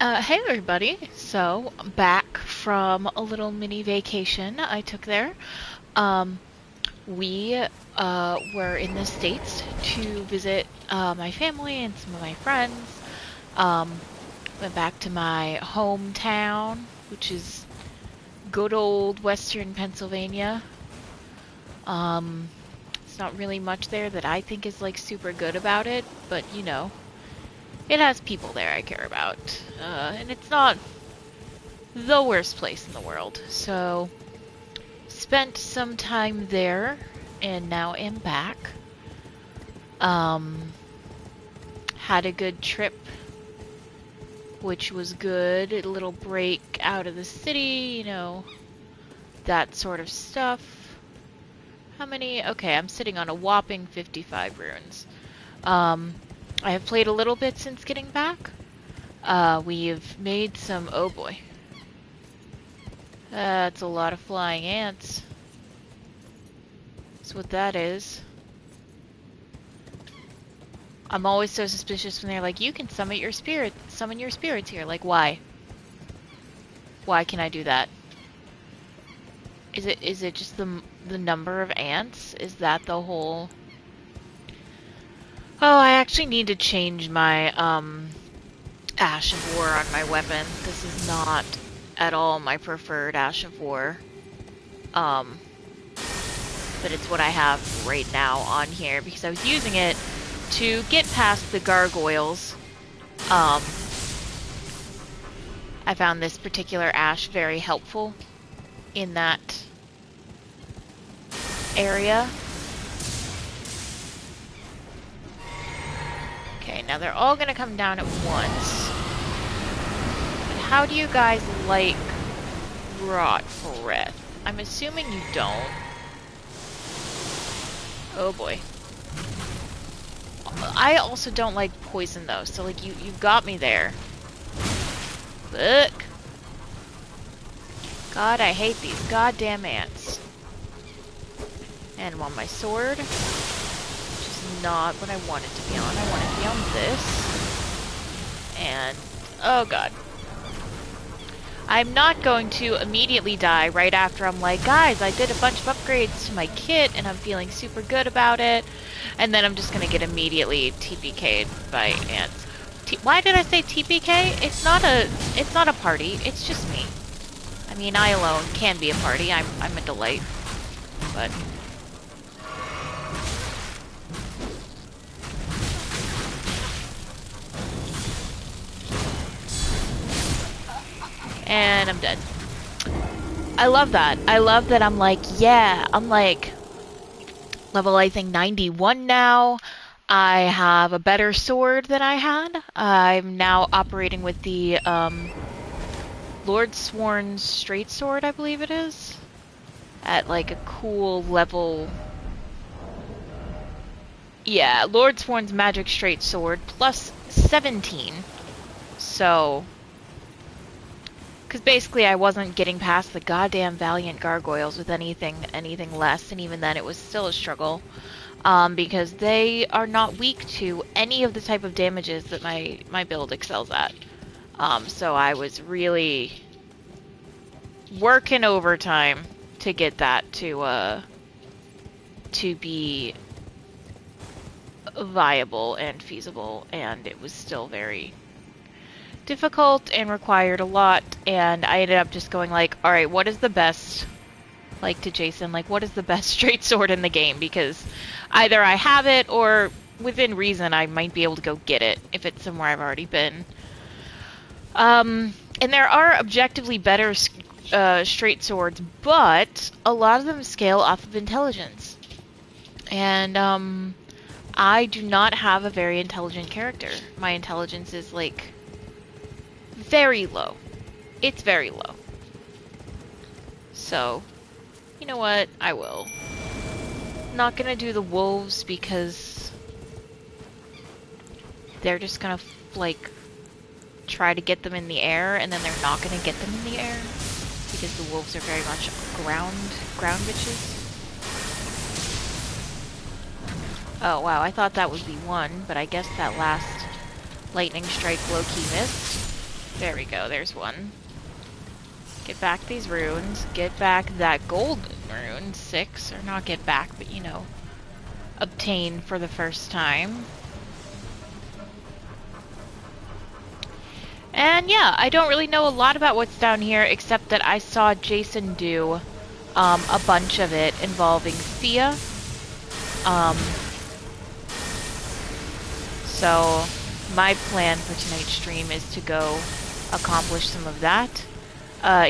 Hey everybody. So, back from a little mini vacation I took there. Um, we were in the States to visit my family and some of my friends. Um, Went back to my hometown, which is good old Western Pennsylvania. Um, it's not really much there that I think is like super good about it, but it has people there I care about. And it's not the worst place in the world. So, spent some time there and now am back. Um, had a good trip, which was good. A little break out of the city, that sort of stuff. How many? Okay, I'm sitting on a whopping 55 runes. Um, I have played a little bit since getting back. We've made some. Oh boy. That's a lot of flying ants. That's what that is. I'm always so suspicious when they're like, you can summon your spirits here. Like, why? Why can I do that? Is it just the number of ants? Is that the whole? Oh, I actually need to change my Ash of War on my weapon. This is not at all my preferred Ash of War. Um, but it's what I have right now on here because I was using it to get past the gargoyles. Um, I found this particular ash very helpful in that area. Okay, now they're all gonna come down at once. But how do you guys like rot breath? I'm assuming you don't. Oh boy. I also don't like poison though, so like you've got me there. Look. God, I hate these goddamn ants. And I'm on my sword, which is not what I wanted to be on. I want to be on this. And, oh god. I'm not going to immediately die right after I'm like, guys, I did a bunch of upgrades to my kit and I'm feeling super good about it. And then I'm just going to get immediately TPK'd by ants. Why did I say TPK? It's not a party. It's just me. I mean, I alone can be a party. I'm a delight. But and I'm dead. I love that. I love that I'm like, yeah, I'm like level I think 91 now. I have a better sword than I had. I'm now operating with the Lord Sworn's straight sword, I believe it is, at like a cool level. Yeah, Lord Sworn's magic straight sword plus 17. So, because basically I wasn't getting past the goddamn Valiant Gargoyles with anything less, and even then it was still a struggle. Because they are not weak to any of the type of damages that my build excels at. So I was really working overtime to get that to be viable and feasible, and it was still very difficult and required a lot, and I ended up just going like, alright, what is the best, like to Jason, like what is the best straight sword in the game, because either I have it or within reason I might be able to go get it if it's somewhere I've already been. And there are objectively better straight swords, but a lot of them scale off of intelligence. And I do not have a very intelligent character. My intelligence is like very low. It's very low. So, you know what? I will. Not gonna do the wolves because they're just gonna like try to get them in the air, and then they're not gonna get them in the air because the wolves are very much ground bitches. Oh wow, I thought that would be one, but I guess that last lightning strike low-key missed. There we go, there's one. Get back these runes. Get back that golden rune. 6. Or not get back, but you know, obtain for the first time. And yeah, I don't really know a lot about what's down here, except that I saw Jason do a bunch of it involving Thea. So my plan for tonight's stream is to go accomplish some of that.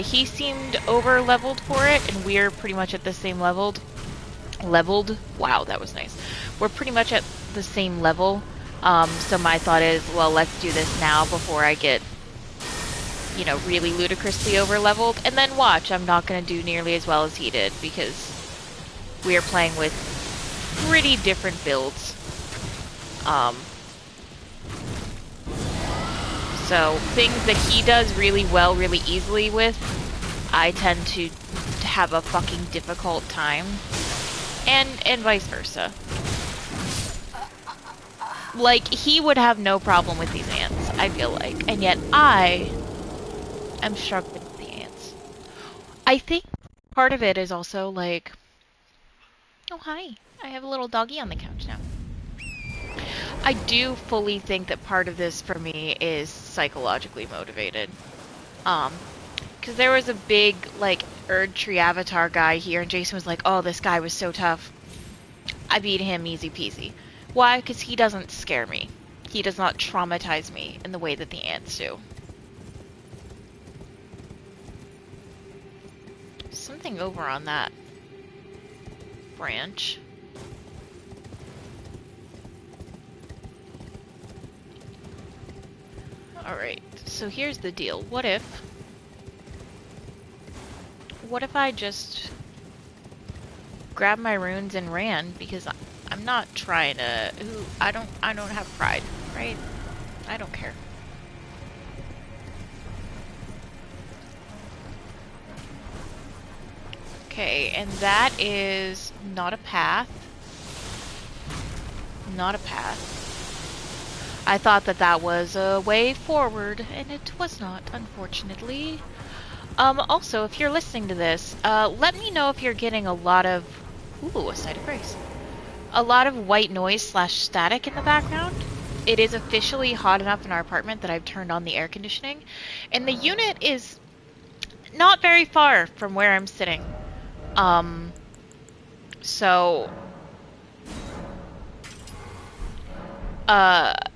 He seemed over-leveled for it, and we're pretty much at the same leveled. Wow, that was nice. We're pretty much at the same level. So my thought is, well, let's do this now before I get, you know, really ludicrously over-leveled. And then watch, I'm not going to do nearly as well as he did, because we are playing with pretty different builds. So things that he does really well, really easily with, I tend to have a fucking difficult time. And vice versa. Like, he would have no problem with these ants, I feel like. And yet I am struggling with the ants. I think part of it is also like... Oh, hi. I have a little doggy on the couch now. I do fully think that part of this for me is psychologically motivated. Because there was a big, like, Erd Tree Avatar guy here, and Jason was like, oh, this guy was so tough. I beat him easy peasy. Why? Because he doesn't scare me. He does not traumatize me in the way that the ants do. Something over on that branch. Alright, so here's the deal. What if I just grabbed my runes and ran? Because I'm not trying to... Ooh, I don't have pride, right? I don't care. Okay, and that is not a path. Not a path. I thought that that was a way forward, and it was not, unfortunately. Also, if you're listening to this, let me know if you're getting a lot of... Ooh, a sight of grace. A lot of white noise / static in the background. It is officially hot enough in our apartment that I've turned on the air conditioning, and the unit is not very far from where I'm sitting.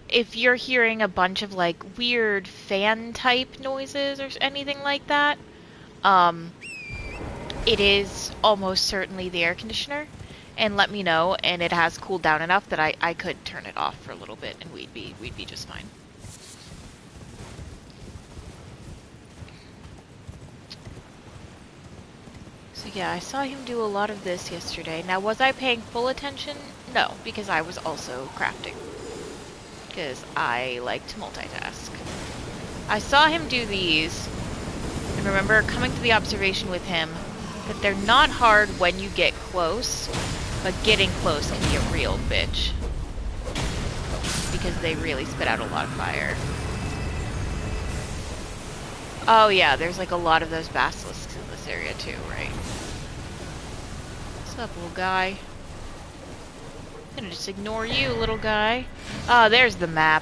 If you're hearing a bunch of, like, weird fan-type noises or anything like that, it is almost certainly the air conditioner. And let me know, and it has cooled down enough that I could turn it off for a little bit, and we'd be just fine. So yeah, I saw him do a lot of this yesterday. Now, was I paying full attention? No, because I was also crafting. Because I like to multitask. I saw him do these, and remember coming to the observation with him that they're not hard when you get close, but getting close can be a real bitch. Because they really spit out a lot of fire. Oh yeah, there's like a lot of those basilisks in this area too, right? What's up, little guy? I'm gonna just ignore you, little guy. Oh, there's the map.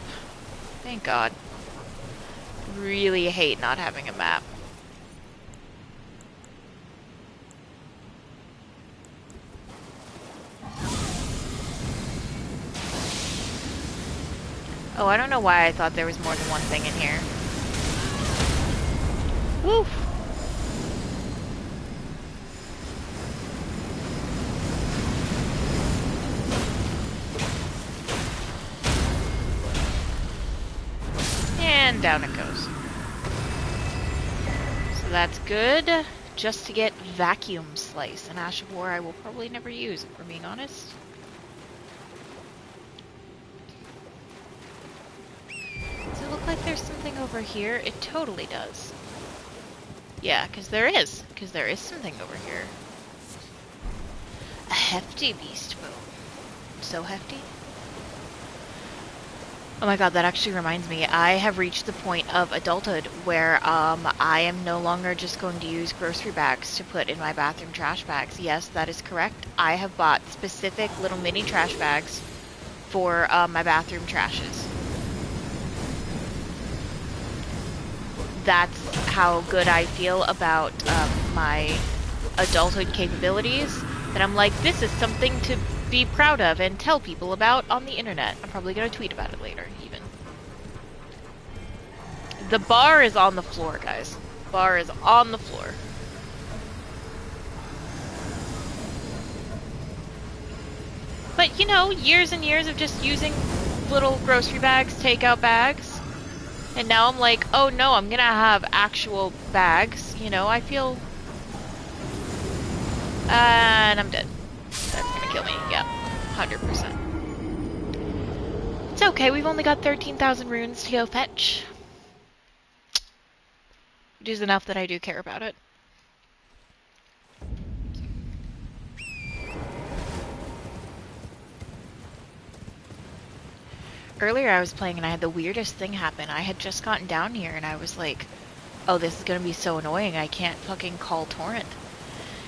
Thank God. Really hate not having a map. Oh, I don't know why I thought there was more than one thing in here. Woof. And down it goes. So that's good. Just to get Vacuum Slice, an Ash of War I will probably never use, if we're being honest. Does it look like there's something over here? It totally does. Yeah, because there is. Because there is something over here. A hefty beast bone. So hefty. Oh my god, that actually reminds me. I have reached the point of adulthood where I am no longer just going to use grocery bags to put in my bathroom trash bags. Yes, that is correct. I have bought specific little mini trash bags for my bathroom trashes. That's how good I feel about my adulthood capabilities, that I'm like, this is something to be proud of and tell people about on the internet. I'm probably going to tweet about it later, even. The bar is on the floor, guys. Bar is on the floor. But, you know, years and years of just using little grocery bags, takeout bags. And now I'm like, oh no, I'm gonna have actual bags. You know, I feel... and I'm dead. That's gonna kill me. Yeah, 100%. It's okay, we've only got 13,000 runes to go fetch. Which is enough that I do care about it. Earlier I was playing and I had the weirdest thing happen. I had just gotten down here and I was like, oh, this is gonna be so annoying, I can't fucking call torrent.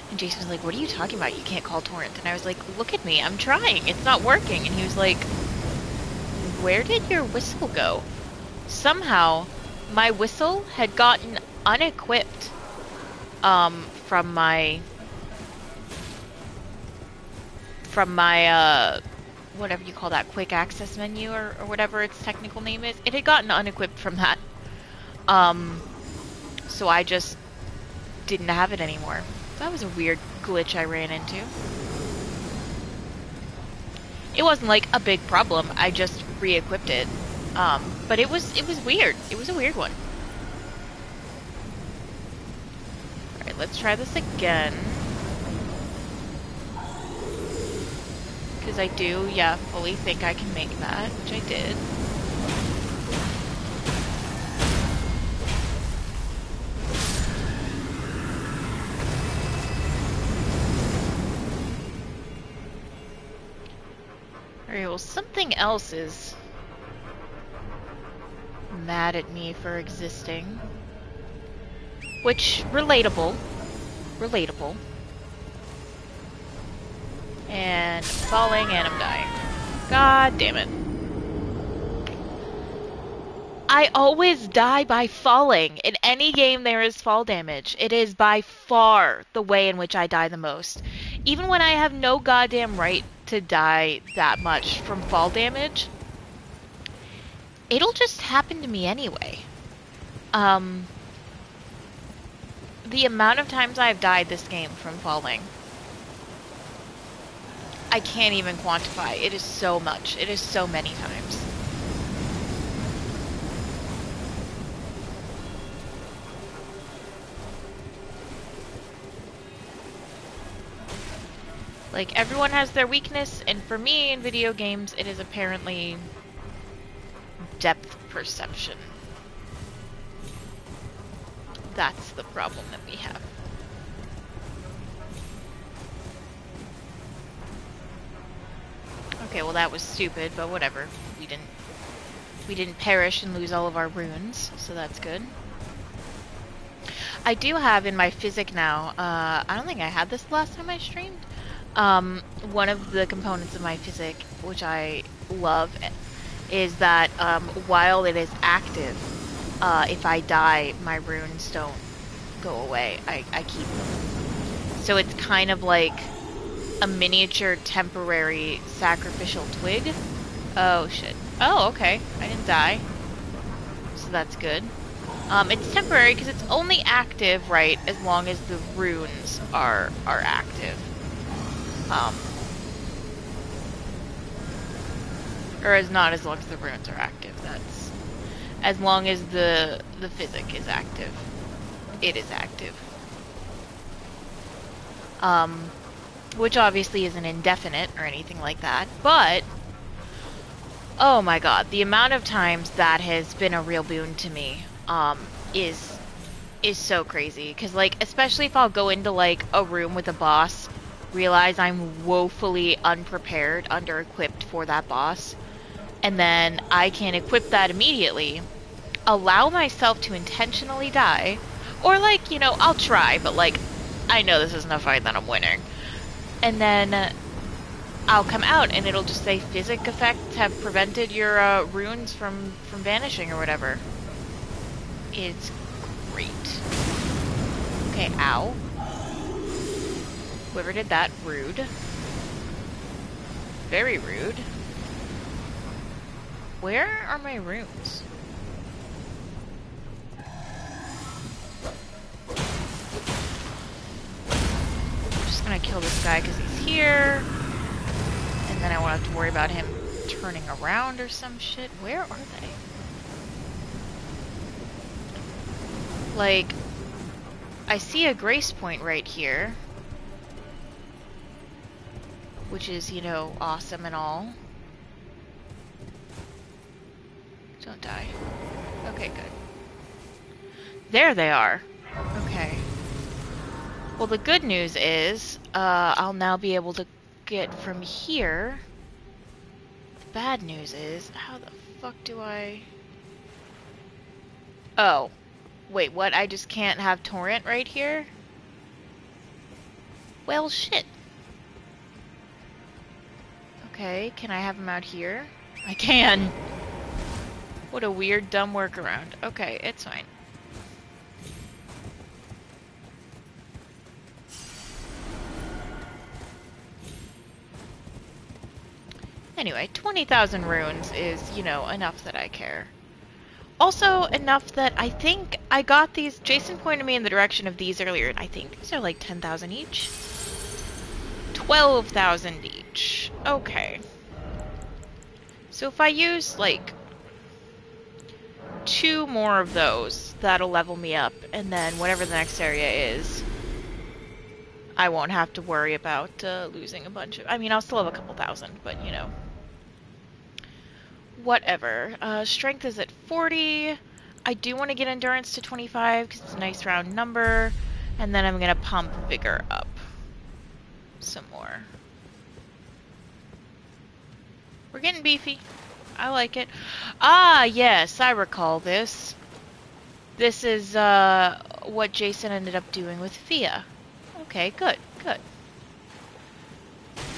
And Jason was like, what are you talking about? You can't call torrent. And I was like, look at me, I'm trying, it's not working. And he was like, where did your whistle go? Somehow, my whistle had gotten unequipped from my whatever you call that, quick access menu or whatever its technical name is. It had gotten unequipped from that. So I just didn't have it anymore. That was a weird glitch I ran into. It wasn't like a big problem, I just re-equipped it. But it was weird. It was a weird one. Alright, let's try this again. Because I do, yeah, fully think I can make that, which I did. Alright, well, something else is mad at me for existing. Which, relatable. Relatable. And I'm falling and I'm dying. God damn it. I always die by falling. In any game there is fall damage. It is by far the way in which I die the most. Even when I have no goddamn right to die that much from fall damage, it'll just happen to me anyway. The amount of times I've died this game from falling, I can't even quantify. It is so much. It is so many times. Like, everyone has their weakness, and for me, in video games, it is apparently depth perception. That's the problem that we have. Okay, well that was stupid, but whatever. We didn't perish and lose all of our runes, so that's good. I do have in my physic now, I don't think I had this the last time I streamed. One of the components of my physic, which I love, is that while it is active, if I die, my runes don't go away. I keep them. So it's kind of like a miniature temporary sacrificial twig. Oh shit. Oh, okay. I didn't die. So that's good. It's temporary because it's only active, right, as long as the runes are active. Or as not as long as the runes are active. That's as long as the physic is active. It is active. Which obviously isn't indefinite or anything like that, but oh my god, the amount of times that has been a real boon to me is so crazy. Because, like, especially if I'll go into, like, a room with a boss, realize I'm woefully unprepared, under-equipped for that boss, and then I can equip that immediately, allow myself to intentionally die, or like, you know, I'll try, but like, I know this isn't a fight that I'm winning. And then I'll come out and it'll just say physic effects have prevented your runes from vanishing or whatever. It's great. Okay, ow. Whoever did that, rude. Very rude. Where are my runes? I'm just gonna kill this guy because he's here. And then I won't have to worry about him turning around or some shit. Where are they? Like, I see a grace point right here. Which is, you know, awesome and all. Don't die. Okay, good. There they are. Okay. Well, the good news is, I'll now be able to get from here. The bad news is, how the fuck do I... Oh. Wait, what? I just can't have Torrent right here? Well, shit. Okay, can I have him out here? I can! What a weird, dumb workaround. Okay, it's fine. Anyway, 20,000 runes is, you know, enough that I care. Also, enough that I think I got these... Jason pointed me in the direction of these earlier, and I think these are like 10,000 each. 12,000 each. Okay. So if I use, like, 2 more of those, that'll level me up, and then whatever the next area is, I won't have to worry about losing a bunch of... I mean, I'll still have a couple thousand, but, you know. Whatever. Strength is at 40. I do want to get endurance to 25, because it's a nice round number, and then I'm going to pump vigor up some more. We're getting beefy. I like it. Ah, yes, I recall this. This is what Jason ended up doing with Fia. Okay, good, good.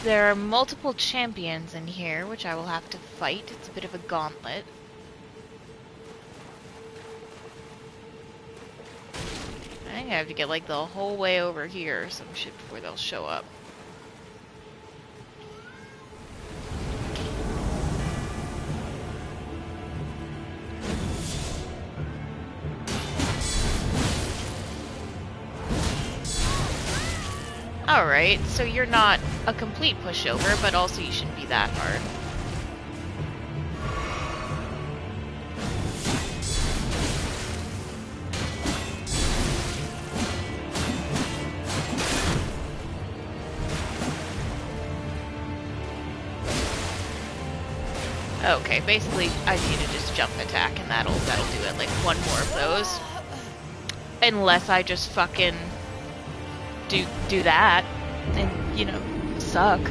There are multiple champions in here, which I will have to fight. It's a bit of a gauntlet. I think I have to get like the whole way over here or some shit before they'll show up. Alright, so you're not a complete pushover, but also you shouldn't be that hard. Okay, basically I need to just jump attack and that'll do it. Like one more of those. Unless I just fucking do that and, you know, suck.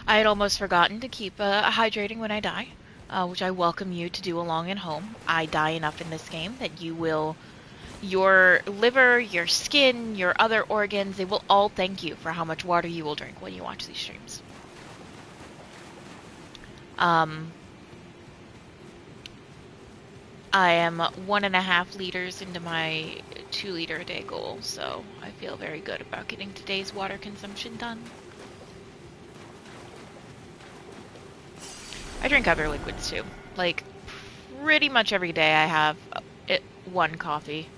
I had almost forgotten to keep hydrating when I die, which I welcome you to do along at home. I die enough in this game that you will, your liver, your skin, your other organs, they will all thank you for how much water you will drink when you watch these streams. I am 1.5 liters into my 2 liter a day goal, so I feel very good about getting today's water consumption done. I drink other liquids too. Like, pretty much every day I have one coffee.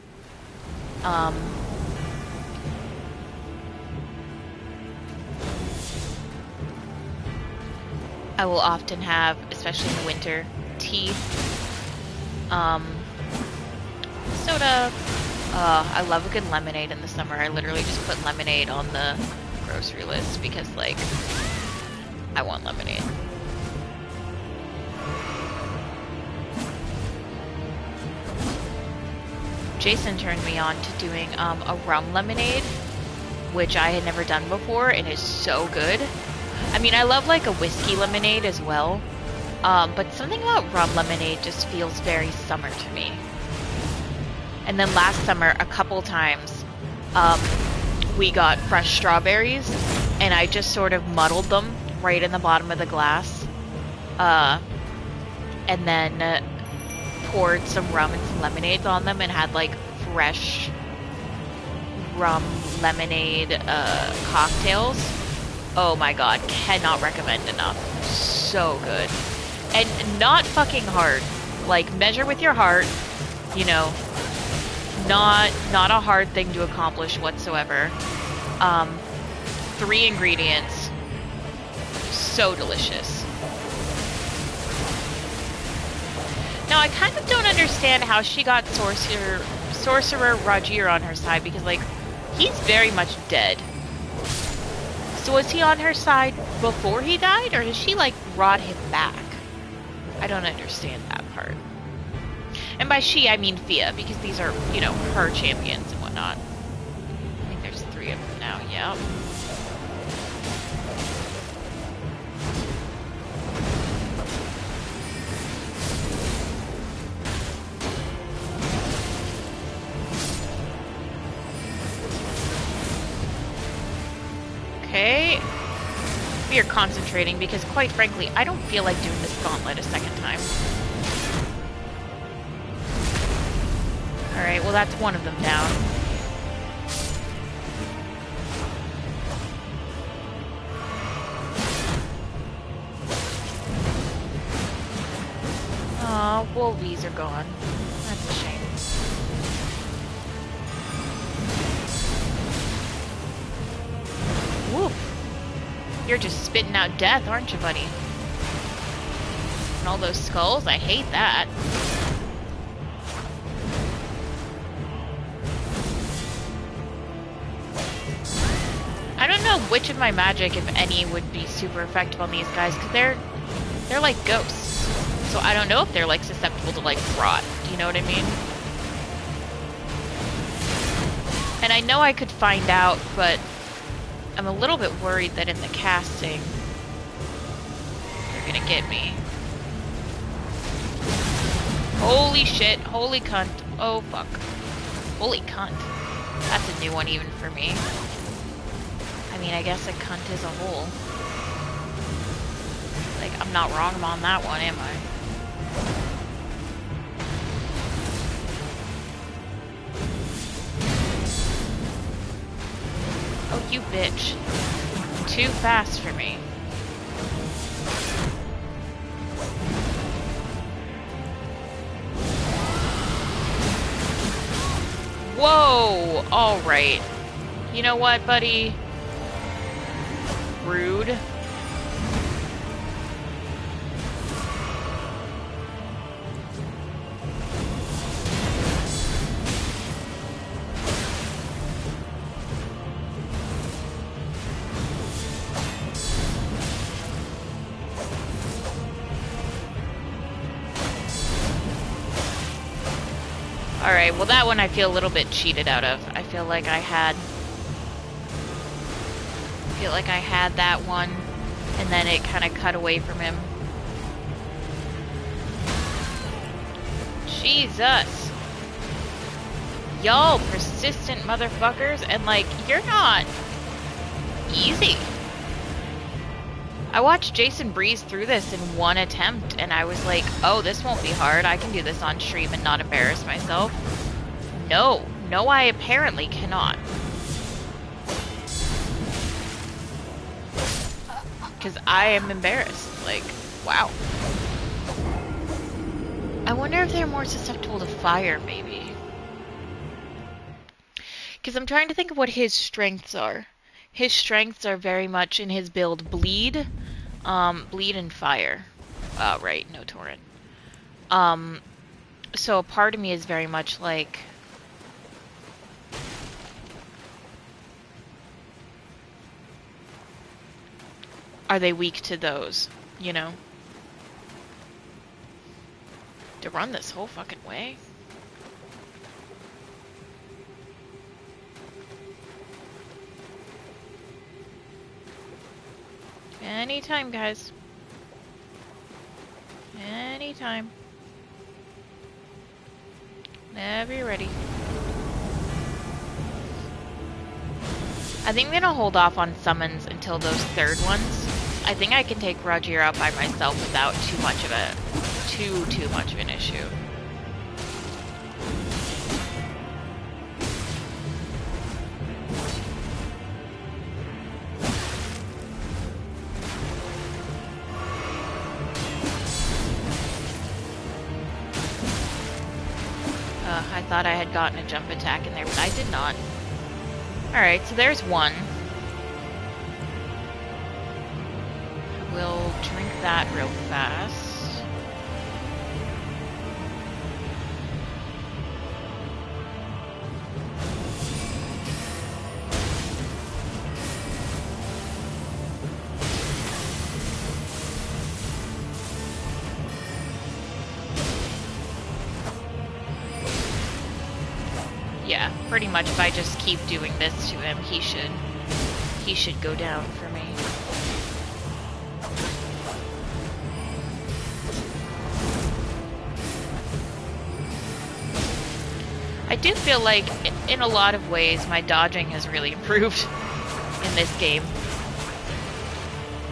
I will often have, especially in the winter, tea, soda. I love a good lemonade in the summer. I literally just put lemonade on the grocery list because, like, I want lemonade. Jason turned me on to doing a rum lemonade, which I had never done before, and is so good. I mean, I love like a whiskey lemonade as well, but something about rum lemonade just feels very summer to me. And then last summer, a couple times, we got fresh strawberries, and I just sort of muddled them right in the bottom of the glass, and then poured some rum and some lemonades on them and had like fresh rum lemonade cocktails. Oh my god, cannot recommend enough. So good. And not fucking hard. Like, measure with your heart, you know. Not a hard thing to accomplish whatsoever. 3 ingredients. So delicious. Now, I kind of don't understand how she got Sorcerer Rogier on her side, because, like, he's very much dead. So was he on her side before he died, or has she, like, brought him back? I don't understand that part. And by she, I mean Fia, because these are, you know, her champions and whatnot. I think there's 3 of them now, yeah. Okay. We are concentrating because, quite frankly, I don't feel like doing this gauntlet a second time. Alright, well that's one of them down. Aw, wolvies are gone. That's a shame. Woof. You're just spitting out death, aren't you, buddy? And all those skulls, I hate that. I don't know which of my magic, if any, would be super effective on these guys, because they're like ghosts. So I don't know if they're like susceptible to like rot. Do you know what I mean? And I know I could find out, but I'm a little bit worried that in the casting they're gonna get me. Holy shit, holy cunt. Oh fuck. Holy cunt. That's a new one even for me. I mean, I guess a cunt is a hole. Like, I'm not wrong on that one, am I? Oh, you bitch. Too fast for me. Whoa! Alright. You know what, buddy? Rude. Alright, well that one I feel a little bit cheated out of. I feel like I had that one, and then it kind of cut away from him. Jesus. Y'all persistent motherfuckers, and like, you're not easy. I watched Jason breeze through this in one attempt, and I was like, oh, this won't be hard. I can do this on stream and not embarrass myself. No. No, I apparently cannot. Because I am embarrassed. Like, wow. I wonder if they're more susceptible to fire, maybe. Because I'm trying to think of what his strengths are. His strengths are very much in his build bleed, bleed and fire. Right, no torrent. So a part of me is very much like, are they weak to those, you know? To run this whole fucking way? Anytime, guys. Anytime. Whenever you're ready. I think I'm gonna hold off on summons until those third ones. I think I can take Roger out by myself without too much of an issue. I thought I had gotten a jump attack in there, but I did not. Alright, so there's one. We'll drink that real fast. Yeah, pretty much if I just keep doing this to him, he should go down for me. I do feel like, in a lot of ways, my dodging has really improved in this game.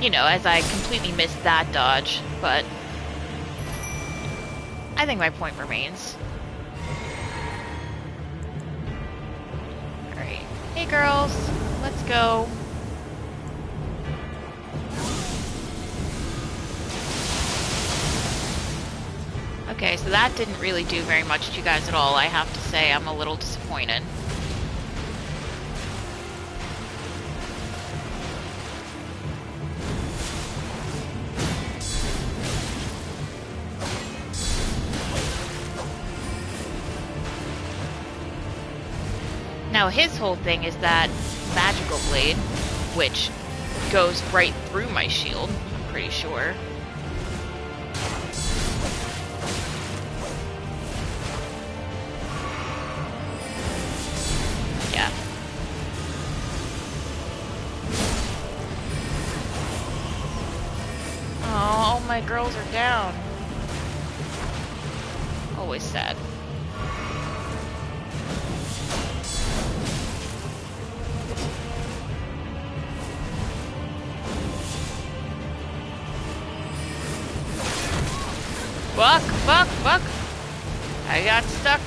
You know, as I completely missed that dodge, but I think my point remains. Alright. Hey girls, let's go. Okay, so that didn't really do very much to you guys at all, I have to say. I'm a little disappointed. Now his whole thing is that magical blade, which goes right through my shield, I'm pretty sure. Yeah. Oh, all my girls are down. Always sad. Fuck! I got stuck.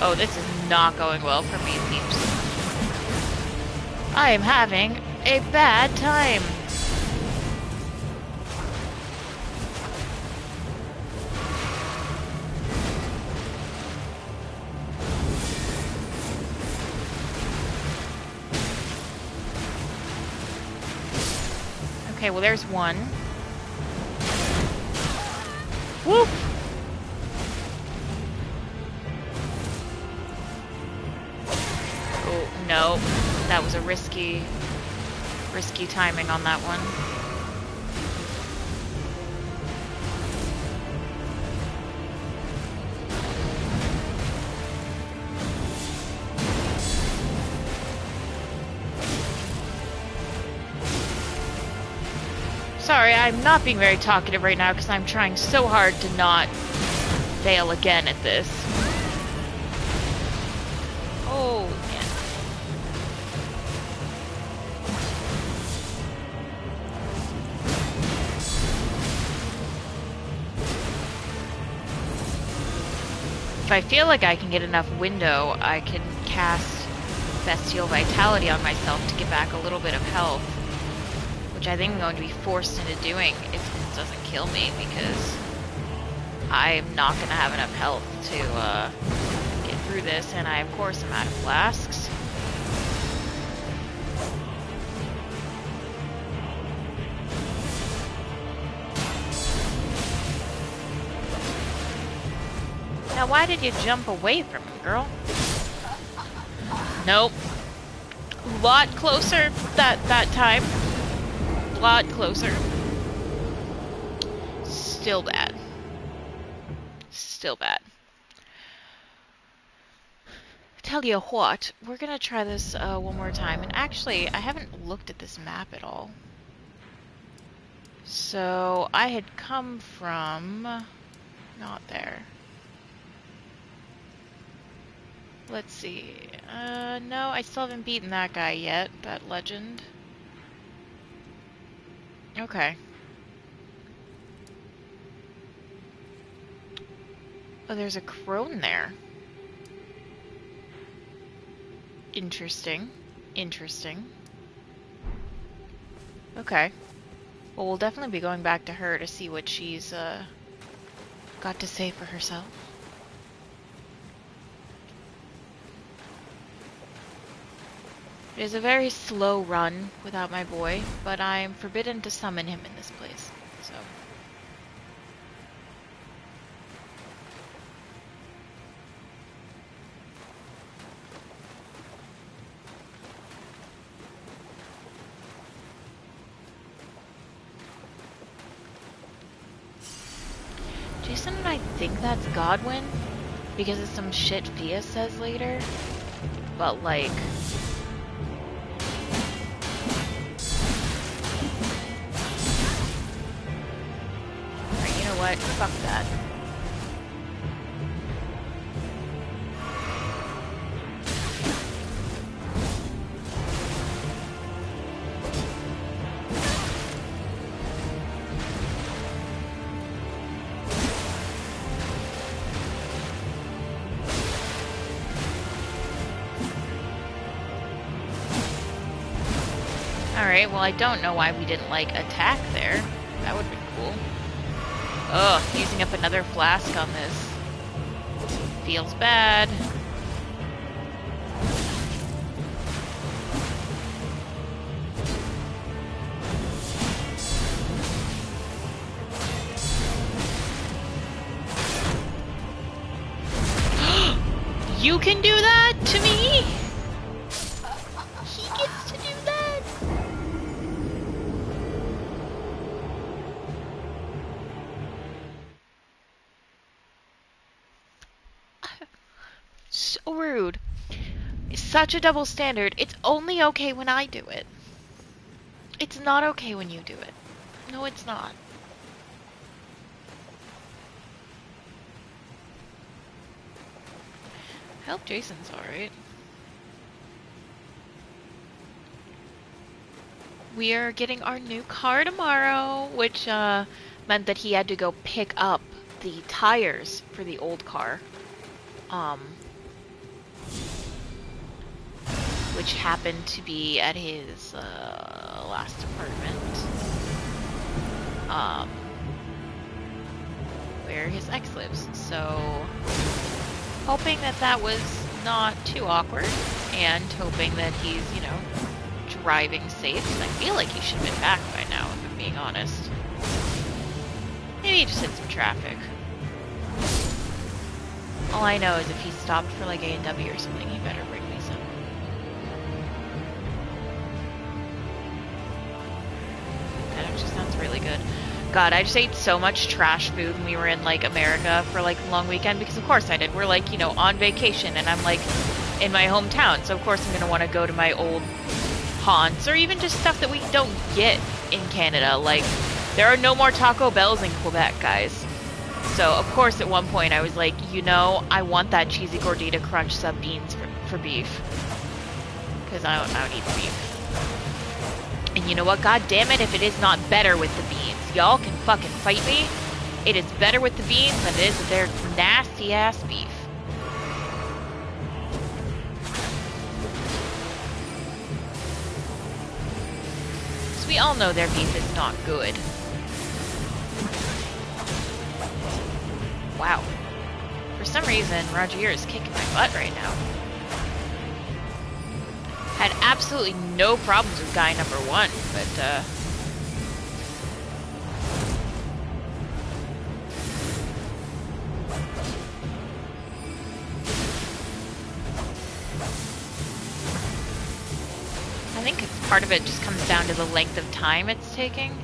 Oh, this is not going well for me, peeps. I am having a bad time. Okay, well there's one. Whoop! Oh, no. That was a risky timing on that one. Sorry, I'm not being very talkative right now because I'm trying so hard to not fail again at this. Oh, man. If I feel like I can get enough window, I can cast Bestial Vitality on myself to get back a little bit of health. Which I think I'm going to be forced into doing if this doesn't kill me, because I'm not going to have enough health to get through this, and I, of course, am out of flasks. Now, why did you jump away from me, girl? Nope. A lot closer that time. Lot closer. Still bad. Still bad. tell you what, we're gonna try this one more time. And actually, I haven't looked at this map at all. So I had come from... not there. Let's see. No, I still haven't beaten that guy yet, that legend. Okay. Oh, there's a crone there. Interesting. Interesting. Okay. Well, we'll definitely be going back to her to see what she's got to say for herself. It is a very slow run without my boy, but I am forbidden to summon him in this place, so... Jason and I think that's Godwin, because of some shit Fia says later, but like... Alright, you know what? Fuck that. Alright, well I don't know why we didn't, like, attack there. That would've been cool. Ugh, using up another flask on this. Feels bad. You can do that to me? He gets to do that? So rude. Such a double standard. It's only okay when I do it. It's not okay when you do it. No, it's not. I hope Jason's alright. We are getting our new car tomorrow, which meant that he had to go pick up the tires for the old car. Which happened to be at his last apartment. Where his ex lives. So, hoping that that was not too awkward, and hoping that he's, you know, driving safe, because I feel like he should have been back by now, if I'm being honest. Maybe he just hit some traffic. All I know is if he stopped for like A&W or something, he better bring me some. That actually sounds really good. God, I just ate so much trash food when we were in like America for like a long weekend, because of course I did. We're like, you know, on vacation, and I'm like in my hometown, so of course I'm gonna want to go to my old haunts, or even just stuff that we don't get in Canada. Like, there are no more Taco Bells in Quebec, guys. So, of course, at one point I was like, you know, I want that cheesy gordita crunch sub beans for beef. Because I don't eat beef. And you know what? God damn it, if it is not better with the beans. Y'all can fucking fight me. It is better with the beans than it is with their nasty-ass beef. So we all know their beef is not good. Wow. For some reason, Roger is kicking my butt right now. Had absolutely no problems with guy number one, but, I think part of it just comes down to the length of time it's taking,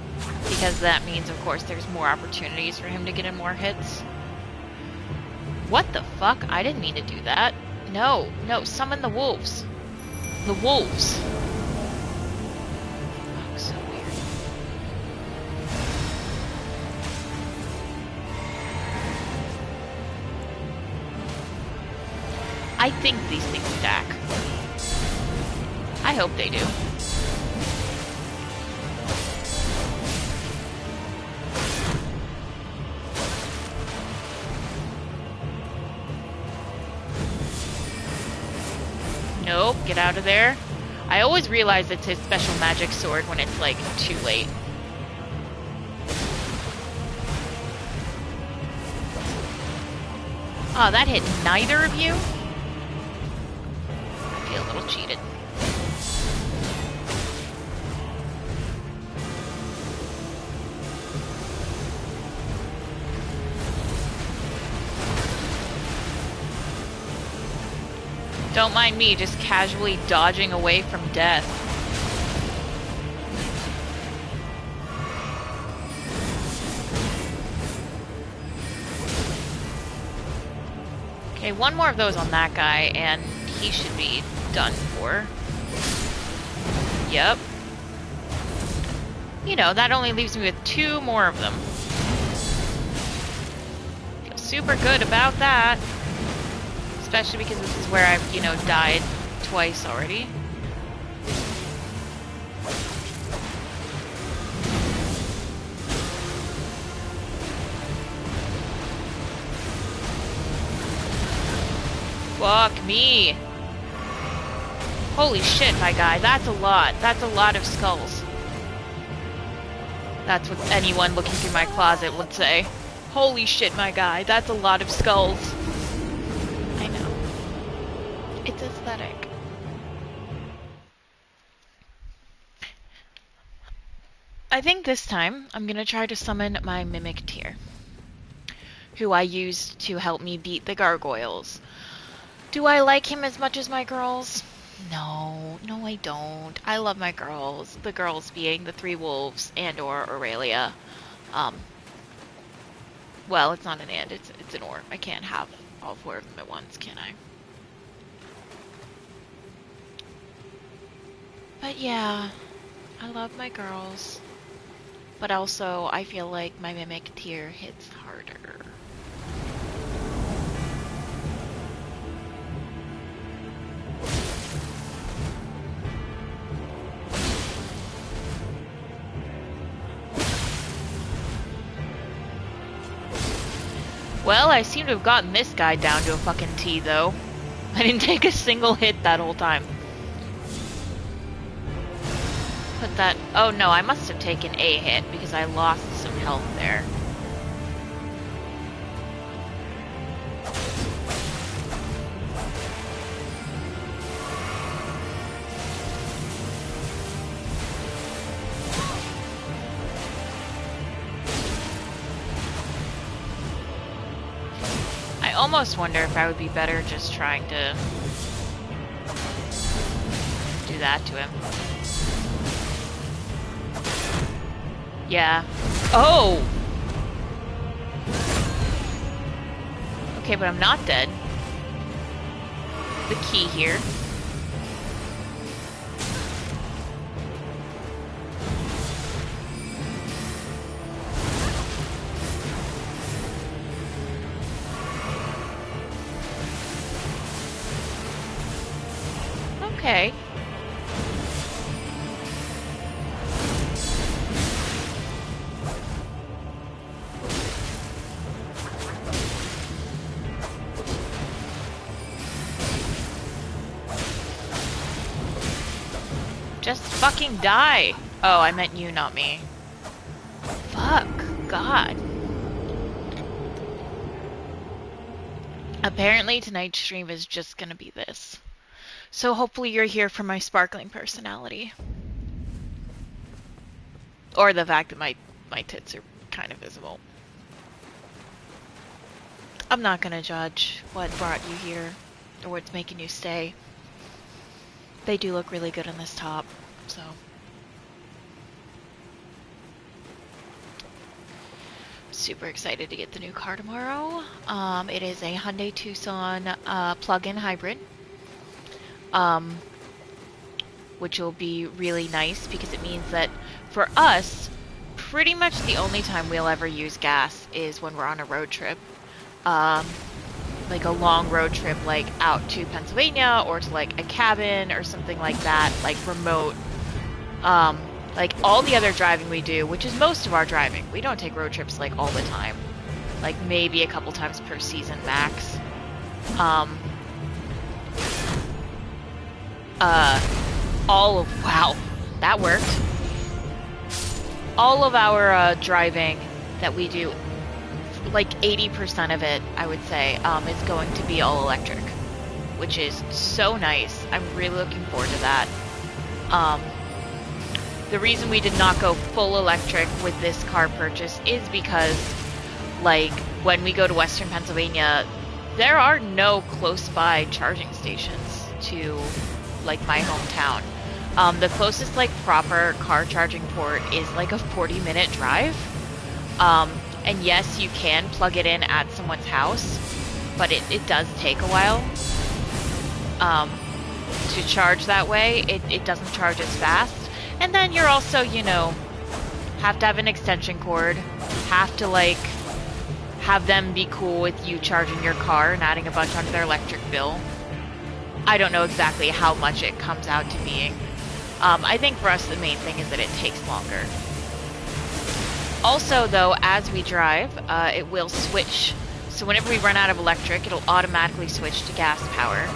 because that means, of course, there's more opportunities for him to get in more hits. What the fuck? I didn't mean to do that. No, no, summon the wolves. The wolves. Oh, so weird. I think these things stack. I hope they do. Nope, get out of there. I always realize it's his special magic sword when it's, like, too late. Oh, that hit neither of you? I feel a little cheated. Don't mind me just casually dodging away from death. Okay, one more of those on that guy, and he should be done for. Yep. You know, that only leaves me with 2 more of them. Feel super good about that. Especially because this is where I've, you know, died twice already. Fuck me. Holy shit, my guy. That's a lot. That's a lot of skulls. That's what anyone looking through my closet would say. Holy shit, my guy. That's a lot of skulls. I know. It's aesthetic. I think this time I'm gonna try to summon my Mimic Tier, who I used to help me beat the gargoyles. Do I like him as much as my girls? No, no I don't. I love my girls. The girls being the 3 wolves and or Aurelia. Well, it's not an and, it's an or. I can't have all 4 of them at once, can I? But yeah, I love my girls. But also, I feel like my Mimic Tier hits harder. Well, I seem to have gotten this guy down to a fucking T, though. I didn't take a single hit that whole time. Put that... Oh no, I must have taken a hit because I lost some health there. I almost wonder if I would be better just trying to do that to him. Yeah. Oh! Okay, but I'm not dead. The key here. Okay. Just fucking die. Oh, I meant you, not me. Fuck. God. Apparently tonight's stream is just gonna be this. So hopefully you're here for my sparkling personality. Or the fact that my tits are kind of visible. I'm not gonna judge what brought you here, or what's making you stay. They do look really good on this top, so. super excited to get the new car tomorrow. It is a Hyundai Tucson plug-in hybrid, which will be really nice because it means that for us, pretty much the only time we'll ever use gas is when we're on a road trip. Like a long road trip, like out to Pennsylvania or to like a cabin or something like that, like remote. Like all the other driving we do, which is most of our driving, we don't take road trips like all the time. Like maybe a couple times per season max. Wow, that worked. All of our driving that we do, like 80% of it, I would say, is going to be all electric, which is so nice. I'm really looking forward to that. The reason we did not go full electric with this car purchase is because, like, when we go to Western Pennsylvania, there are no close by charging stations to, like, my hometown. The closest, like, proper car charging port is, like, a 40-minute drive. And yes, you can plug it in at someone's house, but it does take a while to charge that way. It doesn't charge as fast. And then you're also, you know, have to have an extension cord, have to, like, have them be cool with you charging your car and adding a bunch onto their electric bill. I don't know exactly how much it comes out to being. I think for us the main thing is that it takes longer. Also, though, as we drive, it will switch. So whenever we run out of electric, it'll automatically switch to gas power.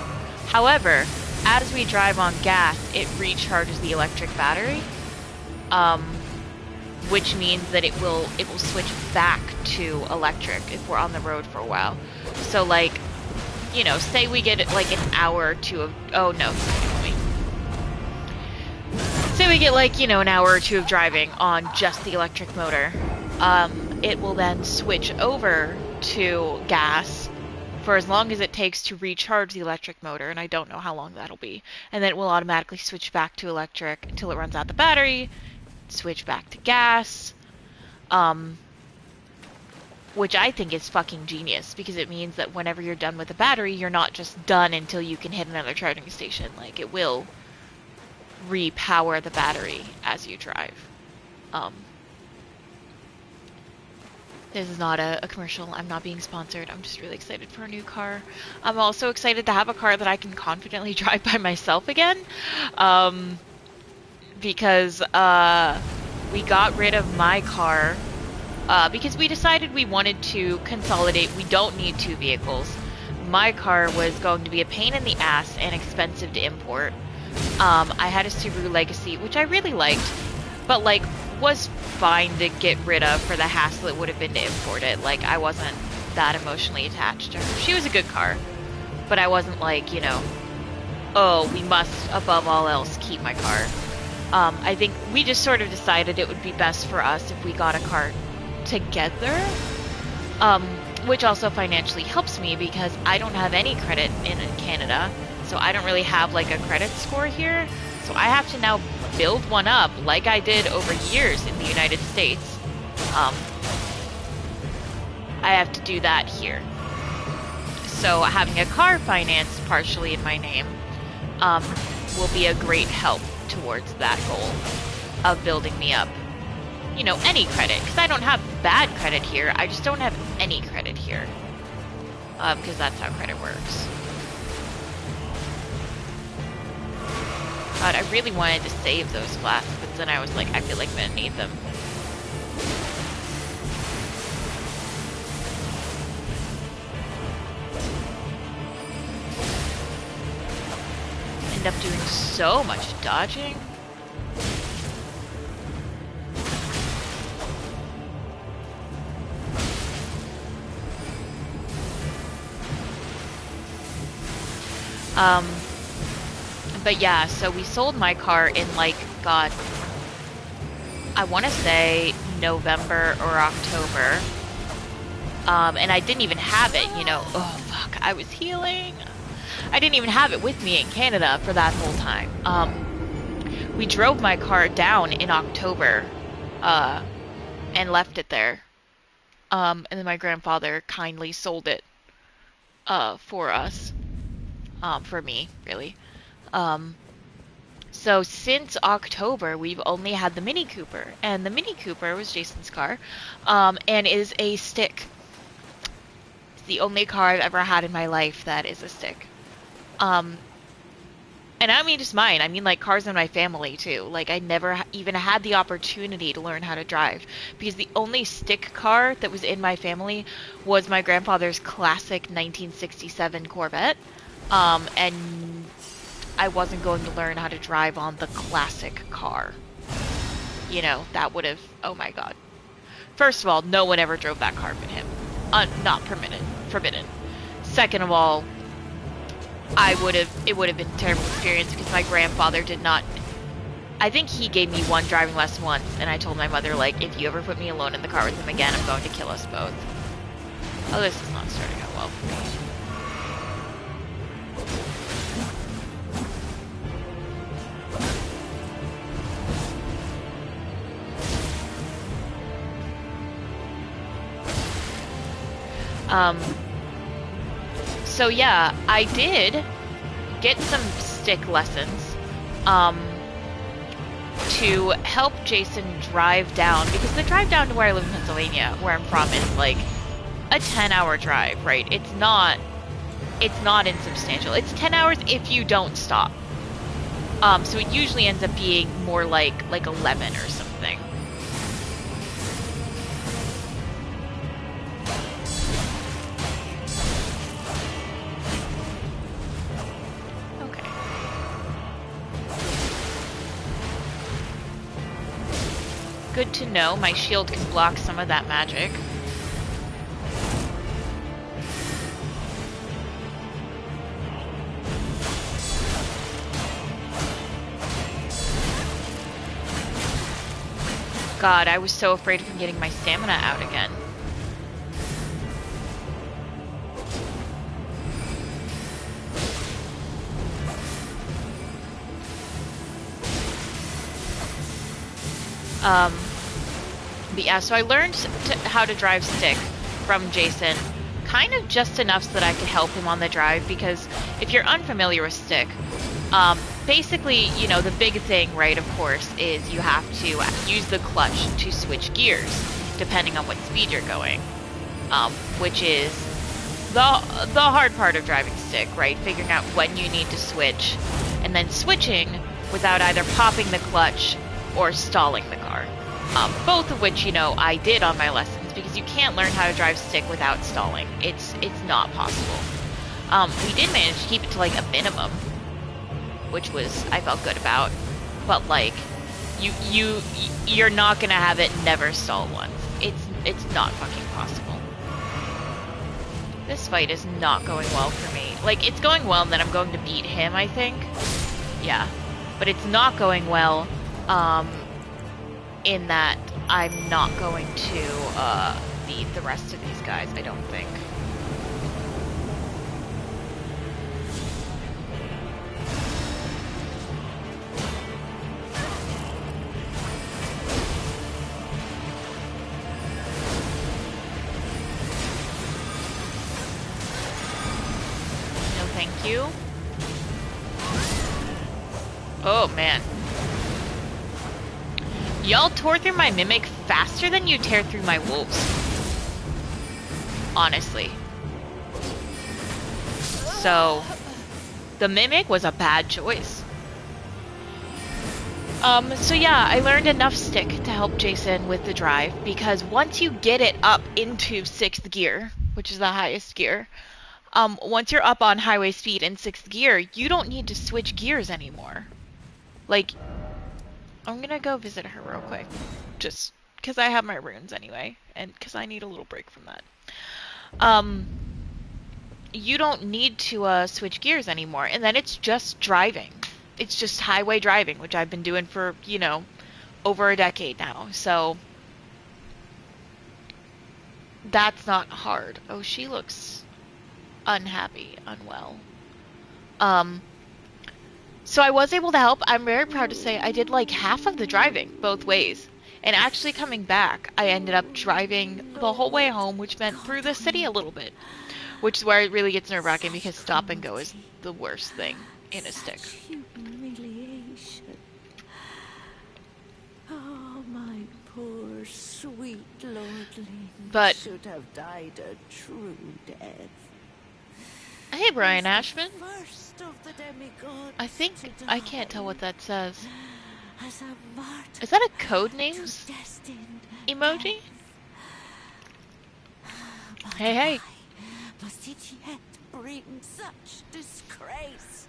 However, as we drive on gas, it recharges the electric battery, which means that it will switch back to electric if we're on the road for a while. So, like, you know, say we get like an hour or two of, say we get, like, you know, an hour or two of driving on just the electric motor. It will then switch over to gas for as long as it takes to recharge the electric motor, and I don't know how long that'll be. And then it will automatically switch back to electric until it runs out the battery, switch back to gas, which I think is fucking genius, because it means that whenever you're done with the battery, you're not just done until you can hit another charging station. Like, it will repower the battery as you drive. This is not a commercial. I'm not being sponsored. I'm just really excited for a new car. I'm also excited to have a car that I can confidently drive by myself again. Because we got rid of my car because we decided we wanted to consolidate. We don't need two vehicles. My car was going to be a pain in the ass and expensive to import. I had a Subaru Legacy, which I really liked, but, like, was fine to get rid of for the hassle it would have been to import it. Like, I wasn't that emotionally attached to her. She was a good car, but I wasn't like, you know, oh, we must, above all else, keep my car. I think we just sort of decided it would be best for us if we got a car together, which also financially helps me because I don't have any credit in Canada, so I don't really have, like, a credit score here. So I have to now build one up like I did over years in the United States. I have to do that here. So having a car financed partially in my name will be a great help towards that goal of building me up, you know, any credit. Because I don't have bad credit here, I just don't have any credit here. Because that's how credit works. God, I really wanted to save those flasks, but then I was like, I feel like I'm gonna need them. End up doing so much dodging. But yeah, so we sold my car in, like, God, I want to say November or October. And I didn't even have it, you know. Oh, fuck, I was healing. I didn't even have it with me in Canada for that whole time. We drove my car down in October, and left it there. And then my grandfather kindly sold it for us, for me, really. Um, so since October, we've only had the Mini Cooper, and the Mini Cooper was Jason's car, and is a stick. It's the only car I've ever had in my life that is a stick. Um, and I don't mean just mine. I mean like cars in my family too. Like I never even had the opportunity to learn how to drive because the only stick car that was in my family was my grandfather's classic 1967 Corvette. And I wasn't going to learn how to drive on the classic car. You know, that would have, oh my god. First of all, no one ever drove that car but him. Not permitted, forbidden. Second of all, it would have been a terrible experience because my grandfather did not, I think he gave me one driving lesson once, and I told my mother, like, if you ever put me alone in the car with him again, I'm going to kill us both. Oh, this is not starting out well for me. So yeah, I did get some stick lessons, to help Jason drive down, because the drive down to where I live in Pennsylvania, where I'm from, is like a 10-hour drive, right? It's not insubstantial. It's 10 hours if you don't stop. So it usually ends up being more like 11 or something. Good to know. My shield can block some of that magic. God, I was so afraid of him getting my stamina out again. But yeah, so I learned how to drive stick from Jason, kind of just enough so that I could help him on the drive, because if you're unfamiliar with stick, basically, you know, the big thing, right, of course, is you have to use the clutch to switch gears, depending on what speed you're going, which is the hard part of driving stick, right, figuring out when you need to switch, and then switching without either popping the clutch or stalling the car. Both of which, you know, I did on my lessons, because you can't learn how to drive stick without stalling. It's not possible. We did manage to keep it to like a minimum, which was, I felt good about. But like, you're not gonna have it never stall once. It's not fucking possible. This fight is not going well for me. Like, it's going well, and then I'm going to beat him, I think. Yeah. But it's not going well, in that I'm not going to beat the rest of these guys, I don't think. No, thank you. Oh, man. Y'all tore through my Mimic faster than you tear through my wolves. Honestly. So, the Mimic was a bad choice. So yeah, I learned enough stick to help Jason with the drive, because once you get it up into 6th gear, which is the highest gear, once you're up on highway speed in 6th gear, you don't need to switch gears anymore. Like, I'm gonna go visit her real quick, just because I have my runes anyway, and because I need a little break from that. You don't need to switch gears anymore, and then it's just driving. It's just highway driving, which I've been doing for, you know, over a decade now, so that's not hard. Oh, she looks unhappy, unwell. So I was able to help. I'm very proud to say I did like half of the driving both ways. And actually coming back, I ended up driving the whole way home, which meant through the city a little bit. Which is where it really gets nerve-wracking because stop and go is the worst thing in a stick. Humiliation. Oh, my poor, sweet lordling. But should have died a true death. hey, Brian Ashman. First of the demigods I think I can't tell what that says. As a martyr Is that a codenames emoji? Hey, hey. Must it yet bring such disgrace?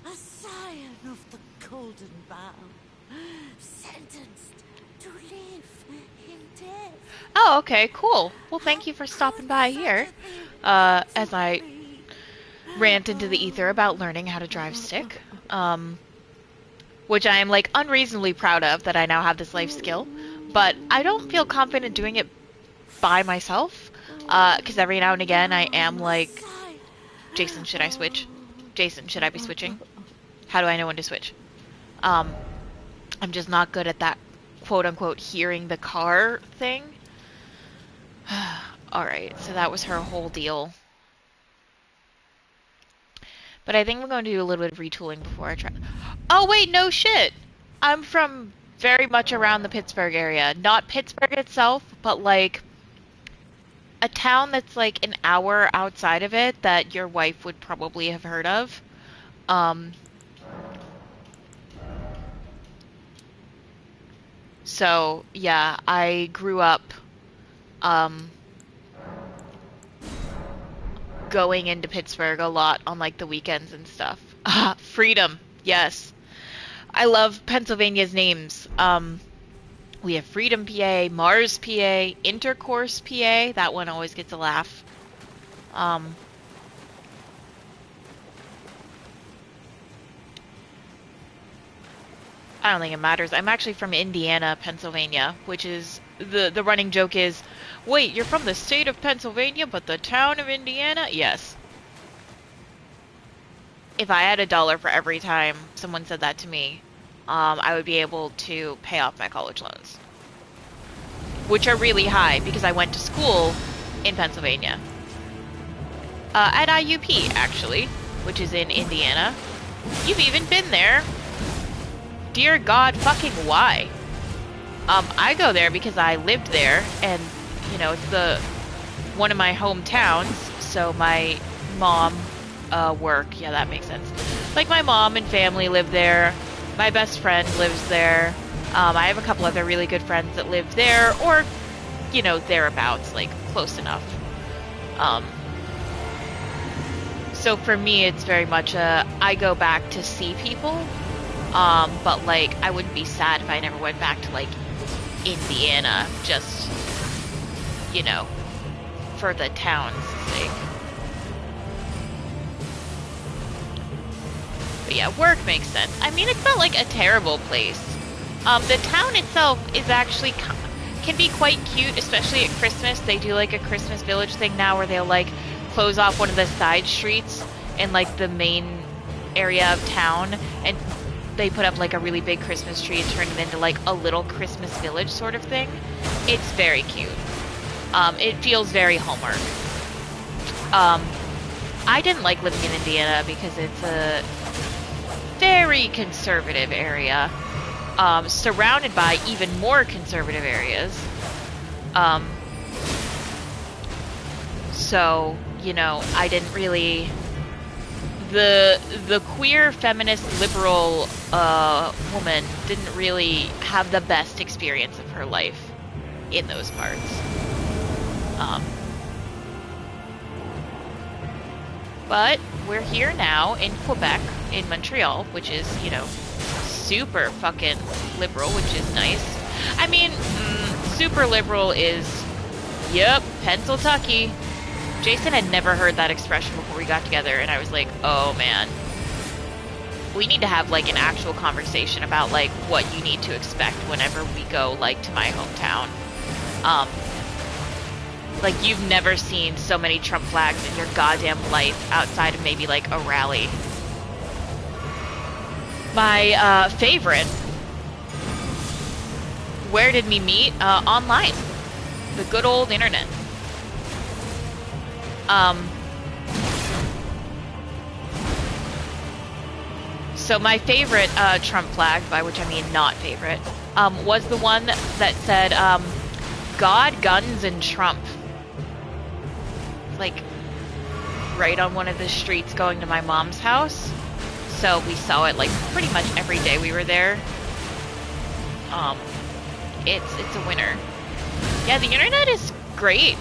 A scion of the golden bough, sentenced to live in death. Oh, okay, cool. Well, thank you for stopping by here. As I rant into the ether about learning how to drive stick. Which I am, like, unreasonably proud of, that I now have this life skill. But I don't feel confident doing it by myself. Because every now and again I am like, Jason, should I switch? Jason, should I be switching? How do I know when to switch? I'm just not good at that quote-unquote hearing the car thing. Alright, so that was her whole deal. But I think we're going to do a little bit of retooling before I try. Oh wait, no shit! I'm from very much around the Pittsburgh area. Not Pittsburgh itself, but like a town that's like an hour outside of it that your wife would probably have heard of. So yeah, I grew up going into Pittsburgh a lot on like the weekends and stuff. Freedom, yes. I love Pennsylvania's names. We have Freedom PA, Mars PA, Intercourse PA. That one always gets a laugh. I don't think it matters. I'm actually from Indiana, Pennsylvania, which is the running joke is, wait, you're from the state of Pennsylvania, but the town of Indiana? Yes. If I had $1 for every time someone said that to me, I would be able to pay off my college loans. Which are really high because I went to school in Pennsylvania. At IUP, actually, which is in Indiana. You've even been there. Dear God, fucking why? I go there because I lived there, and, you know, it's one of my hometowns, so my mom, work, yeah, that makes sense. Like, my mom and family live there. My best friend lives there. I have a couple other really good friends that live there, or, you know, thereabouts, like, close enough. So for me, it's very much I go back to see people, but, like, I wouldn't be sad if I never went back to, like, Indiana, just, you know, for the town's sake. But yeah, work makes sense. I mean, it's not, like, a terrible place. The town itself is actually, can be quite cute, especially at Christmas. They do, like, a Christmas village thing now where they'll, like, close off one of the side streets in, like, the main area of town, and they put up, like, a really big Christmas tree and turn it into, like, a little Christmas village sort of thing. It's very cute. It feels very Hallmark. I didn't like living in Indiana because it's a very conservative area, surrounded by even more conservative areas. So, you know, I didn't really... The queer, feminist, liberal woman didn't really have the best experience of her life in those parts. But we're here now in Quebec, in Montreal, which is, you know, super fucking liberal, which is nice. I mean, super liberal is, yep, Pennsyltucky. Jason had never heard that expression before we got together, and I was like, oh man. We need to have, like, an actual conversation about, like, what you need to expect whenever we go, like, to my hometown. Like, you've never seen so many Trump flags in your goddamn life outside of maybe, like, a rally. My, favorite where did we meet? Online. The good old internet. So my favorite Trump flag, by which I mean not favorite, was the one that said, God, guns, and Trump. Like, right on one of the streets going to my mom's house. So we saw it, like, pretty much every day we were there. It's a winner. Yeah, the internet is great.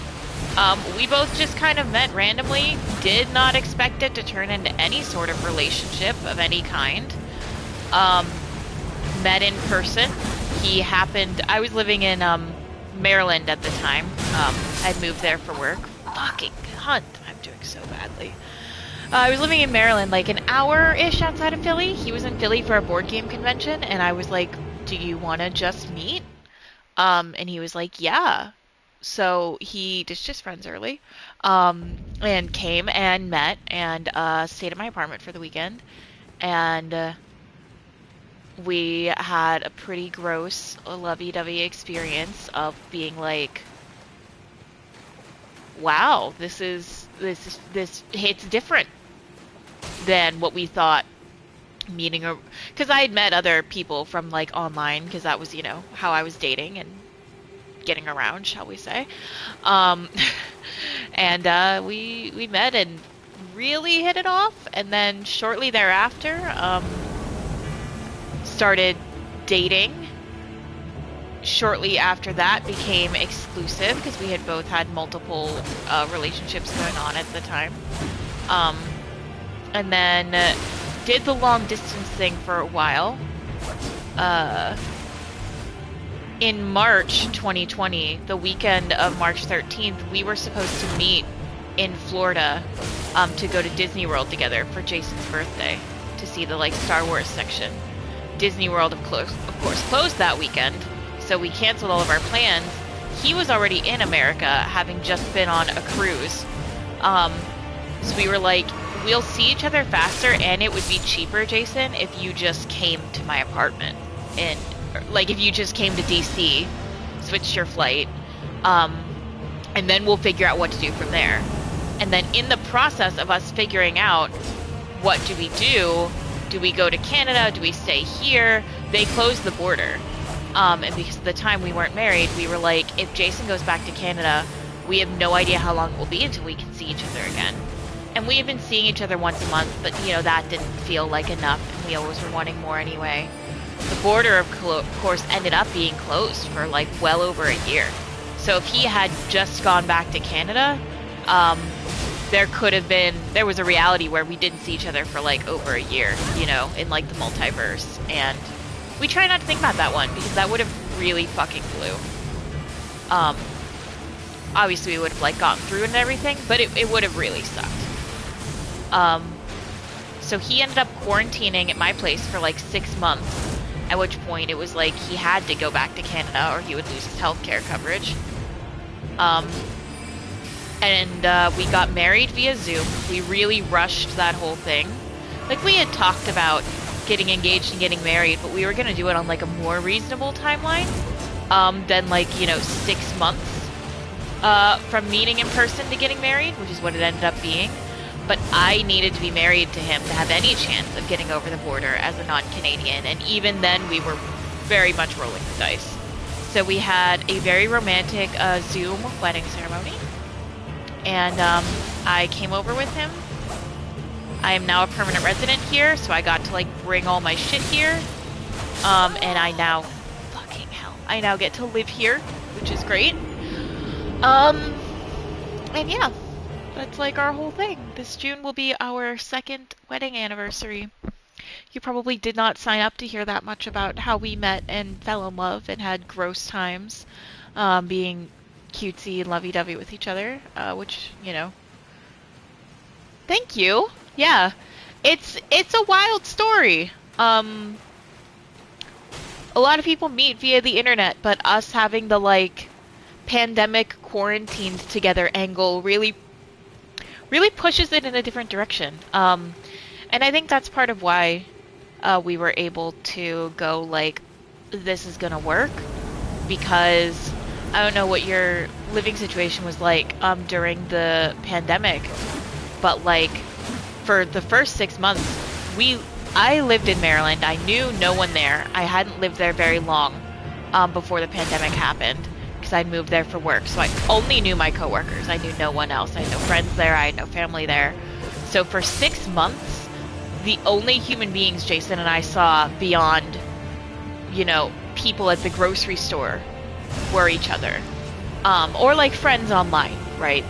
We both just kind of met randomly, did not expect it to turn into any sort of relationship of any kind. Met in person. I was living in, Maryland at the time. I'd moved there for work. Fucking cunt, I'm doing so badly. I was living in Maryland, like an hour-ish outside of Philly. He was in Philly for a board game convention, and I was like, do you want to just meet? And he was like, yeah. So he ditched his friends early, and came and met and stayed at my apartment for the weekend. And we had a pretty gross, lovey-dovey experience of being like, wow, this hits different than what we thought meeting a, because I had met other people from like online, because that was, you know, how I was dating and getting around, shall we say. And we met and really hit it off, and then shortly thereafter started dating. Shortly after that became exclusive, because we had both had multiple relationships going on at the time. And then did the long distance thing for a while. In March 2020, the weekend of March 13th, we were supposed to meet in Florida to go to Disney World together for Jason's birthday to see the like Star Wars section. Disney World, of course, closed that weekend, so we canceled all of our plans. He was already in America, having just been on a cruise. So we were like, we'll see each other faster, and it would be cheaper, Jason, if you just came to my apartment. And, like, if you just came to DC, switched your flight, and then we'll figure out what to do from there. And then in the process of us figuring out what do we go to Canada, do we stay here, they closed the border. And because at the time we weren't married, we were like, if Jason goes back to Canada, we have no idea how long it will be until we can see each other again. And we had been seeing each other once a month, but, you know, that didn't feel like enough, and we always were wanting more anyway. The border, of course, ended up being closed for, like, well over a year. So if he had just gone back to Canada, there was a reality where we didn't see each other for, like, over a year, you know, in, like, the multiverse. And we try not to think about that one, because that would have really fucking blew. Obviously we would have, like, gotten through it and everything, but it would have really sucked. So he ended up quarantining at my place for, like, 6 months, at which point it was like he had to go back to Canada or he would lose his healthcare coverage. And we got married via Zoom. We really rushed that whole thing. Like, we had talked about getting engaged and getting married, but we were going to do it on, like, a more reasonable timeline than, like, you know, 6 months from meeting in person to getting married, which is what it ended up being. But I needed to be married to him to have any chance of getting over the border as a non-Canadian, and even then we were very much rolling the dice. So we had a very romantic Zoom wedding ceremony, and I came over with him. I am now a permanent resident here, so I got to, like, bring all my shit here, and I now get to live here, which is great. And yeah. That's like our whole thing. This June will be our 2nd wedding anniversary. You probably did not sign up to hear that much about how we met and fell in love and had gross times, being cutesy and lovey-dovey with each other, which, you know. Thank you. Yeah. It's a wild story. A lot of people meet via the internet, but us having the, like, pandemic quarantined together angle really pushes it in a different direction. And I think that's part of why we were able to go, like, this is gonna work. because I don't know what your living situation was like during the pandemic, but like for the first 6 months, I lived in Maryland. I knew no one there. I hadn't lived there very long before the pandemic happened because I'd moved there for work. So I only knew my coworkers. I knew no one else. I had no friends there. I had no family there. So for 6 months, the only human beings Jason and I saw beyond, you know, people at the grocery store were each other. Or like friends online, right?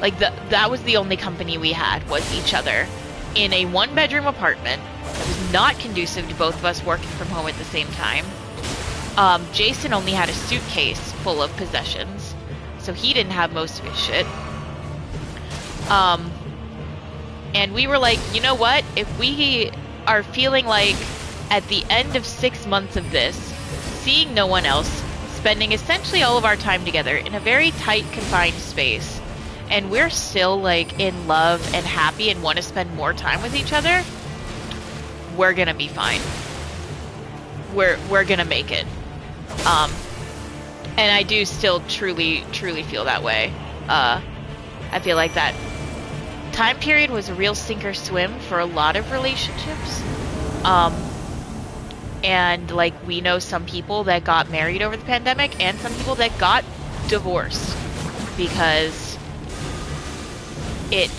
Like that was the only company we had, was each other in a one-bedroom apartment that was not conducive to both of us working from home at the same time. Jason only had a suitcase full of possessions, so he didn't have most of his shit. And we were like, you know what? If we are feeling like at the end of 6 months of this, seeing no one else, spending essentially all of our time together in a very tight, confined space, and we're still like in love and happy and want to spend more time with each other, we're gonna be fine. We're gonna make it. And I do still truly feel that way. I feel like that time period was a real sink or swim for a lot of relationships. And like we know some people that got married over the pandemic and some people that got divorced because it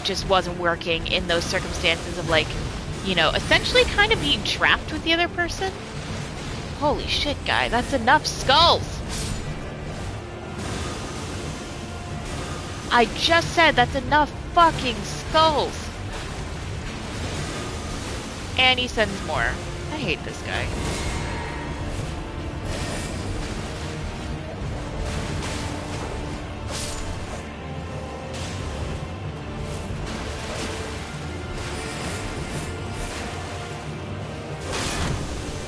just wasn't working in those circumstances of like, you know, essentially kind of being trapped with the other person. Holy shit, guy, that's enough skulls. I just said that's enough fucking skulls. And he sends more. I hate this guy.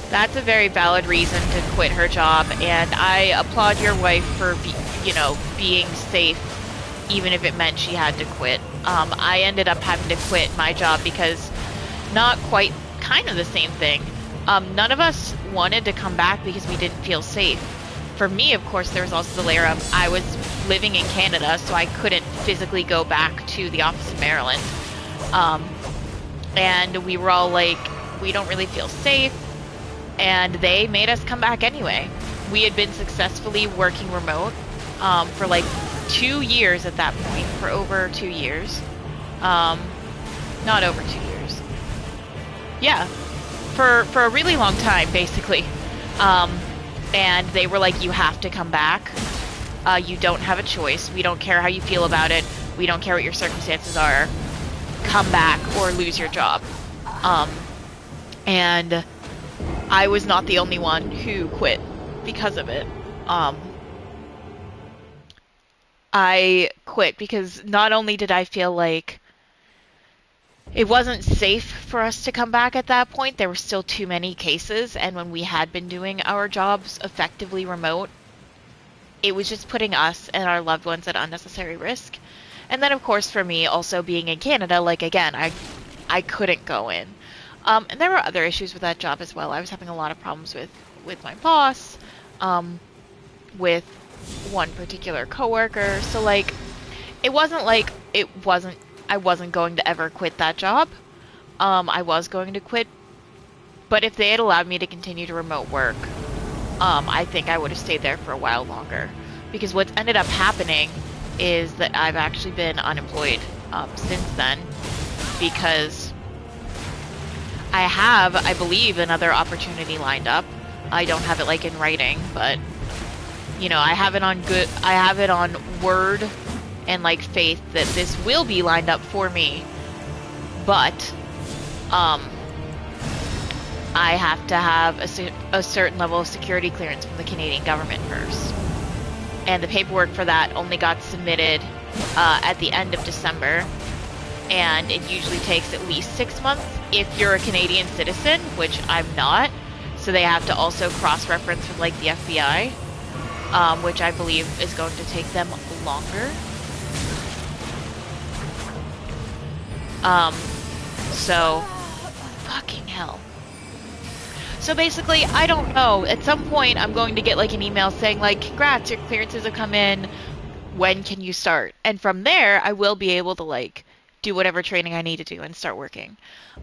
That's a very valid reason to quit her job, and I applaud your wife for, being safe, even if it meant she had to quit. I ended up having to quit my job because not quite kind of the same thing. None of us wanted to come back because we didn't feel safe. For me, of course, there was also the layer of I was living in Canada, so I couldn't physically go back to the office in Maryland. And we were all like, we don't really feel safe. And they made us come back anyway. We had been successfully working remote for like 2 years at that point, for over 2 years. Not over 2 years. Yeah, for a really long time, basically. And they were like, you have to come back. You don't have a choice. We don't care how you feel about it. We don't care what your circumstances are. Come back or lose your job. And I was not the only one who quit because of it. I quit because not only did I feel like it wasn't safe for us to come back at that point, there were still too many cases, and when we had been doing our jobs effectively remote, it was just putting us and our loved ones at unnecessary risk. And then, of course, for me, also being in Canada, like, again, I couldn't go in. And there were other issues with that job as well. I was having a lot of problems with my boss, with one particular coworker. So, like, it wasn't like I wasn't going to ever quit that job. I was going to quit, but if they had allowed me to continue to remote work, I think I would have stayed there for a while longer. Because what's ended up happening is that I've actually been unemployed since then, because I have, I believe, another opportunity lined up. I don't have it like in writing, but you know, I have it on word and like faith that this will be lined up for me. But I have to have a certain level of security clearance from the Canadian government first. And the paperwork for that only got submitted at the end of December. And it usually takes at least 6 months if you're a Canadian citizen, which I'm not. So they have to also cross-reference with like the FBI, which I believe is going to take them longer. So, fucking hell. So basically, I don't know. At some point, I'm going to get like an email saying like, "Congrats, your clearances have come in. When can you start?" And from there, I will be able to like do whatever training I need to do and start working.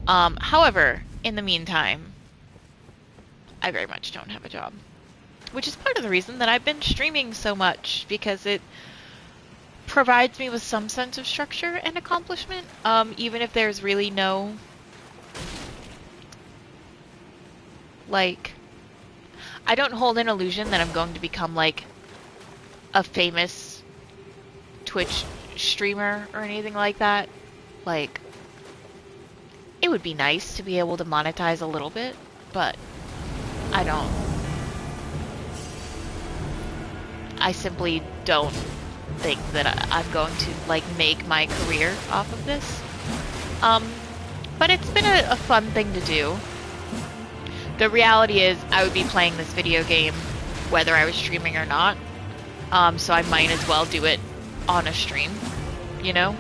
However, in the meantime, I very much don't have a job, which is part of the reason that I've been streaming so much because it provides me with some sense of structure and accomplishment, even if there's really no like I don't hold an illusion that I'm going to become like a famous Twitch streamer or anything like that. Like, it would be nice to be able to monetize a little bit, but I don't. I simply don't think that I'm going to like make my career off of this. But it's been a fun thing to do. The reality is I would be playing this video game whether I was streaming or not. So I might as well do it on a stream, you know?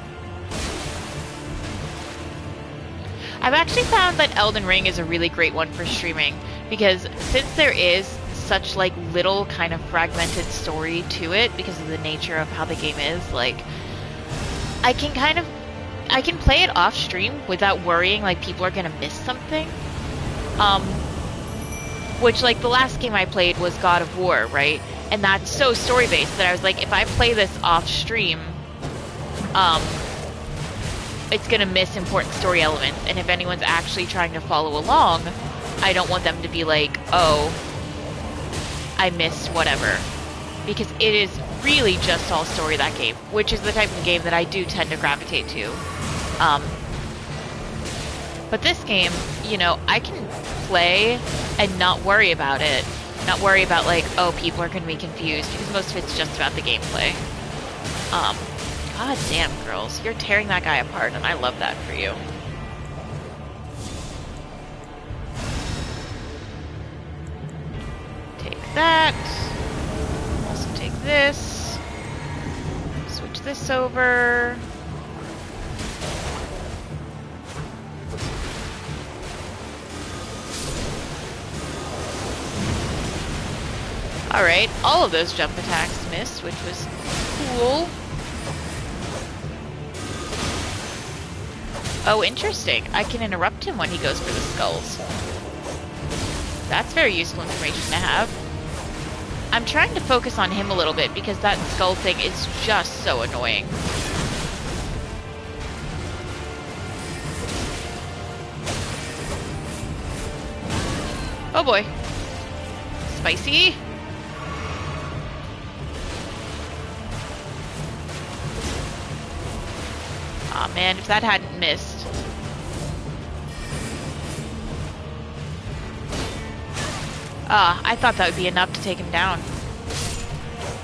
I've actually found that Elden Ring is a really great one for streaming because since there is such like little kind of fragmented story to it because of the nature of how the game is, like I can play it off stream without worrying like people are gonna miss something. Which like the last game I played was God of War, right? And that's so story based that I was like, if I play this off stream, it's gonna miss important story elements. And if anyone's actually trying to follow along, I don't want them to be like, oh, I missed whatever. Because it is really just all story, that game, which is the type of game that I do tend to gravitate to. But this game, you know, I can play and not worry about it. Not worry about like, oh, people are going to be confused, because most of it's just about the gameplay. God damn, girls. You're tearing that guy apart, and I love that for you. Take that. Also take this. Switch this over. Alright, all of those jump attacks missed, which was cool. Oh, interesting. I can interrupt him when he goes for the skulls. That's very useful information to have. I'm trying to focus on him a little bit because that skull thing is just so annoying. Oh boy. Spicy. Aw, man, if that hadn't missed. I thought that would be enough to take him down.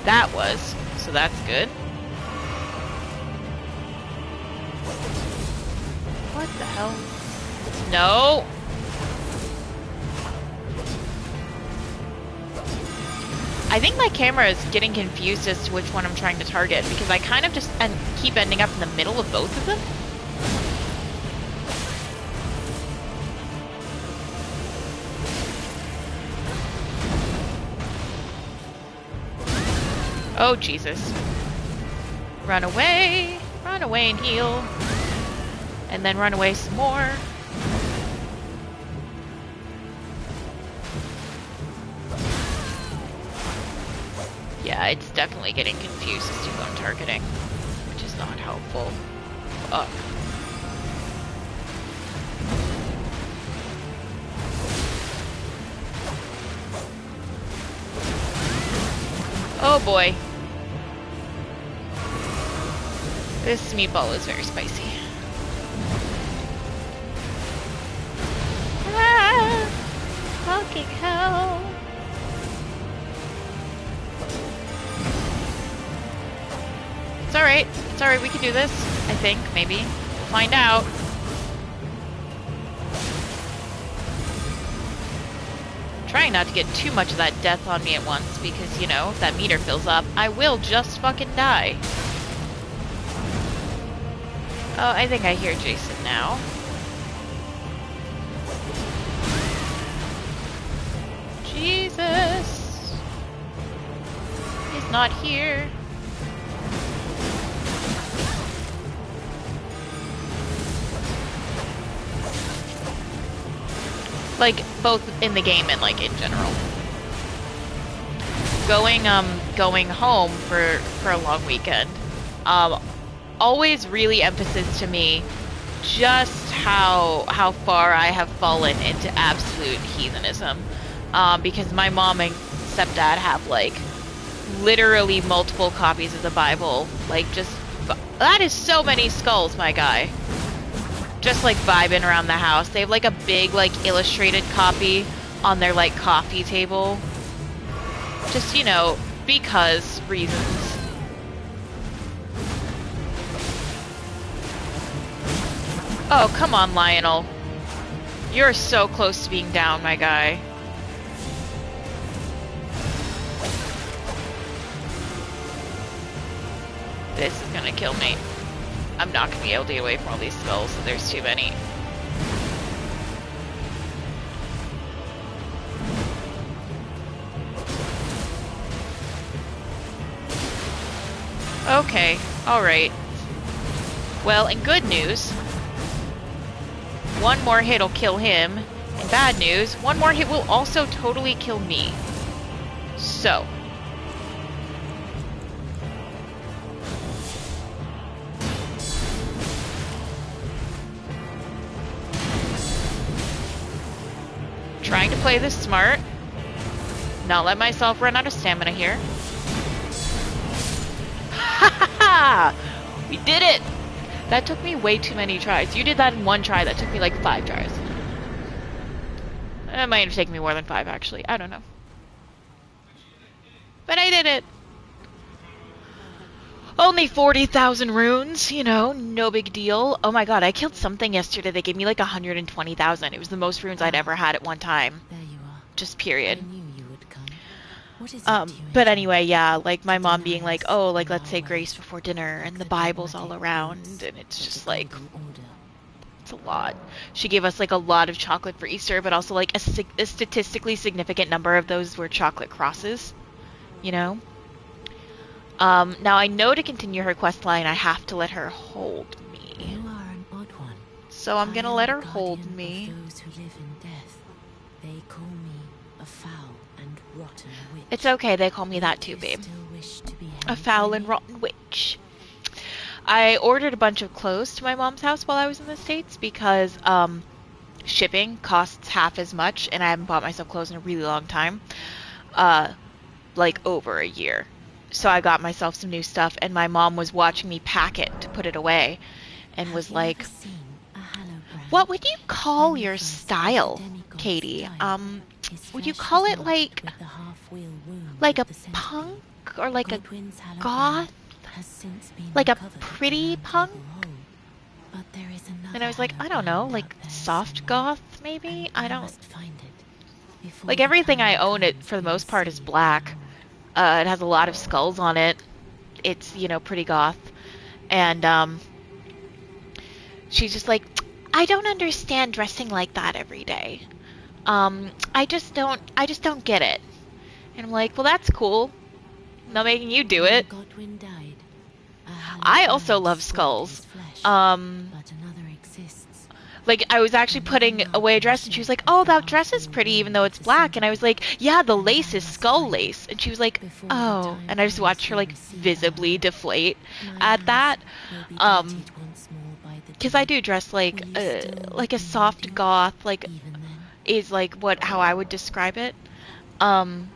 That was, so that's good. What the hell? No! I think my camera is getting confused as to which one I'm trying to target, because I kind of just keep ending up in the middle of both of them. Oh, Jesus. Run away and heal. And then run away some more. Yeah, it's definitely getting confused as to who I'm targeting, which is not helpful. Fuck. Oh boy. This meatball is very spicy. Ah! Fucking hell. It's alright. It's alright, we can do this. I think, maybe. We'll find out. Trying not to get too much of that death on me at once, because, you know, if that meter fills up, I will just fucking die. Oh, I think I hear Jason now. Jesus! He's not here. Like, both in the game and, like, in general. Going home for a long weekend, always really emphasis to me just how far I have fallen into absolute heathenism. Because my mom and stepdad have, like, literally multiple copies of the Bible. Like, just... That is so many skulls, my guy. Just, like, vibing around the house. They have, like, a big, like, illustrated copy on their, like, coffee table. Just, you know, because reasons. Oh, come on, Lionel. You're so close to being down, my guy. This is gonna kill me. I'm not gonna be able to get away from all these skulls, so there's too many. Okay, alright. Well, in good news, one more hit will kill him. In bad news, one more hit will also totally kill me. So. Trying to play this smart. Not let myself run out of stamina here. We did it! That took me way too many tries. You did that in one try. That took me like 5 tries. It might have taken me more than 5, actually. I don't know. But I did it! Only 40,000 runes, you know, no big deal. Oh my god, I killed something yesterday that gave me like 120,000. It was the most runes I'd ever had at one time. There you are. Just period. I knew you would come. What is it But anyway, yeah, like my mom being like, oh, like let's say grace before dinner, and the Bible's all around, and it's just like, it's a lot. She gave us like a lot of chocolate for Easter, but also like a statistically significant number of those were chocolate crosses, you know? Now I know to continue her quest line, I have to let her hold me. You are an odd one. So I'm gonna let her hold me. Those who live in death. They call me a foul and rotten witch. It's okay, they call me that too, babe. A foul and rotten witch. I ordered a bunch of clothes to my mom's house while I was in the States because shipping costs half as much, and I haven't bought myself clothes in a really long time. Like over a year. So I got myself some new stuff, and my mom was watching me pack it to put it away, and was like, what would you call your style, Katie? Would you call it like a punk, or like a goth? Like a pretty punk? And I was like, I don't know, like soft goth, maybe? I don't... Like everything I own, it for the most part is black. It has a lot of skulls on it. It's, you know, pretty goth. And, she's just like, I don't understand dressing like that every day. I just don't get it. And I'm like, well, that's cool. I'm not making you do it. I also love skulls. Like, I was actually putting away a dress, and she was like, oh, that dress is pretty, even though it's black. And I was like, yeah, the lace is skull lace. And she was like, oh. And I just watched her, like, visibly deflate at that. Because I do dress like a soft goth, like, is, like, how I would describe it. And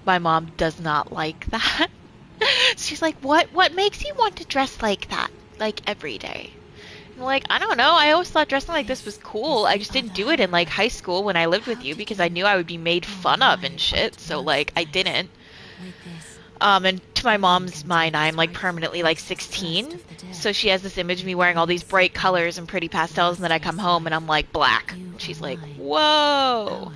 my mom does not like that. She's like, what makes you want to dress like that, like, every day? I'm like, I don't know. I always thought dressing like this was cool. I just didn't do it in, like, high school when I lived with you because I knew I would be made fun of and shit. So, like, I didn't. And to my mom's mind, I'm, like, permanently, like, 16. So she has this image of me wearing all these bright colors and pretty pastels, and then I come home and I'm, like, black. And she's like, whoa.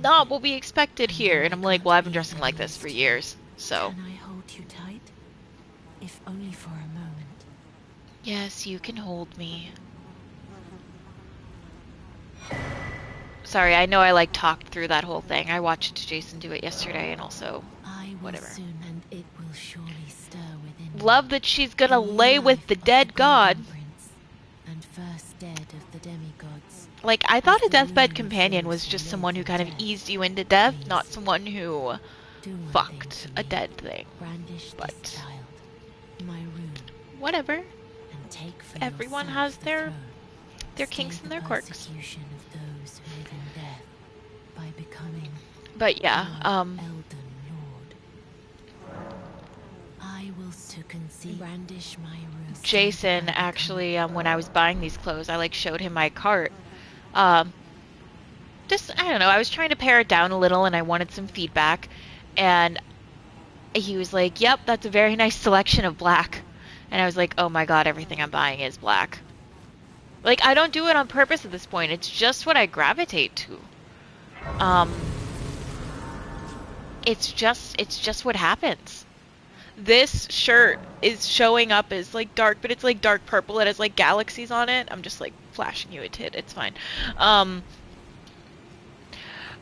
Not what we expected here. And I'm like, well, I've been dressing like this for years. So. Can I hold you tight? If only for a moment. Yes, you can hold me. Sorry, I know I like talked through that whole thing. I watched Jason do it yesterday and also I will whatever. soon, and it will surely stir within Love me. that she's gonna The new lay with life the of the dead god. Golden Prince, and first dead of the demigods. Like, I As thought a the deathbed rune of companion those was who just live someone who in kind of death. eased you into death, not Please, someone who do one thing fucked for a me. dead thing. Brandish this But child, my rune, whatever. and take for Everyone yourself has the their throne. kinks Stay and the their quirks. persecution of those who live in death by becoming But yeah, our Elden Lord. I will to conceive, brandish my rune. Jason actually, when I was buying these clothes, I like showed him my cart. Um, just I don't know, I was trying to pare it down a little, and I wanted some feedback, and he was like, "Yep, that's a very nice selection of black," and I was like, "Oh my god, everything I'm buying is black." Like, I don't do it on purpose at this point. It's just what I gravitate to. It's just what happens. This shirt is showing up as like dark, but it's like dark purple. It has like galaxies on it. I'm just like flashing you a tit. It's fine. Um,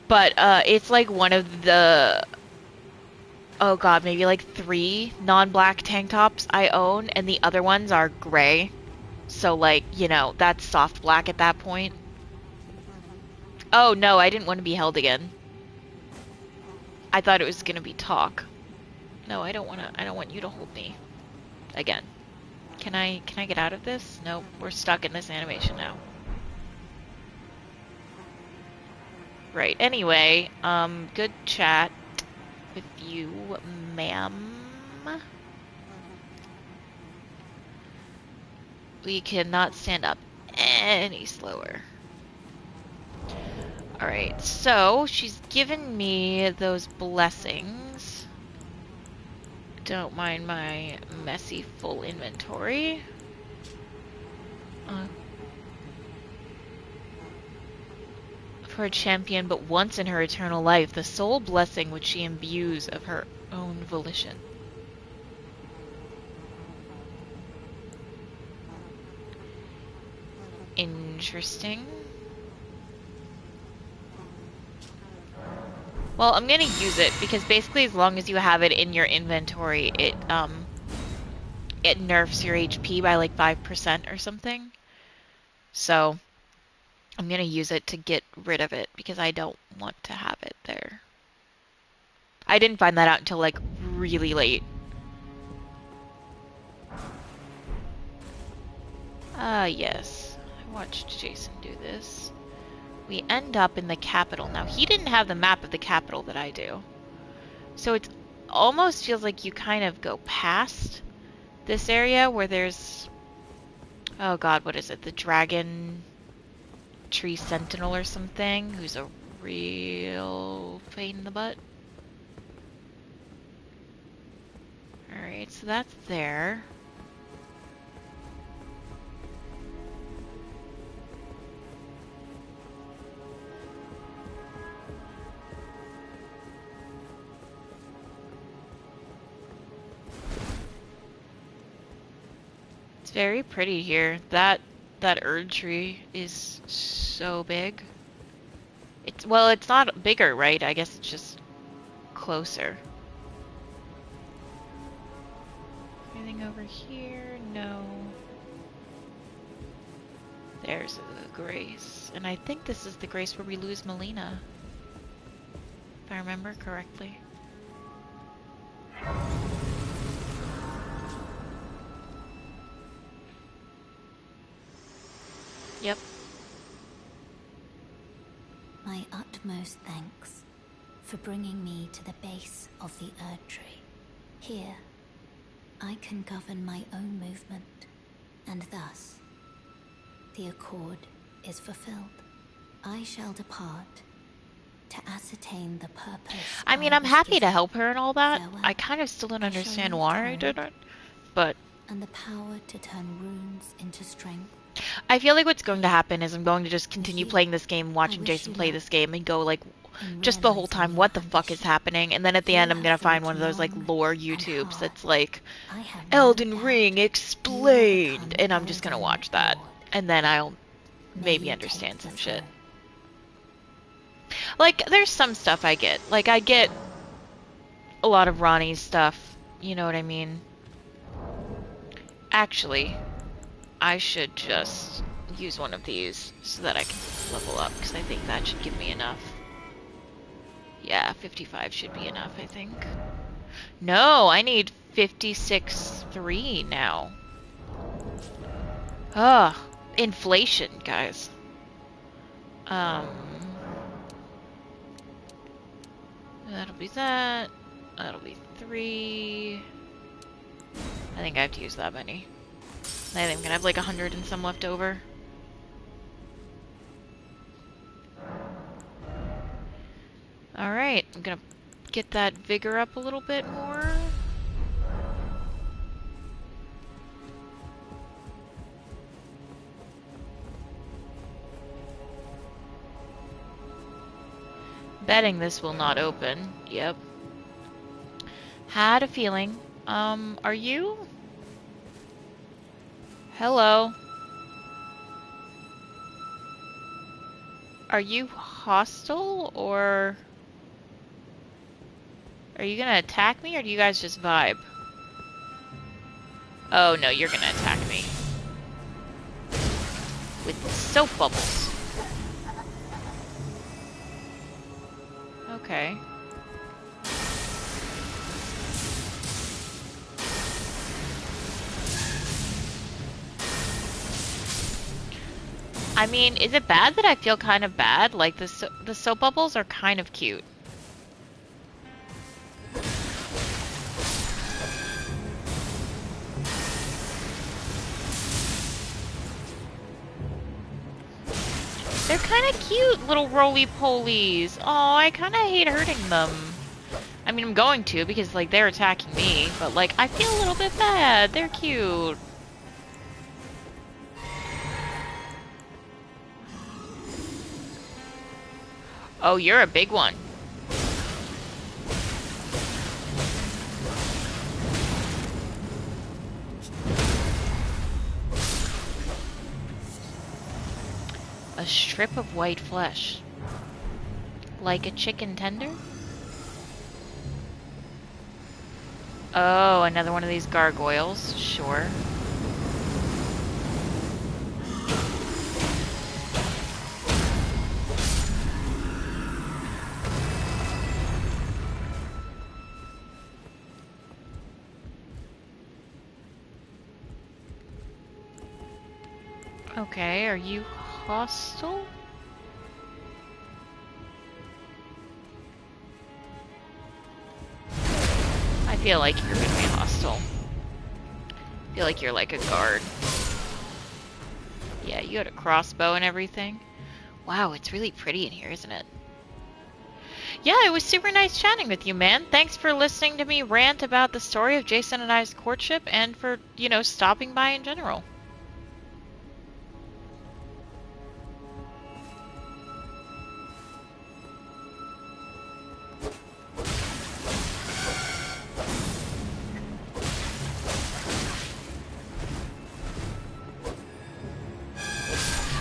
but it's like one of the, oh god, maybe like 3 non-black tank tops I own, and the other ones are gray. So like, you know, that's soft black at that point. Oh no, I didn't want to be held again. I thought it was gonna be talk. No, I don't want you to hold me again. Can I get out of this? Nope, we're stuck in this animation now. Right, anyway, good chat with you, ma'am. We cannot stand up any slower. Alright, so she's given me those blessings. Don't mind my messy full inventory. For a champion but once in her eternal life, the sole blessing which she imbues of her own volition. Interesting. Well, I'm gonna use it because basically as long as you have it in your inventory, it nerfs your HP by like 5% or something. So I'm gonna use it to get rid of it because I don't want to have it there. I didn't find that out until like really late. Yes. I watched Jason do this. We end up in the capital. Now, he didn't have the map of the capital that I do. So it almost feels like you kind of go past this area where there's... Oh god, what is it? The Dragon Tree Sentinel or something, who's a real pain in the butt. Alright, so that's there. It's very pretty here. That Erd tree is so big. Well, it's not bigger, right? I guess it's just closer. Anything over here? No. There's a Grace. And I think this is the Grace where we lose Melina. If I remember correctly. Yep. My utmost thanks for bringing me to the base of the Erd Tree. Here, I can govern my own movement, and thus, the accord is fulfilled. I shall depart to ascertain the purpose. I mean, I'm happy to given. help her and all that. Farewell. I kind of still don't I shall understand leave why I home. did it, but And the power to turn runes into strength. I feel like what's going to happen is I'm going to just continue you, playing this game, watching wish Jason you play luck this game, and go like in just the whole realizing time, your what the fuck is ambition. happening? And then at the You end, I'm gonna have find thought one of those like long lore and YouTubes hard. that's like I have no Elden doubt Ring you will explained, become and I'm just gonna Elden watch that, Lord. and then I'll May maybe you understand take the some shit. throne. Like, there's some stuff I get. Like, I get a lot of Ronnie's stuff. You know what I mean? Actually, I should just use one of these so that I can level up, because I think that should give me enough. Yeah, 55 should be enough, I think. No, I need 56.3 now. Ugh, inflation, guys. That'll be that. That'll be 3. I think I have to use that many. I think I'm gonna have like 100 and some left over. Alright, I'm gonna get that vigor up a little bit more. Betting this will not open. Yep. Had a feeling. Are you? Hello? Are you hostile, or... Are you gonna attack me, or do you guys just vibe? Oh no, you're gonna attack me. With soap bubbles. Okay. I mean, is it bad that I feel kind of bad? Like, the soap bubbles are kind of cute. They're kind of cute, little roly-polies. Oh, I kind of hate hurting them. I mean, I'm going to, because, like, they're attacking me. But, like, I feel a little bit bad. They're cute. Oh, you're a big one. A strip of white flesh. Like a chicken tender? Oh, another one of these gargoyles. Sure. Okay, are you hostile? I feel like you're gonna be hostile. I feel like you're like a guard. Yeah, you had a crossbow and everything. Wow, it's really pretty in here, isn't it? Yeah, it was super nice chatting with you, man. Thanks for listening to me rant about the story of Jason and I's courtship, and for, you know, stopping by in general.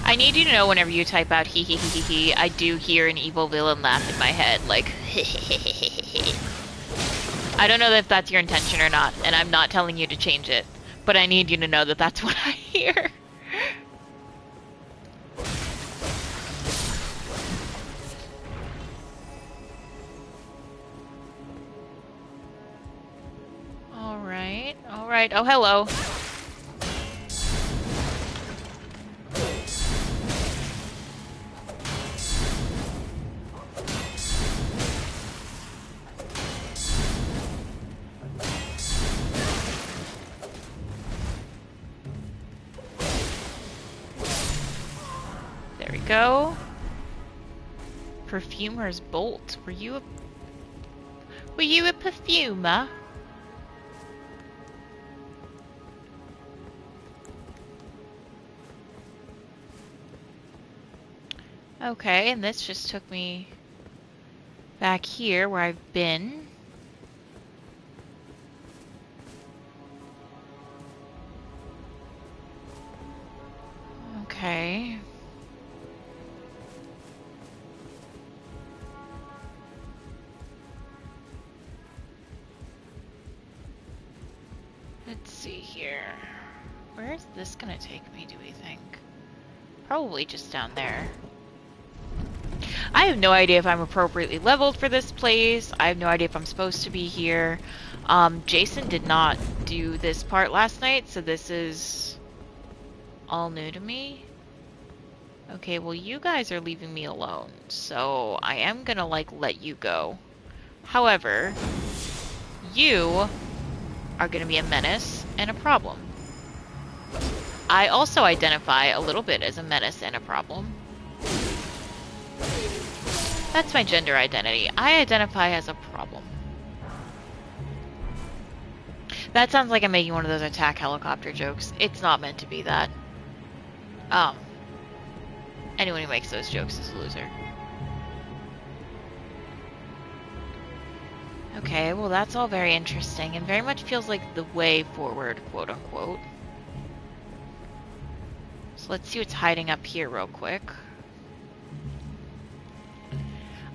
I need you to know whenever you type out hee hee hee hee hee, I do hear an evil villain laugh in my head, like I don't know if that's your intention or not, and I'm not telling you to change it, but I need you to know that that's what I hear. Alright, alright. Oh, hello. There we go. Perfumer's bolt. Were you a perfumer? Okay, and this just took me back here where I've been. Okay. here. Where is this gonna take me, do we think? Probably just down there. I have no idea if I'm appropriately leveled for this place. I have no idea if I'm supposed to be here. Jason did not do this part last night, so this is all new to me. Okay, well you guys are leaving me alone, so I am gonna let you go. However, you are gonna be a menace and a problem. I also identify a little bit as a menace and a problem. That's my gender identity. I identify as a problem. That sounds like I'm making one of those attack helicopter jokes. It's not meant to be that. Anyone who makes those jokes is a loser. Okay, well that's all very interesting and very much feels like the way forward, quote unquote. So let's see what's hiding up here real quick.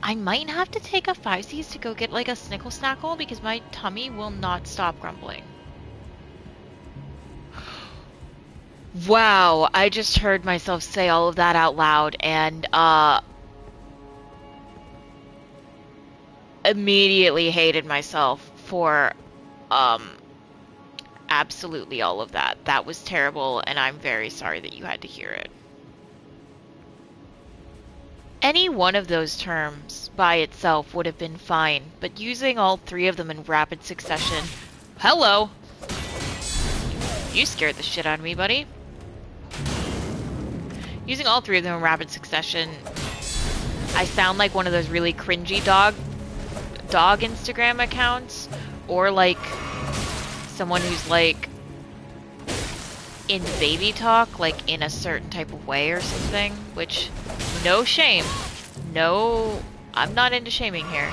I might have to take a 5Cs to go get like a snickle snackle because my tummy will not stop grumbling. Wow, I just heard myself say all of that out loud and immediately hated myself for absolutely all of that. That was terrible and I'm very sorry that you had to hear it. Any one of those terms by itself would have been fine, but using all three of them in rapid succession... Hello! You scared the shit out of me, buddy. Using all three of them in rapid succession, I sound like one of those really cringy dog Instagram accounts, or like someone who's like in baby talk, like in a certain type of way or something, which, no shame. No, I'm not into shaming here,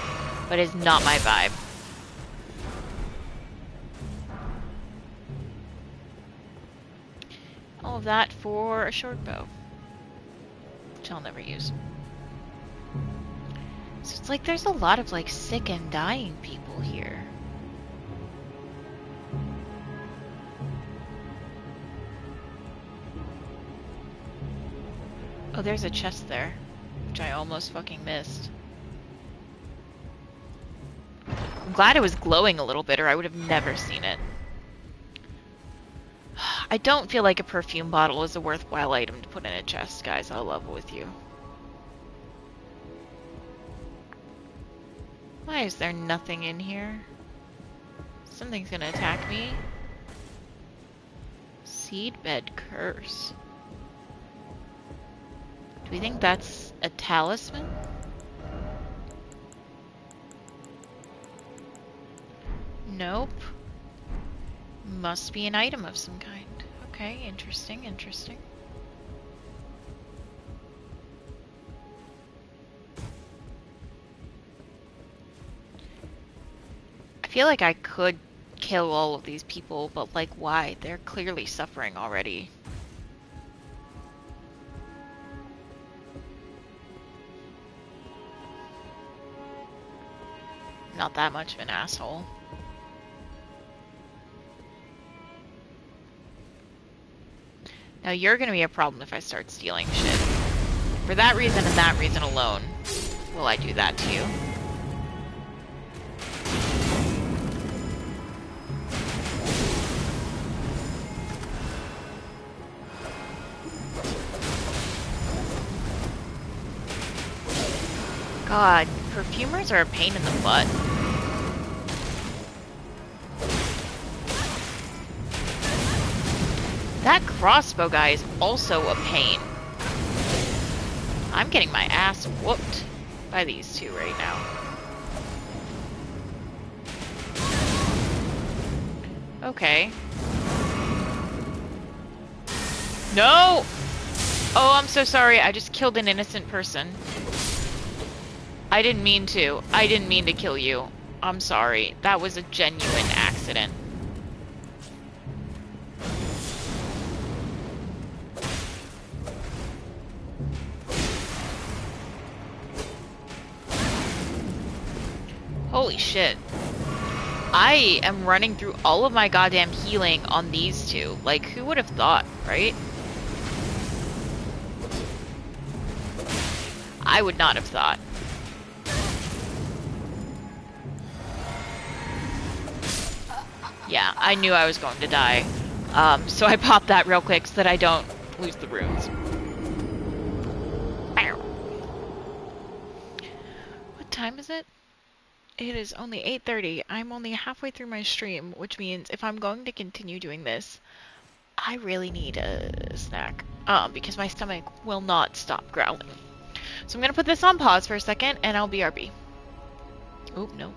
but it's not my vibe. All of that for a short bow, which I'll never use. So it's like there's a lot of like sick and dying people here. Oh, there's a chest there, which I almost fucking missed. I'm glad it was glowing a little bit, or I would have never seen it. I don't feel like a perfume bottle is a worthwhile item to put in a chest, guys. I'll level with you. Why is there nothing in here? Something's gonna attack me. Seedbed curse. Do we think that's a talisman? Nope. Must be an item of some kind. Okay, interesting, interesting. I feel like I could kill all of these people, but like why? They're clearly suffering already. Not that much of an asshole. Now you're gonna be a problem if I start stealing shit. For that reason and that reason alone, will I do that to you. God, perfumers are a pain in the butt. That crossbow guy is also a pain. I'm getting my ass whooped by these two right now. Okay. No! Oh, I'm so sorry. I just killed an innocent person. I didn't mean to. I didn't mean to kill you. I'm sorry. That was a genuine accident. Holy shit. I am running through all of my goddamn healing on these two. Like, who would have thought, right? I would not have thought. Yeah, I knew I was going to die. So I popped that real quick so that I don't lose the runes. What time is it? It is only 8:30. I'm only halfway through my stream, which means if I'm going to continue doing this, I really need a snack. Because my stomach will not stop growling. So I'm gonna put this on pause for a second, and I'll BRB. Oop, no.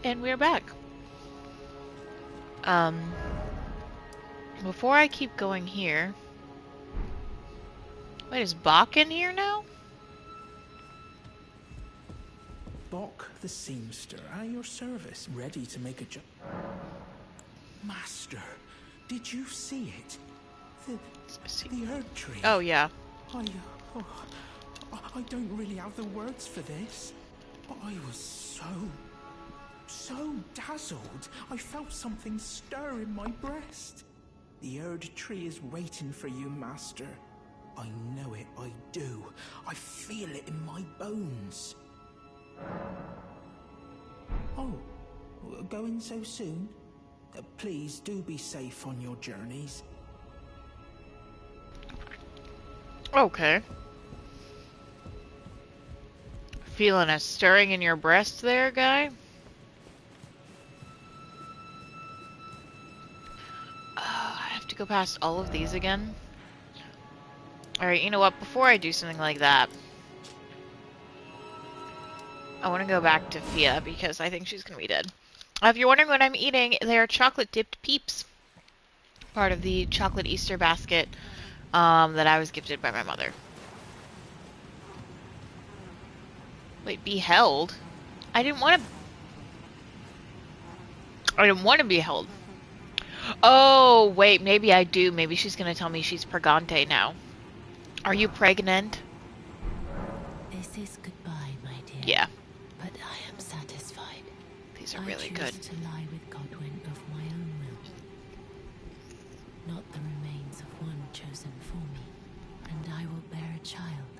And we're back. Um, Before I keep going here... Wait, is Bach in here now? Bok the seamster, at your service, ready to make a job. Master, did you see it? The herb tree. Oh, yeah. Oh, I don't really have the words for this, but I was so dazzled. I felt something stir in my breast. The Erd tree is waiting for you, Master. I know it, I do. I feel it in my bones. Oh, Going so soon? Please do be safe on your journeys. Okay. Feeling a stirring in your breast there, guy? I have to go past all of these again. Alright, you know what? Before I do something like that, I want to go back to Fia because I think she's going to be dead. If you're wondering what I'm eating, they are chocolate-dipped peeps. Part of the chocolate Easter basket that I was gifted by my mother. Wait, be held? I didn't want to be held. Oh, wait, maybe I do. Maybe she's going to tell me she's pregante now. Are you pregnant? This is goodbye, my dear. Yeah. But I am satisfied. These are really good. I choose to lie with Godwin of my own will. Not the remains of one chosen for me. And I will bear a child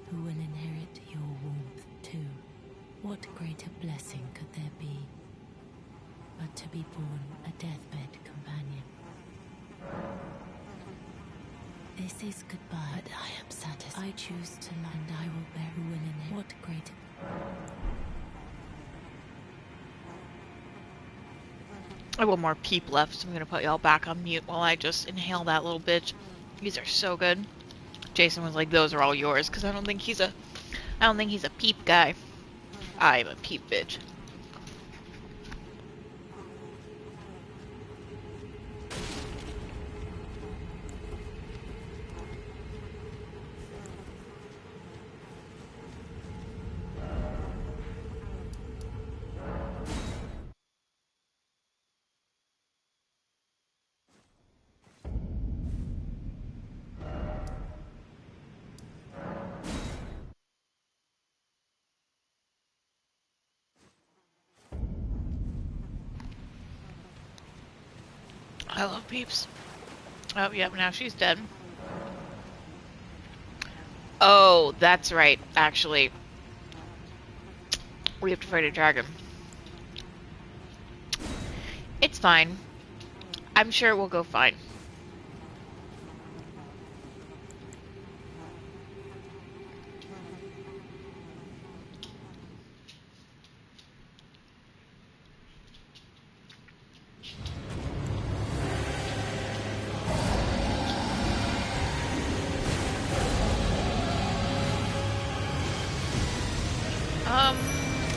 who will inherit your warmth too. What greater blessing could there be but to be born a deathbed companion? This is goodbye, but I am satisfied. I choose to lie, and I will bear who will inherit. What greater... I have one more peep left, so I'm gonna put y'all back on mute while I just inhale that little bitch. These are so good. Jason was like, "Those are all yours," because I don't think he's a peep guy. I'm a peep bitch. I love peeps. Oh, yep, now she's dead. Oh, that's right, actually. We have to fight a dragon. It's fine. I'm sure it will go fine.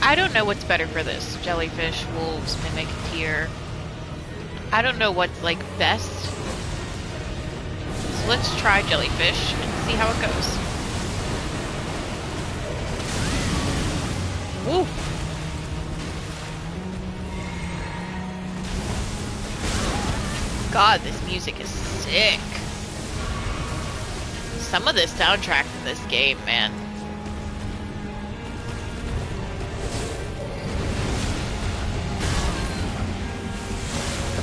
I don't know what's better for this. Jellyfish, wolves, mimic, deer. I don't know what's, like, best. So let's try jellyfish and see how it goes. Woo! God, this music is sick. Some of the soundtrack in this game, man.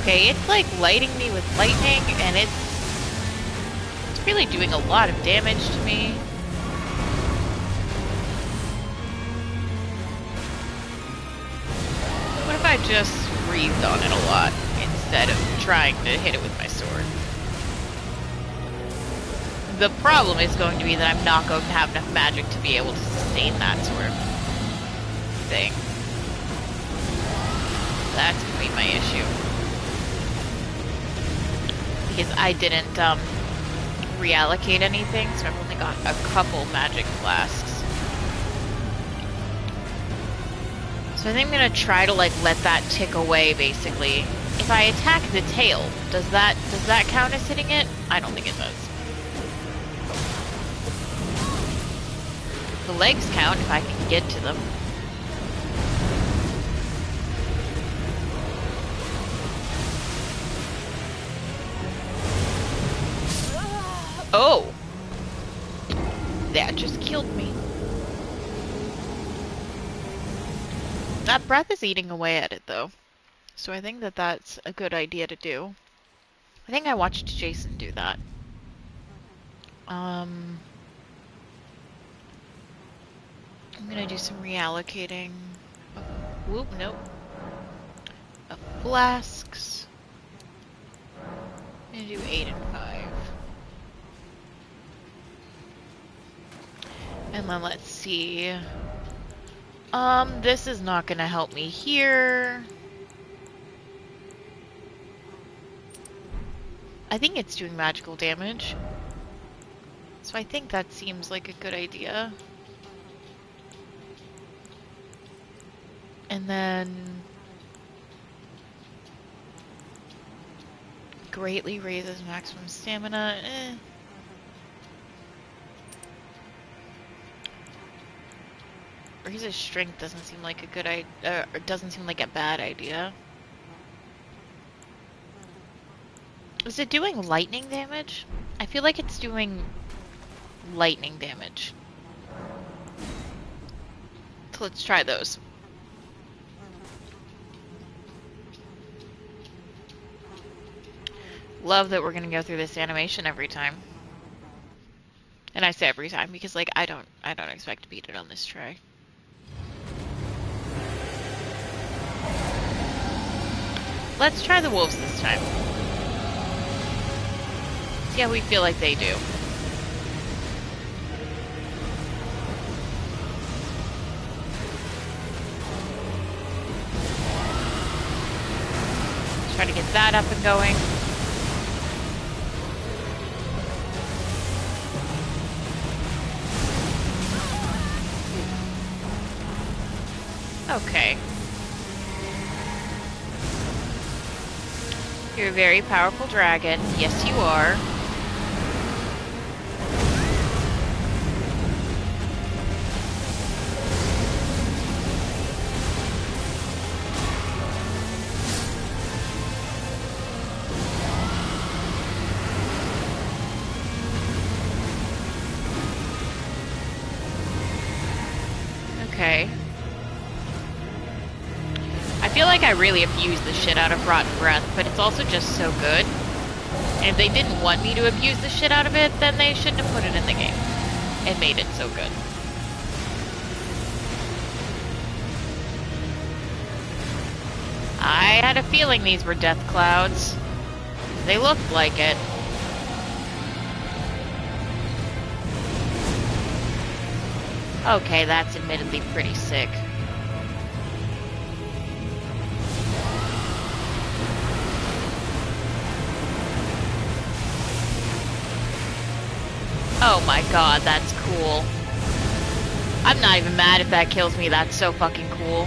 Okay, it's like lighting me with lightning, and it's really doing a lot of damage to me. What if I just breathed on it a lot instead of trying to hit it with my sword? The problem is going to be that I'm not going to have enough magic to be able to sustain that sort of thing. That's going to be my issue. Because I didn't reallocate anything, so I've only got a couple magic flasks. So I think I'm gonna try to like let that tick away basically. If I attack the tail, does that count as hitting it? I don't think it does. The legs count if I can get to them. Oh! That just killed me. That breath is eating away at it, though. So I think that that's a good idea to do. I think I watched Jason do that. I'm gonna do some reallocating. Oh, whoop, nope. flasks. I'm gonna do 8 and 5. And then let's see. This is not gonna help me here. I think it's doing magical damage. So I think that seems like a good idea. And then greatly raises maximum stamina. Raises strength doesn't seem like a good idea, or doesn't seem like a bad idea. Is it doing lightning damage? I feel like it's doing lightning damage. So let's try those. Love that we're gonna go through this animation every time. And I say every time because like I don't expect to beat it on this try. Let's try the wolves this time. See how we feel like they do. Try to get that up and going. Okay. You're a very powerful dragon. Yes, you are. Okay. I feel like I really abuse the shit out of Rotten Breath, but it's also just so good. And if they didn't want me to abuse the shit out of it, then they shouldn't have put it in the game and made it so good. I had a feeling these were death clouds. They looked like it. Okay, that's admittedly pretty sick. Oh my god, that's cool. I'm not even mad if that kills me, that's so fucking cool.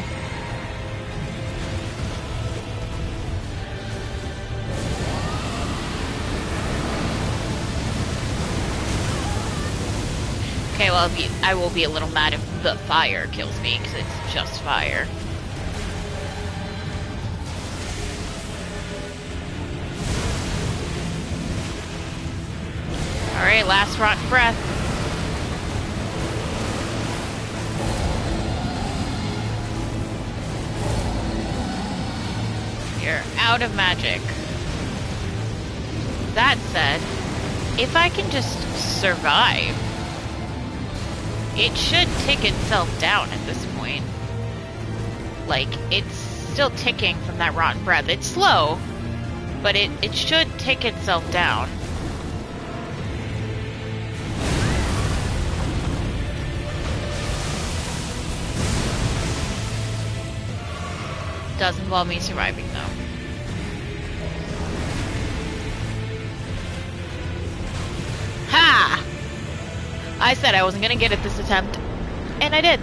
Okay, well, I will be a little mad if the fire kills me, because it's just fire. Alright, last rotten breath. You're out of magic. That said, if I can just survive, it should tick itself down at this point. Like, it's still ticking from that rotten breath. It's slow, but it should tick itself down. Does involve me surviving, though. Ha! I said I wasn't gonna get it this attempt, and I did.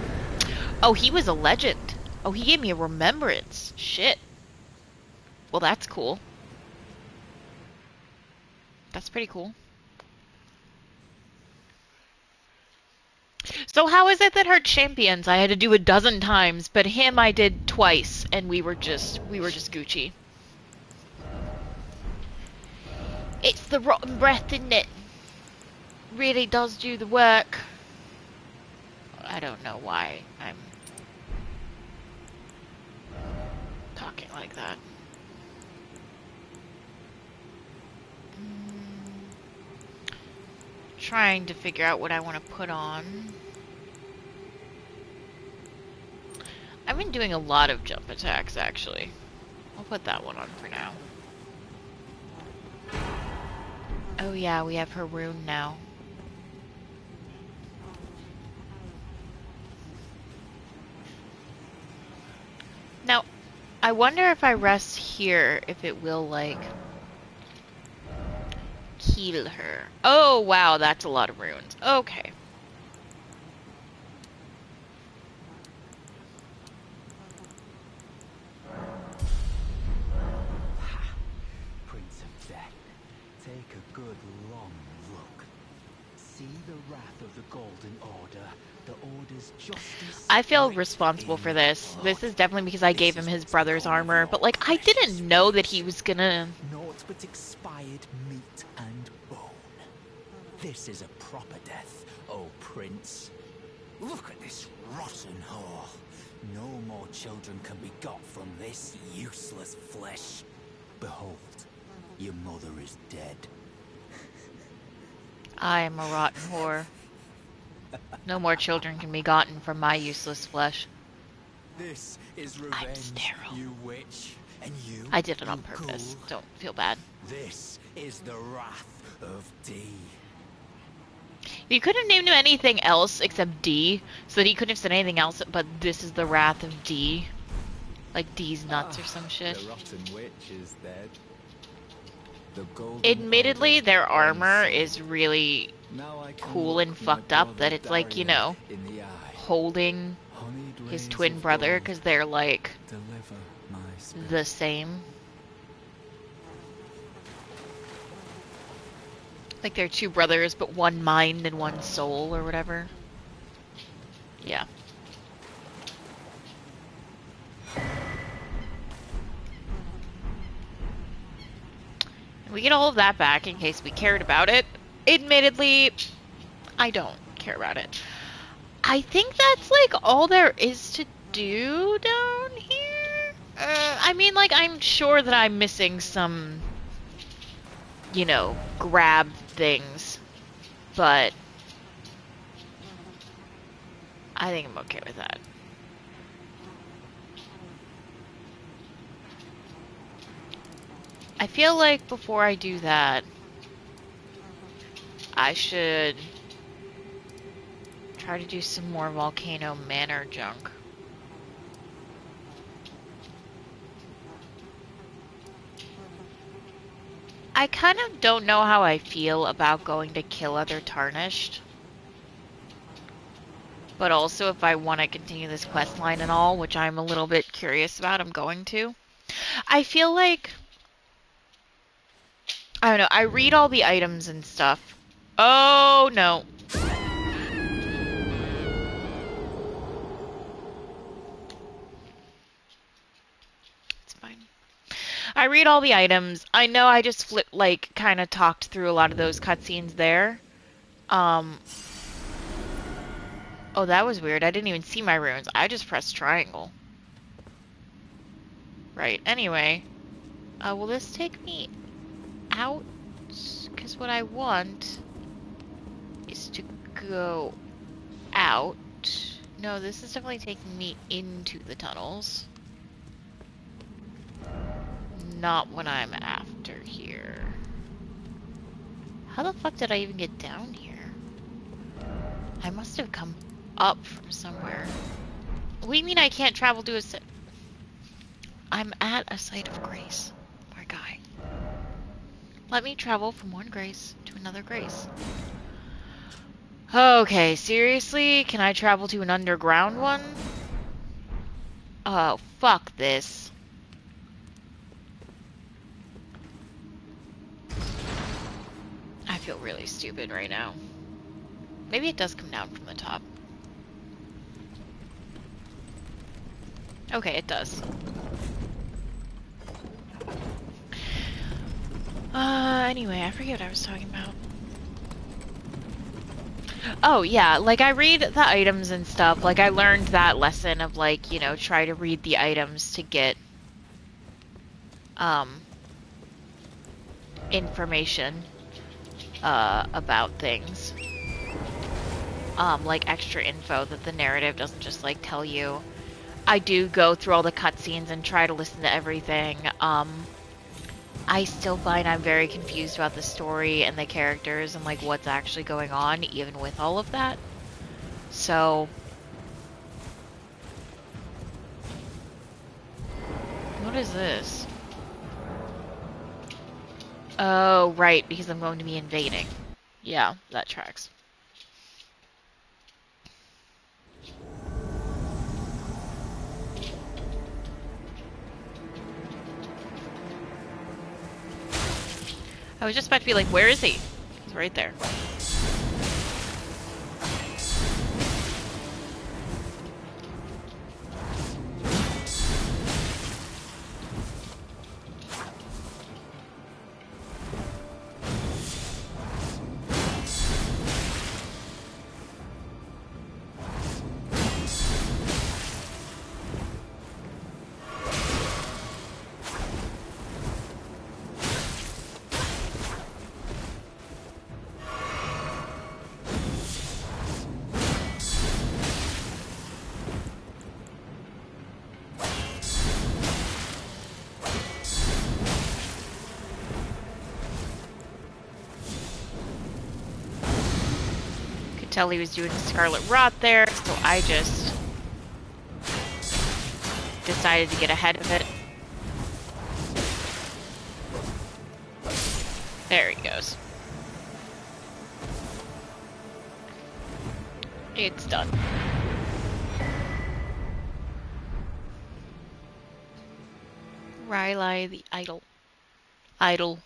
Oh, he was a legend. Oh, he gave me a remembrance. Shit. Well, that's cool. That's pretty cool. So how is it that her champions I had to do 12 times, but him I did twice, and we were just Gucci? It's the rotten breath, isn't it? Really does do the work. I don't know why I'm talking like that. Trying to figure out what I want to put on. I've been doing a lot of jump attacks, actually. I'll put that one on for now. Oh yeah, we have her rune now. Now, I wonder if I rest here, if it will, like, heal her. Oh, wow, that's a lot of runes. Okay. Prince of Death, take a good long look. See the wrath of the Golden Order, the Order's justice. I feel right responsible in for this. blood. This is definitely because I gave him his brother's armor, but like I didn't know that he was gonna... Naught but expired meat and bone. This is a proper death, oh Prince. Look at this rotten whore. No more children can be got from this useless flesh. Behold, your mother is dead. I am a rotten whore. No more children can be gotten from my useless flesh. This is I'm revenge, sterile. you witch, and you. I did it on you purpose. ghoul. Don't feel bad. This is the wrath of D. You could have named him anything else except D, so that he couldn't have said anything else, but this is the wrath of D. Like D's nuts or some shit. The rotten witch is dead. The golden Admittedly, order their ends. armor is really Now I can cool look and my fucked up brother that it's like, you Darius know, in the eye. holding Honeyed his rays twin of brother, gold because they're like deliver my spirit. the same. Like they're two brothers, but one mind and one soul, or whatever. Yeah. And we get all of that back in case we cared about it. Admittedly, I don't care about it. I think that's like all there is to do down here. I mean, like, I'm sure that I'm missing some, you know, grab things, but I think I'm okay with that. I feel like before I do that, I should try to do some more Volcano Manor junk. I kind of don't know how I feel about going to kill other Tarnished. But also if I want to continue this quest line and all, which I'm a little bit curious about, I'm going to. I feel like... I don't know, I read all the items and stuff. Oh, no. It's fine. I read all the items. I know I just like, kind of talked through a lot of those cutscenes there. Oh, that was weird. I didn't even see my runes. I just pressed triangle. Right, anyway. Will this take me out? Because what I want is to go out. No, this is definitely taking me into the tunnels. Not what I'm after here. How the fuck did I even get down here? I must have come up from somewhere. What do you mean I can't travel to a site? I'm at a site of grace. My guy. Let me travel from one grace to another grace. Okay, seriously? Can I travel to an underground one? Oh, fuck this. I feel really stupid right now. Maybe it does come down from the top. Okay, it does. Anyway, I forget what I was talking about. Oh, yeah, like, I read the items and stuff. Like, I learned that lesson of, like, you know, try to read the items to get, information, about things. Like, extra info that the narrative doesn't just, like, tell you. I do go through all the cutscenes and try to listen to everything. I still find I'm very confused about the story and the characters and like what's actually going on, even with all of that. So, what is this? Oh, right, because I'm going to be invading. Yeah, that tracks. I was just about to be like, where is he? He's right there. Tell he was doing Scarlet Rot there, so I just decided to get ahead of it. There he goes. It's done. Rylai the idol. Idle.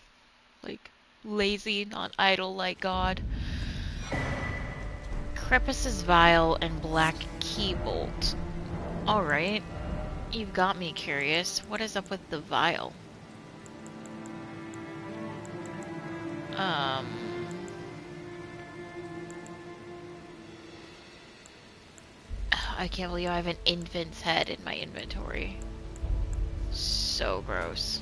Like, lazy, not idle like God. Crepus's Vial and Black Key Bolt. Alright. You've got me curious. What is up with the Vial? I can't believe I have an infant's head in my inventory. So gross.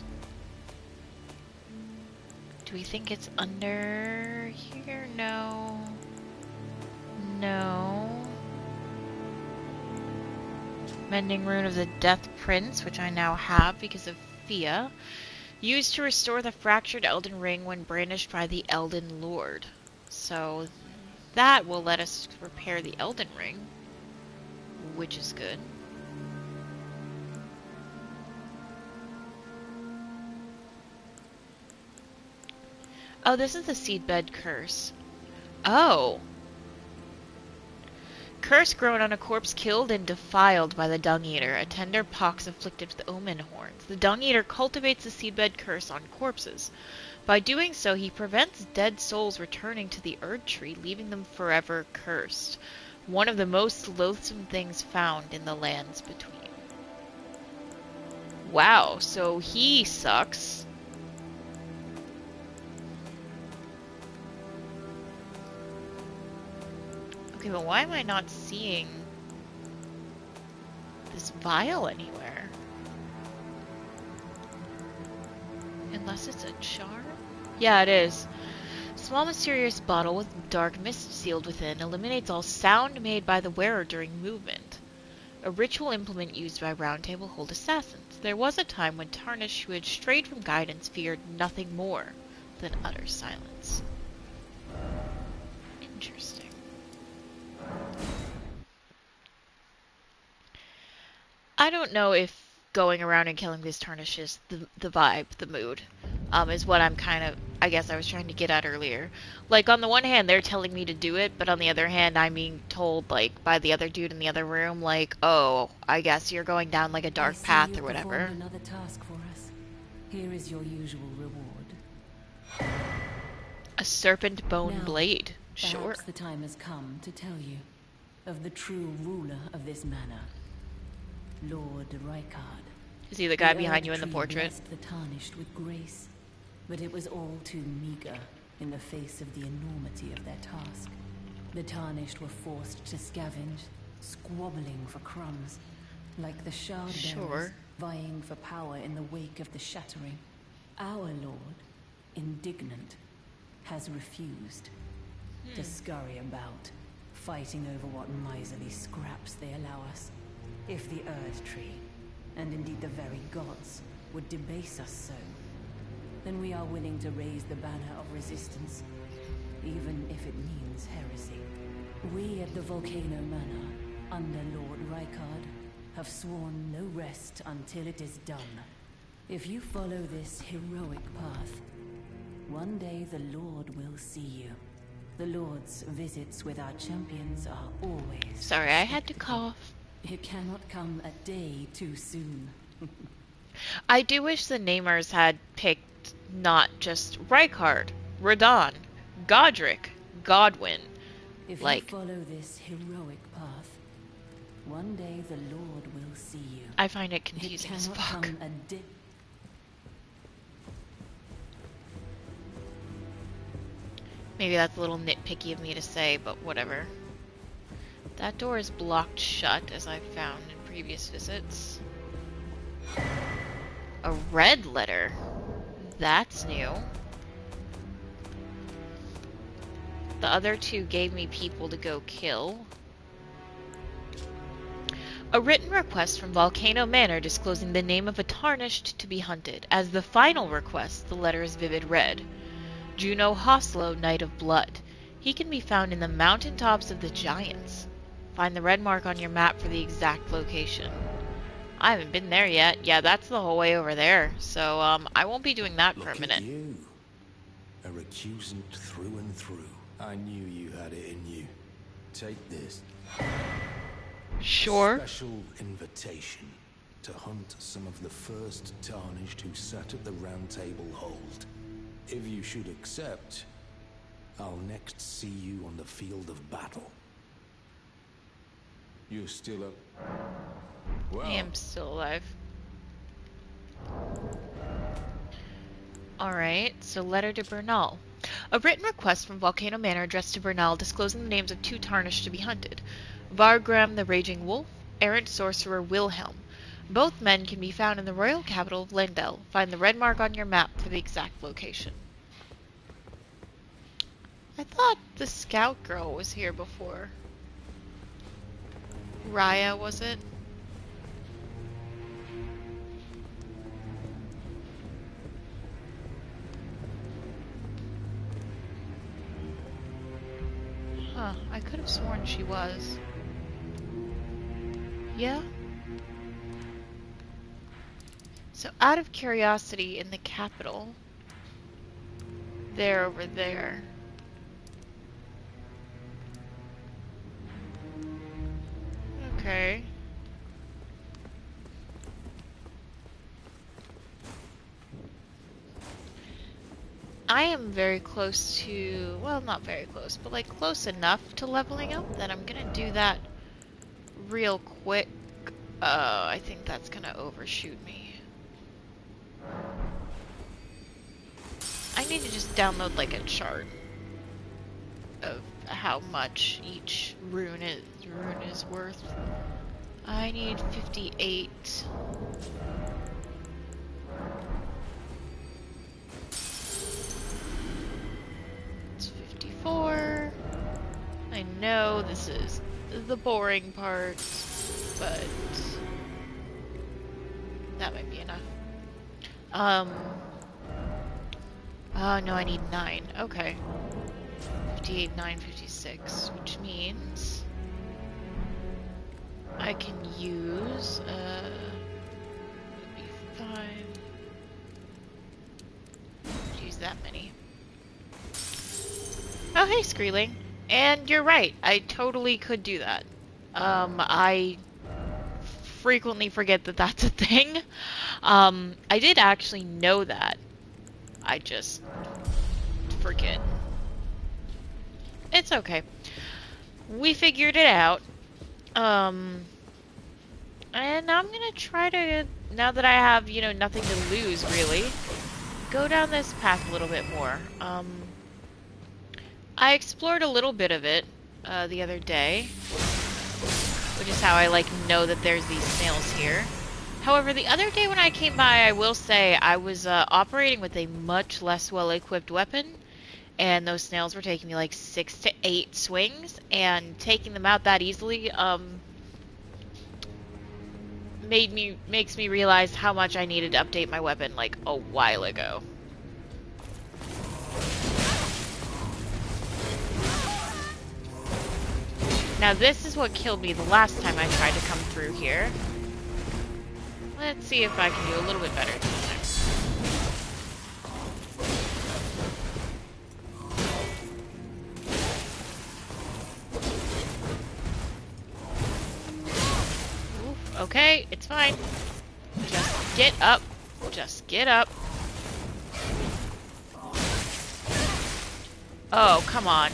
Do we think it's under here? No. No. Mending Rune of the Death Prince, which I now have because of Fia. Used to restore the fractured Elden Ring when brandished by the Elden Lord. So that will let us repair the Elden Ring, which is good. Oh, this is the Seedbed Curse. Oh. Curse grown on a corpse killed and defiled by the Dung Eater, a tender pox afflicted with omen horns. The Dung Eater cultivates the Seedbed Curse on corpses. By doing so, he prevents dead souls returning to the Erd Tree, leaving them forever cursed. One of the most loathsome things found in the lands between. Wow, so he sucks. Okay, but why am I not seeing this vial anywhere? Unless it's a charm? Yeah, it is. Small mysterious bottle with dark mist sealed within eliminates all sound made by the wearer during movement. A ritual implement used by Round Table Hold assassins. There was a time when Tarnished, who had strayed from guidance, feared nothing more than utter silence. Interesting. I don't know if going around and killing these Tarnishes, the vibe, the mood, is what I'm kind of, I guess I was trying to get at earlier. Like, on the one hand, they're telling me to do it, but on the other hand, I'm being told, like, by the other dude in the other room, like, oh, I guess you're going down, like, a dark path or whatever. Another task for us. Here is your usual reward. A serpent bone Now, blade. Sure. Perhaps the time has come to tell you of the true ruler of this manor, Lord Rykard. Is he the guy behind you in the portrait? Blessed the Tarnished with grace, but it was all too meager in the face of the enormity of their task. The Tarnished were forced to scavenge, squabbling for crumbs, like the shard bearers vying for power in the wake of the shattering. Our Lord, indignant, has refused to scurry about, fighting over what miserly scraps they allow us. If the Earth Tree, and indeed the very gods, would debase us so, then we are willing to raise the banner of resistance, even if it means heresy. We at the Volcano Manor, under Lord Rykard, have sworn no rest until it is done. If you follow this heroic path, one day the Lord will see you. The Lord's visits with our champions are always... Sorry, I had to cough. It cannot come a day too soon. I do wish the namers had picked not just Rykard, Radon, Godric, Godwin. If Like, you follow this heroic path, one day the Lord will see you. I find it It confusing as cannot fuck. come a day... Maybe that's a little nitpicky of me to say, but whatever. That door is blocked shut, as I've found in previous visits. A red letter. That's new. The other two gave me people to go kill. A written request from Volcano Manor disclosing the name of a tarnished to be hunted. As the final request, the letter is vivid red. Juno Hoslow, Knight of Blood. He can be found in the mountaintops of the Giants. Find the red mark on your map for the exact location. I haven't been there yet. Yeah, that's the whole way over there. So, I won't be doing that for a minute. Look at you. A recusant through and through. I knew you had it in you. Take this. Sure. A special invitation to hunt some of the first tarnished who sat at the round table hold. If you should accept, I'll next see you on the field of battle. You're still up. Well, I am still alive. Alright, so letter to Bernal. A written request from Volcano Manor addressed to Bernal disclosing the names of two tarnished to be hunted. Vargram the Raging Wolf, errant sorcerer Wilhelm. Both men can be found in the royal capital of Lendel. Find the red mark on your map for the exact location. I thought the scout girl was here before. Raya, was it? Huh, I could have sworn she was. Yeah? So out of curiosity, in the capital, they're over there. Okay. I am very close to, well, not very close, but like close enough to leveling up that I'm gonna do that real quick. I think that's gonna overshoot me. I need to just download like a chart of how much each rune is worth. I need 58. It's 54. I know this is the boring part, but that might be enough. Oh no, I need 9. Okay. 58, 9, 56, which means I can use, maybe 5. Use that many. Oh, hey, Screeling. And you're right, I totally could do that. I frequently forget that that's a thing. I did actually know that. I just forget. It's okay. We figured it out. And I'm gonna try to, now that I have, you know, nothing to lose, really, go down this path a little bit more. I explored a little bit of it, the other day, which is how I, like, know that there's these snails here. However, the other day when I came by, I will say, I was, operating with a much less well-equipped weapon, and those snails were taking me, like, 6 to 8 swings, and taking them out that easily, makes me realize how much I needed to update my weapon like a while ago. Now this is what killed me the last time I tried to come through here. Let's see if I can do a little bit better this time. Oof, okay, it's fine. Just get up. Just get up. Oh, come on.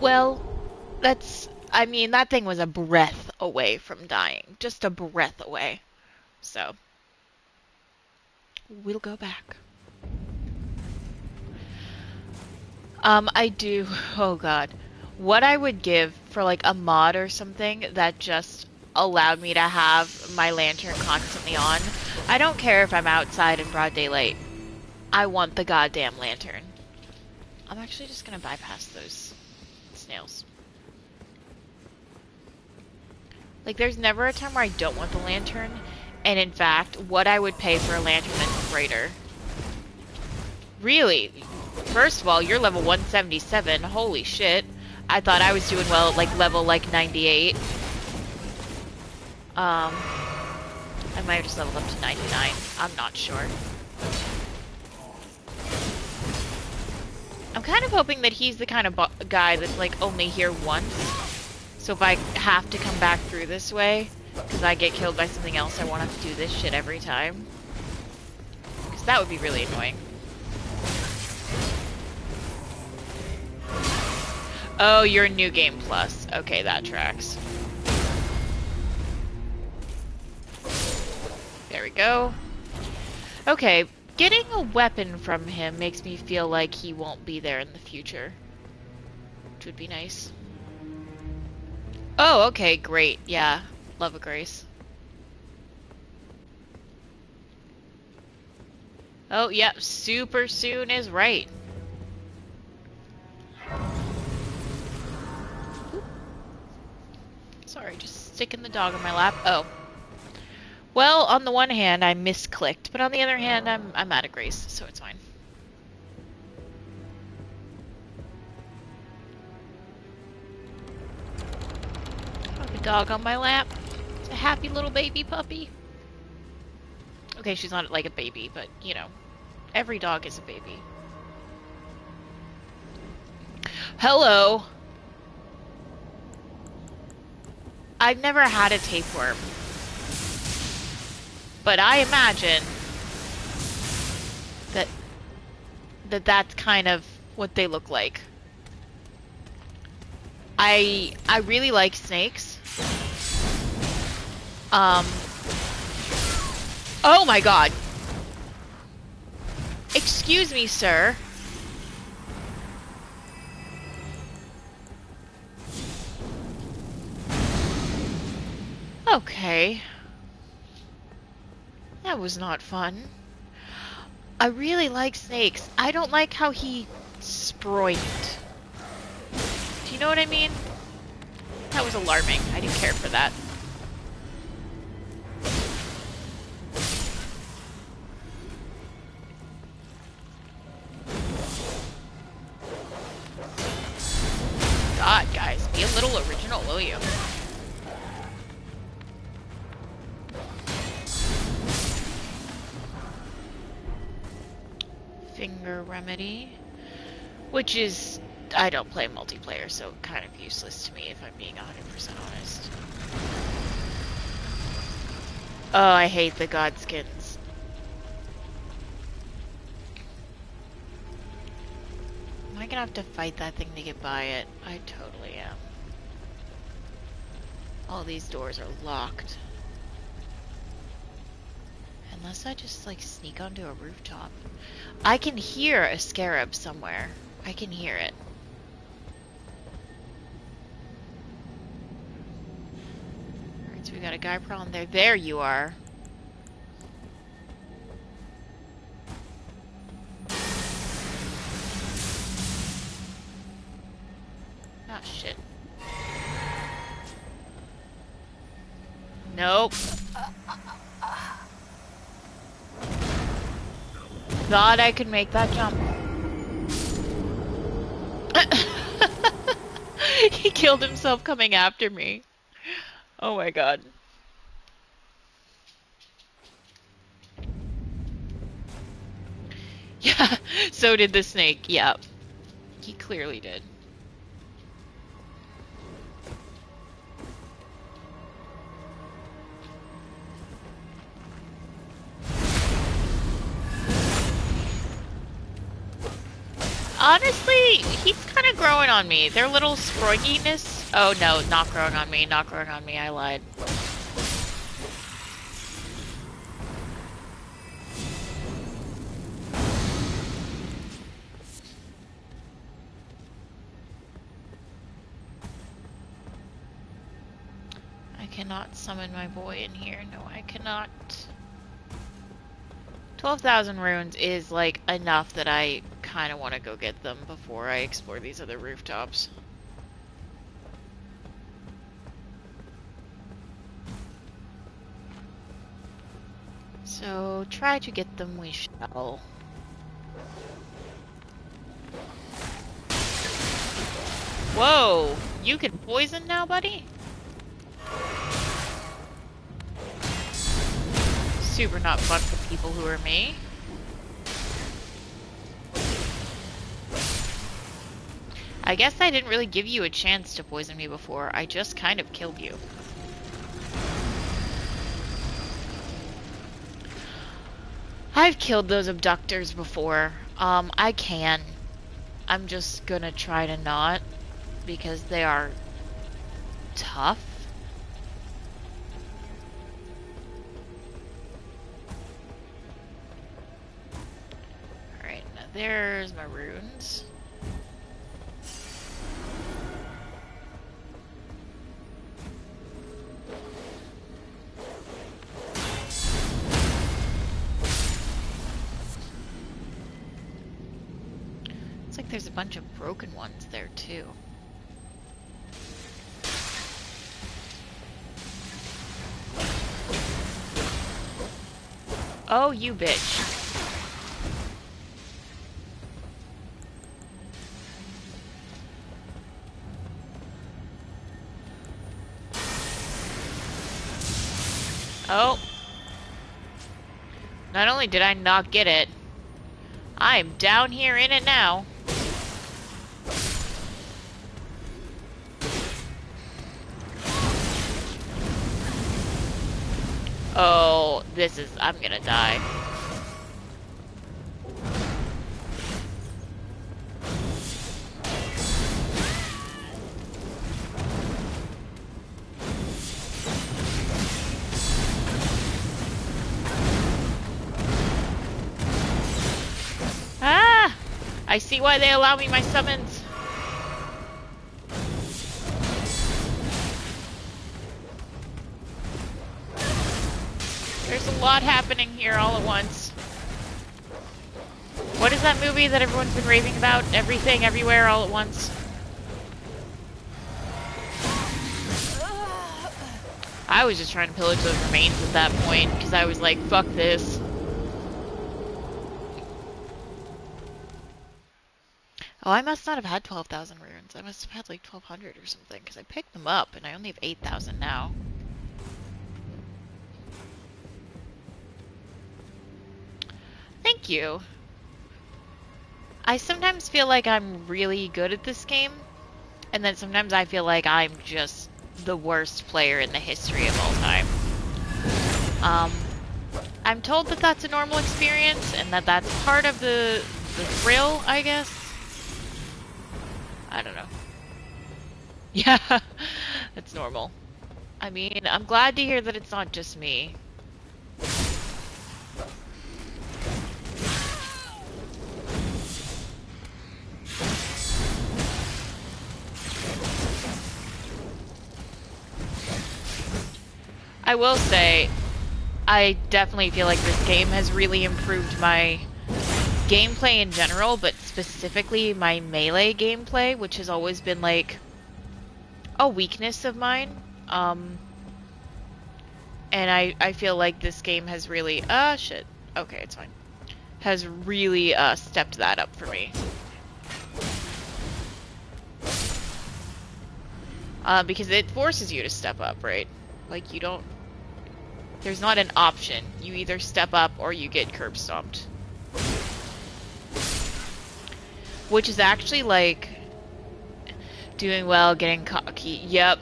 Well, I mean, that thing was a breath away from dying. Just a breath away. So, we'll go back. I do, oh god. What I would give for like a mod or something that just allowed me to have my lantern constantly on. I don't care if I'm outside in broad daylight. I want the goddamn lantern. I'm actually just gonna bypass those snails. Like, there's never a time where I don't want the lantern, and in fact, what I would pay for a lantern is greater. Really? First of all, you're level 177. Holy shit. I thought I was doing well at, like, level, like, 98. I might have just leveled up to 99. I'm not sure. I'm kind of hoping that he's the kind of guy that's, like, only here once. So if I have to come back through this way, because I get killed by something else, I won't have to do this shit every time. Because that would be really annoying. Oh, you're New Game Plus. Okay, that tracks. There we go. Okay, getting a weapon from him makes me feel like he won't be there in the future. Which would be nice. Oh, okay, great. Yeah, love a grace. Oh, yep, super soon is right. Oop. Sorry, just sticking the dog in my lap. Oh. Well, on the one hand, I misclicked, but on the other hand, I'm out of grace, so it's fine. A dog on my lap. It's a happy little baby puppy. Okay, she's not like a baby, but, you know, every dog is a baby. Hello! I've never had a tapeworm. But I imagine that's kind of what they look like. I really like snakes. Oh my god. Excuse me, sir. Okay. That was not fun. I really like snakes. I don't like how he sproited. Do you know what I mean? That was alarming. I didn't care for that. God, guys, be a little original, will you? Finger Remedy, which is, I don't play multiplayer, so kind of useless to me if I'm being 100% honest. Oh, I hate the Godskins. Am I gonna have to fight that thing to get by it? I totally am. All these doors are locked. Unless I just, like, sneak onto a rooftop. I can hear a scarab somewhere. I can hear it. Alright, so we got a guy prowling there. There you are. Nope. Thought I could make that jump. He killed himself coming after me. Oh my god. Yeah, so did the snake. Yeah, he clearly did. Honestly, he's kind of growing on me. Their little scrogginess. Oh no, not growing on me. Not growing on me. I lied. I cannot summon my boy in here. No, I cannot. 12,000 runes is like enough that I kind of want to go get them before I explore these other rooftops. So try to get them we shall. Whoa! You can poison now, buddy? Super not fun for people who are me. I guess I didn't really give you a chance to poison me before. I just kind of killed you. I've killed those abductors before. I can. I'm just gonna try to not, because they are tough. Alright, now there's my runes. Like there's a bunch of broken ones there too. Oh, you bitch. Oh. Not only did I not get it, I'm down here in it now. Oh, I'm gonna die. Ah! I see why they allow me my summons. There's a lot happening here all at once. What is that movie that everyone's been raving about? Everything, everywhere, all at once. I was just trying to pillage those remains at that point, because I was like, fuck this. Oh, I must not have had 12,000 runes. I must have had like 1,200 or something, because I picked them up, and I only have 8,000 now. Thank you. I sometimes feel like I'm really good at this game, and then sometimes I feel like I'm just the worst player in the history of all time. I'm told that that's a normal experience, and that that's part of the thrill, I guess. I don't know. Yeah, that's normal. I mean, I'm glad to hear that it's not just me. I will say, I definitely feel like this game has really improved my gameplay in general, but specifically my melee gameplay, which has always been like a weakness of mine. And I feel like this game has really, shit. Okay, it's fine. Has really, stepped that up for me. Because it forces you to step up, right? Like, you don't... There's not an option. You either step up or you get curb stomped. Which is actually, like... Doing well, getting cocky. Yep.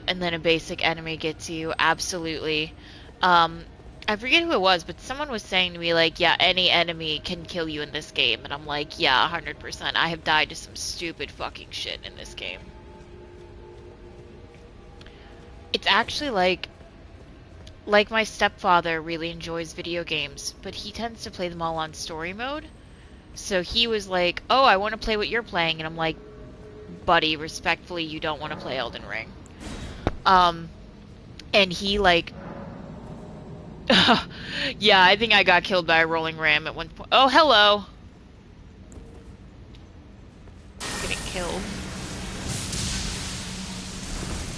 And then a basic enemy gets you. Absolutely. I forget who it was, but someone was saying to me, like, yeah, any enemy can kill you in this game. And I'm like, yeah, 100%. I have died to some stupid fucking shit in this game. It's actually like my stepfather really enjoys video games, but he tends to play them all on story mode. So he was like, oh, I want to play what you're playing. And I'm like, buddy, respectfully, you don't want to play Elden Ring. And he, like... yeah, I think I got killed by a rolling ram at one point. Oh, hello! I'm getting killed.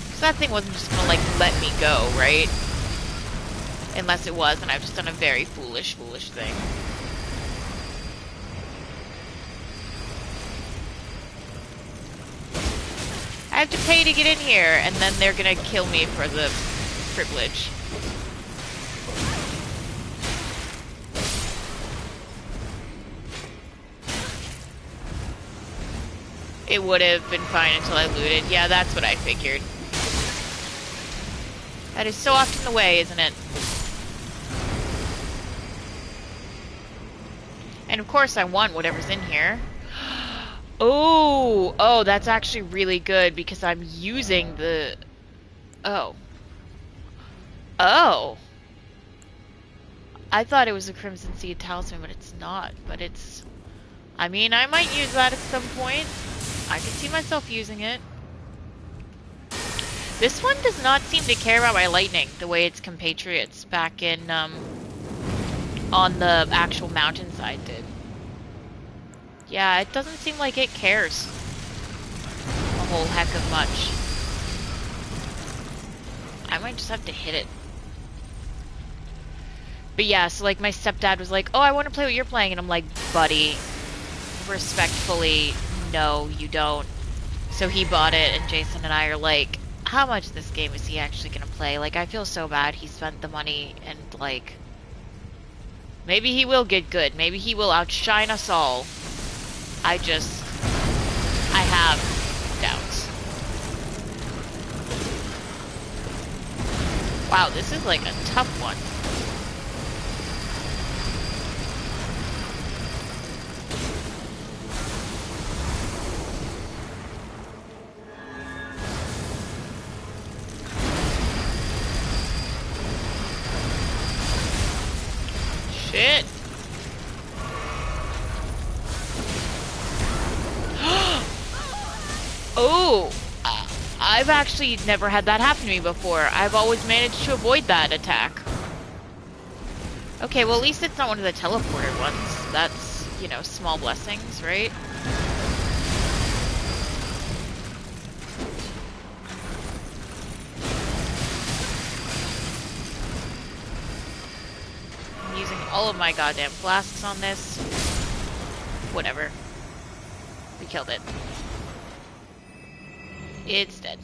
Because that thing wasn't just gonna, like, let me go, right? Unless it was, and I've just done a very foolish thing. I have to pay to get in here, and then they're gonna kill me for the privilege. It would have been fine until I looted. Yeah, that's what I figured. That is so often the way, isn't it? And of course I want whatever's in here. Oh, that's actually really good because I'm using the... Oh. I thought it was a Crimson Seed Talisman, but it's not. But it's... I mean, I might use that at some point. I can see myself using it. This one does not seem to care about my lightning the way its compatriots back in, on the actual mountainside did. Yeah, it doesn't seem like it cares a whole heck of much. I might just have to hit it. But yeah, so like my stepdad was like, oh, I want to play what you're playing. And I'm like, buddy, respectfully, no, you don't. So he bought it, and Jason and I are like, how much of this game is he actually going to play? Like, I feel so bad he spent the money, and like, maybe he will get good. Maybe he will outshine us all. I have doubts. Wow, this is like a tough one. Shit. Oh, I've actually never had that happen to me before. I've always managed to avoid that attack. Okay, well at least it's not one of the teleported ones. That's, you know, small blessings, right? I'm using all of my goddamn flasks on this. Whatever. We killed it. It's dead.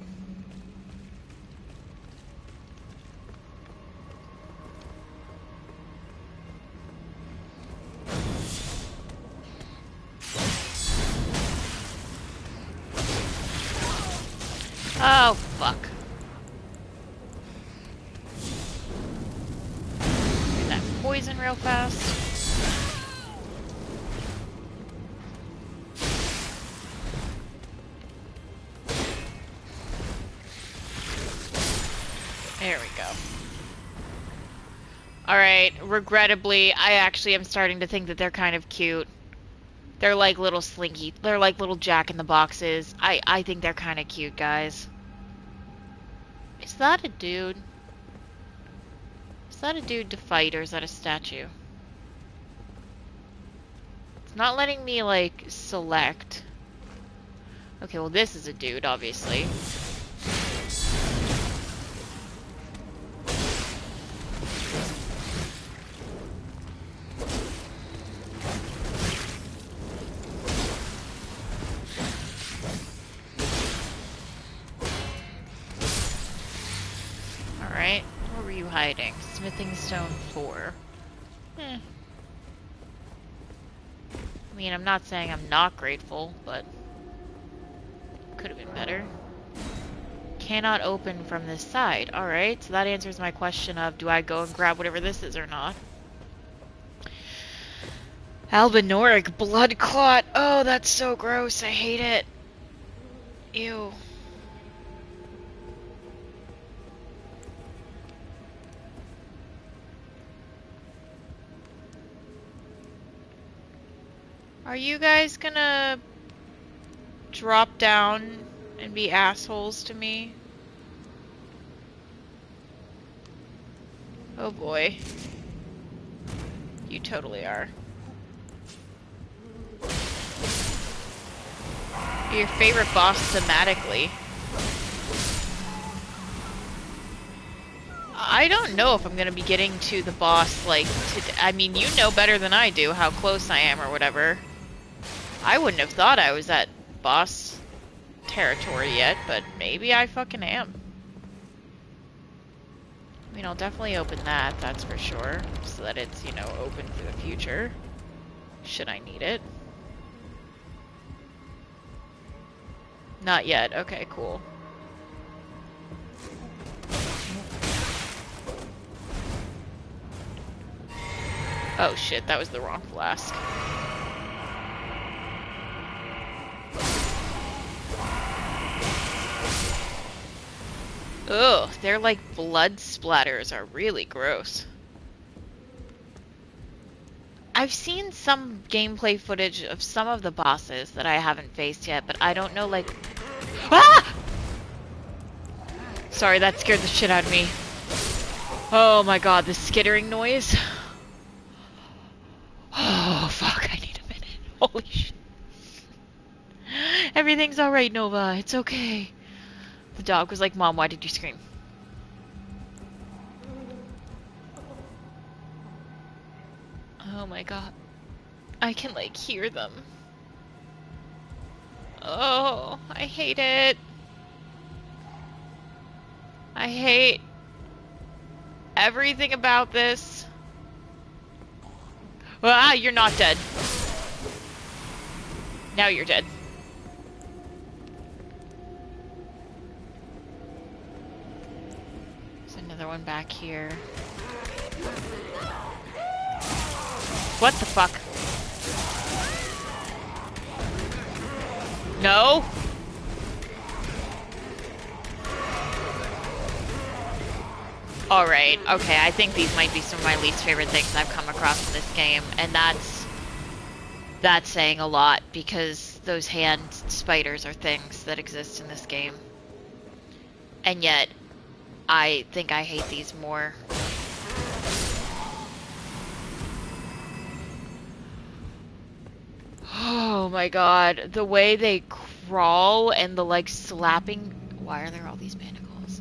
Oh, fuck. Get that poison real fast. There we go. Alright, regrettably, I actually am starting to think that they're kind of cute. They're like little slinky, they're like little jack-in-the-boxes. I think they're kind of cute, guys. Is that a dude? Is that a dude to fight, or is that a statue? It's not letting me, like, select. Okay, well this is a dude, obviously. What were you hiding? Smithing stone 4. I mean, I'm not saying I'm not grateful, but could have been better. Cannot open from this side. Alright, so that answers my question of, do I go and grab whatever this is or not? Albinoric blood clot. Oh, that's so gross. I hate it. Ew. Are you guys gonna drop down and be assholes to me? Oh boy. You totally are. Your favorite boss thematically. I don't know if I'm gonna be getting to the boss, like, I mean, you know better than I do how close I am or whatever. I wouldn't have thought I was at boss territory yet, but maybe I fucking am. I mean, I'll definitely open that, that's for sure, so that it's, you know, open for the future, should I need it. Not yet, okay, cool. Oh shit, that was the wrong flask. Ugh, their like blood splatters are really gross. I've seen some gameplay footage of some of the bosses that I haven't faced yet, but I don't know like... Ah! Sorry, that scared the shit out of me. Oh my god, the skittering noise. Oh fuck, I need a minute. Holy shit. Everything's alright, Nova. It's okay. The dog was like, Mom, why did you scream? Oh my god. I can like hear them. Oh, I hate it. I hate everything about this. Ah, you're not dead. Now you're dead. There's another one back here. What the fuck? No? Alright, okay, I think these might be some of my least favorite things I've come across in this game, and that's saying a lot, because those hand spiders are things that exist in this game. And yet, I think I hate these more. Oh my god, the way they crawl and the like slapping... Why are there all these manacles?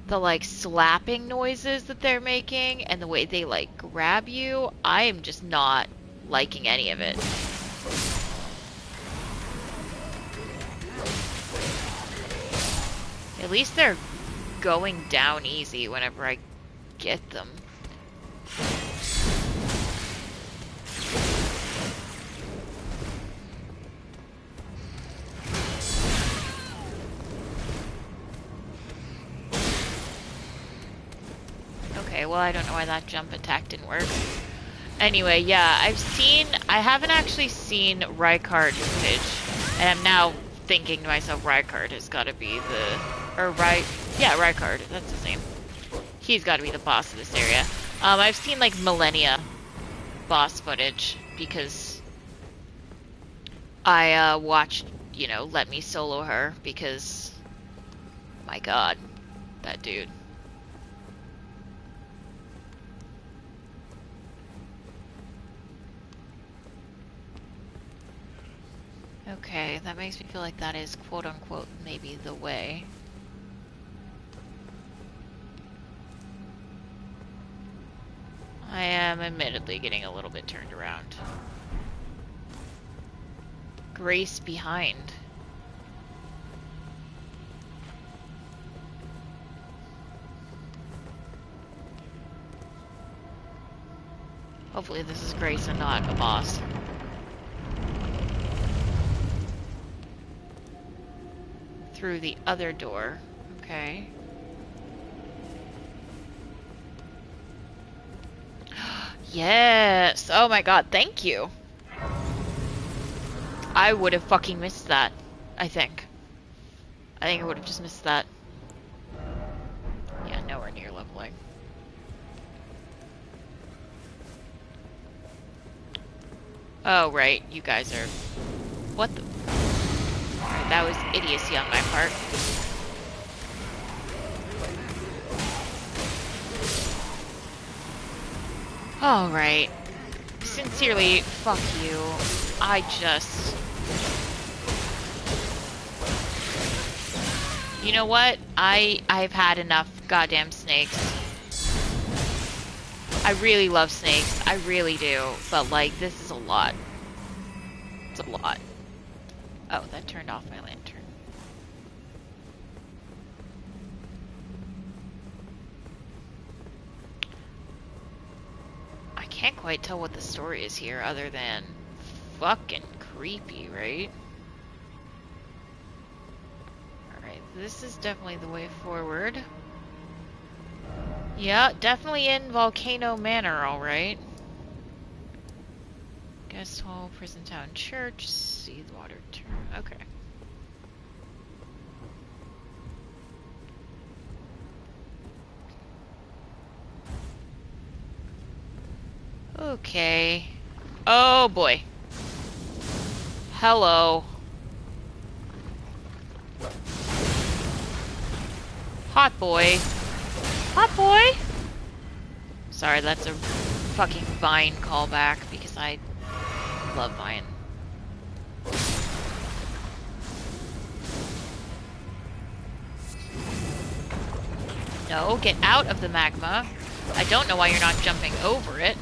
The like slapping noises that they're making and the way they like grab you, I am just not liking any of it. At least they're going down easy whenever I get them. Okay, well, I don't know why that jump attack didn't work. Anyway, yeah, I haven't actually seen Rykard footage, and I'm now thinking to myself, Rykard has got to be Rykard, that's his name. He's got to be the boss of this area. I've seen, like, Millennia boss footage, because I, watched, you know, Let Me Solo Her, because, my god, that dude. Okay, that makes me feel like that is quote-unquote maybe the way. I am admittedly getting a little bit turned around. Grace behind. Hopefully this is Grace and not a boss. Through the other door. Okay. Yes! Oh my god, thank you! I would have fucking missed that, I think. I think I would have just missed that. Yeah, nowhere near leveling. Oh, right, you guys are... What the... Alright, that was idiocy on my part. Alright. Sincerely, fuck you. I just... You know what? I've had enough goddamn snakes. I really love snakes. I really do. But, like, this is a lot. It's a lot. Oh, that turned off my lantern. I can't quite tell what the story is here other than fucking creepy, right? Alright, this is definitely the way forward. Yeah, definitely in Volcano Manor, alright. Guest hall, prison town, church, see the water turn. Okay. Okay. Oh boy. Hello. Hot boy. Hot boy? Sorry, that's a fucking Vine callback because I love Vine. No, get out of the magma. I don't know why you're not jumping over it.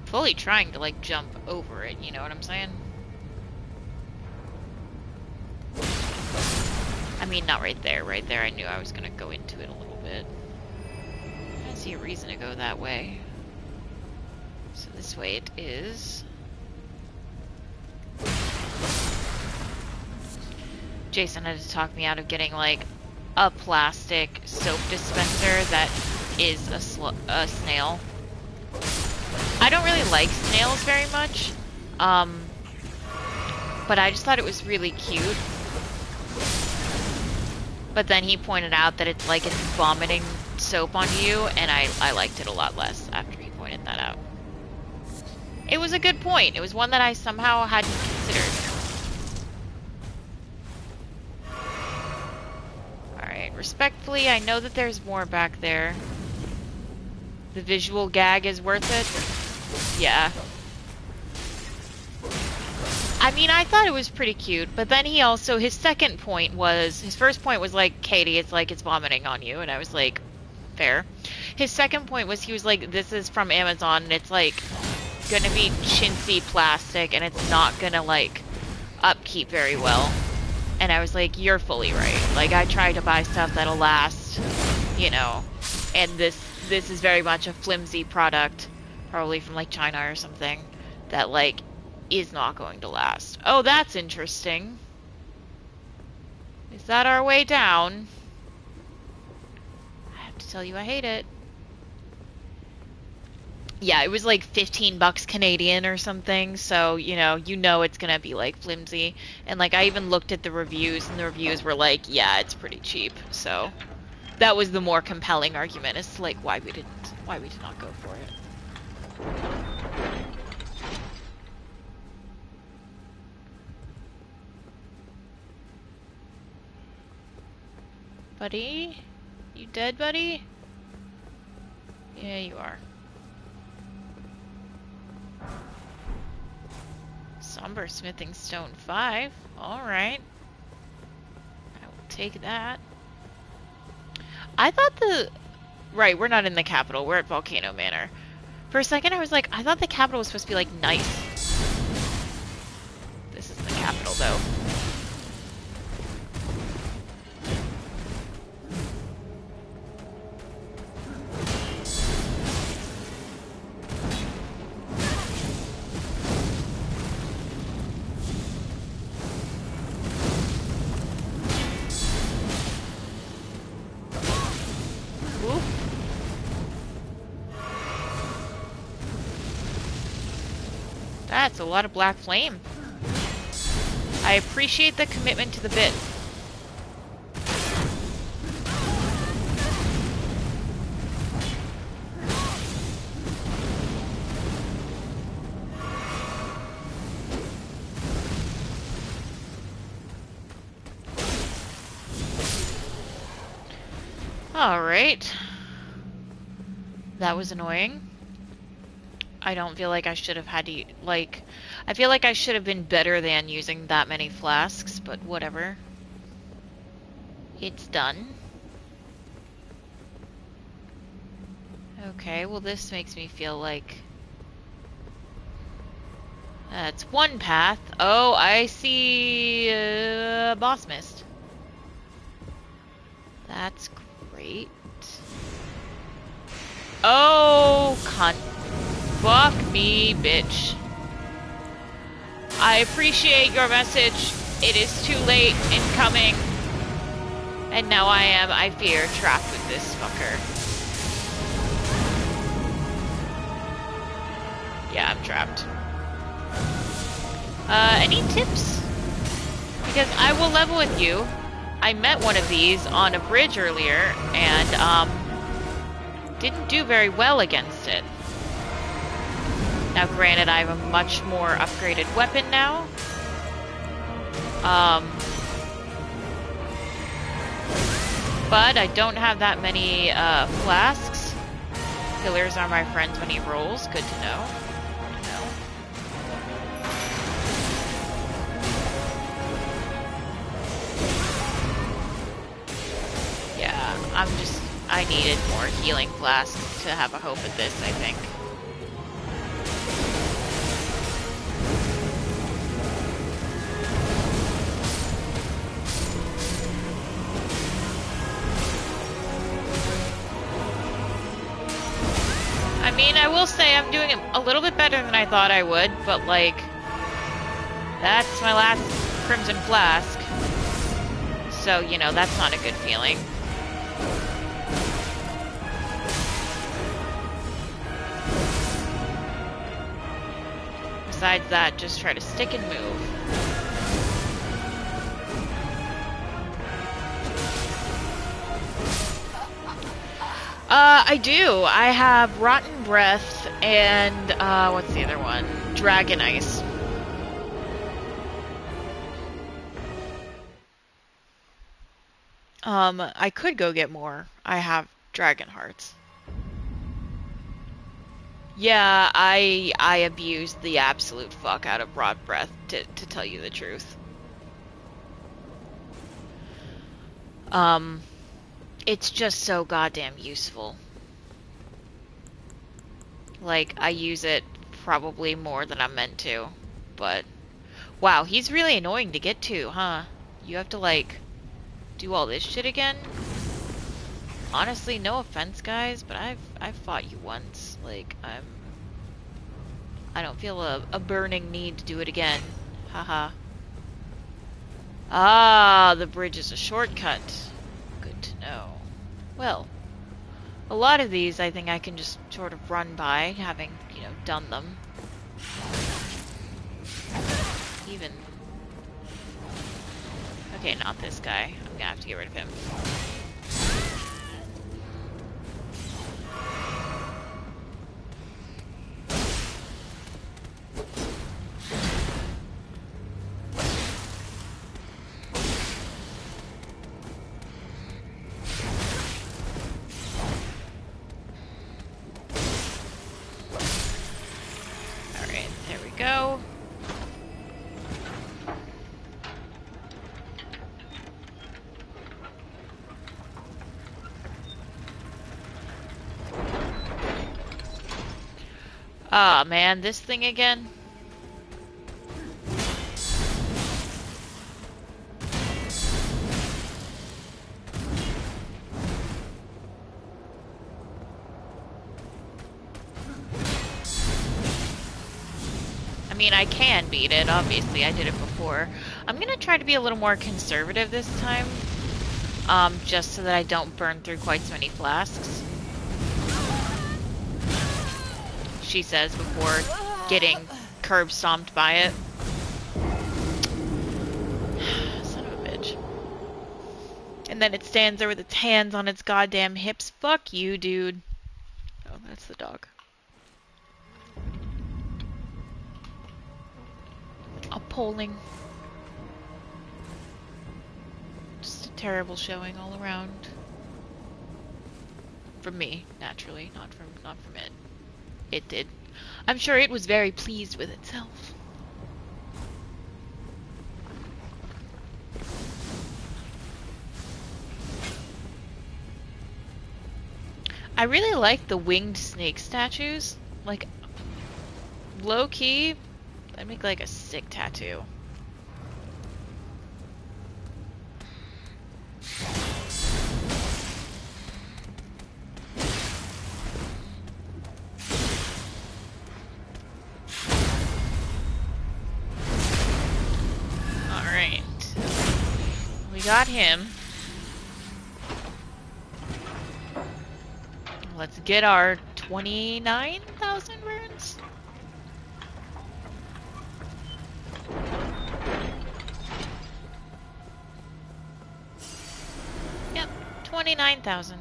Fully trying to, like, jump over it, you know what I'm saying? I mean, not right there. Right there, I knew I was gonna go into it a little bit. I don't see a reason to go that way. So this way it is. Jason had to talk me out of getting, like, a plastic soap dispenser that is a snail. I don't really like snails very much, but I just thought it was really cute. But then he pointed out that it's like it's vomiting soap onto you, and I liked it a lot less after he pointed that out. It was a good point. It was one that I somehow hadn't considered. Alright, respectfully, I know that there's more back there. The visual gag is worth it. Yeah. I mean, I thought it was pretty cute, but then he also, his second point was, his first point was like, Katie, it's like it's vomiting on you, and I was like, fair. His second point was, he was like, this is from Amazon, and it's like, gonna be chintzy plastic, and it's not gonna like, upkeep very well. And I was like, you're fully right. Like, I try to buy stuff that'll last, you know, and this is very much a flimsy product, probably from like China or something, that like is not going to last. Oh, that's interesting. Is that our way down? I have to tell you, I hate it. Yeah, it was like 15 bucks Canadian or something, so you know it's gonna be like flimsy. And like I even looked at the reviews, and the reviews were like, yeah, it's pretty cheap. So that was the more compelling argument as to like why we did not go for it. Buddy? You dead, buddy? Yeah, you are. Somber Smithing Stone 5. Alright. I will take that. I thought Right, we're not in the capital. We're at Volcano Manor. For a second, I was like, I thought the capital was supposed to be, like, nice. This is the capital, though. That's a lot of black flame. I appreciate the commitment to the bit. Alright. That was annoying. I don't feel like I should have had to, like, I feel like I should have been better than using that many flasks, but whatever. It's done. Okay, well this makes me feel like... That's one path. Oh, I see boss mist. That's great. Oh, cunt. Fuck me, bitch. I appreciate your message. It is too late in coming. And now I fear, trapped with this fucker. Yeah, I'm trapped. Any tips? Because I will level with you. I met one of these on a bridge earlier, and, didn't do very well against it. Now, granted, I have a much more upgraded weapon now. But I don't have that many, flasks. Killers are my friends when he rolls. Good to know. I needed more healing flasks to have a hope at this, I think. I mean, I will say I'm doing a little bit better than I thought I would, but like, that's my last Crimson Flask. So, you know, that's not a good feeling. Besides that, just try to stick and move. I do. I have Rotten Breath and, what's the other one? Dragon Ice. I could go get more. I have Dragon Hearts. Yeah, I abused the absolute fuck out of Broad Breath, to tell you the truth. It's just so goddamn useful. Like, I use it probably more than I'm meant to, but... Wow, he's really annoying to get to, huh? You have to, like, do all this shit again? Honestly, no offense, guys, but I've fought you once. Like, I don't feel a burning need to do it again. Haha. Ah, the bridge is a shortcut. Good to know. Well, a lot of these I think I can just sort of run by, having, you know, done them. Even... Okay, not this guy. I'm gonna have to get rid of him. Alright, there we go. Ah, man, this thing again? I mean, I can beat it, obviously. I did it before. I'm gonna try to be a little more conservative this time. Just so that I don't burn through quite so many flasks. She says before getting curb stomped by it. Son of a bitch. And then it stands there with its hands on its goddamn hips. Fuck you, dude. Oh, that's the dog. Appalling. Just a terrible showing all around. From me, naturally, not from it. It did. I'm sure it was very pleased with itself. I really like the winged snake statues. Like, low-key, that'd make like a sick tattoo. Alright. We got him. Let's get our 29,000 runes. Yep, 29,000.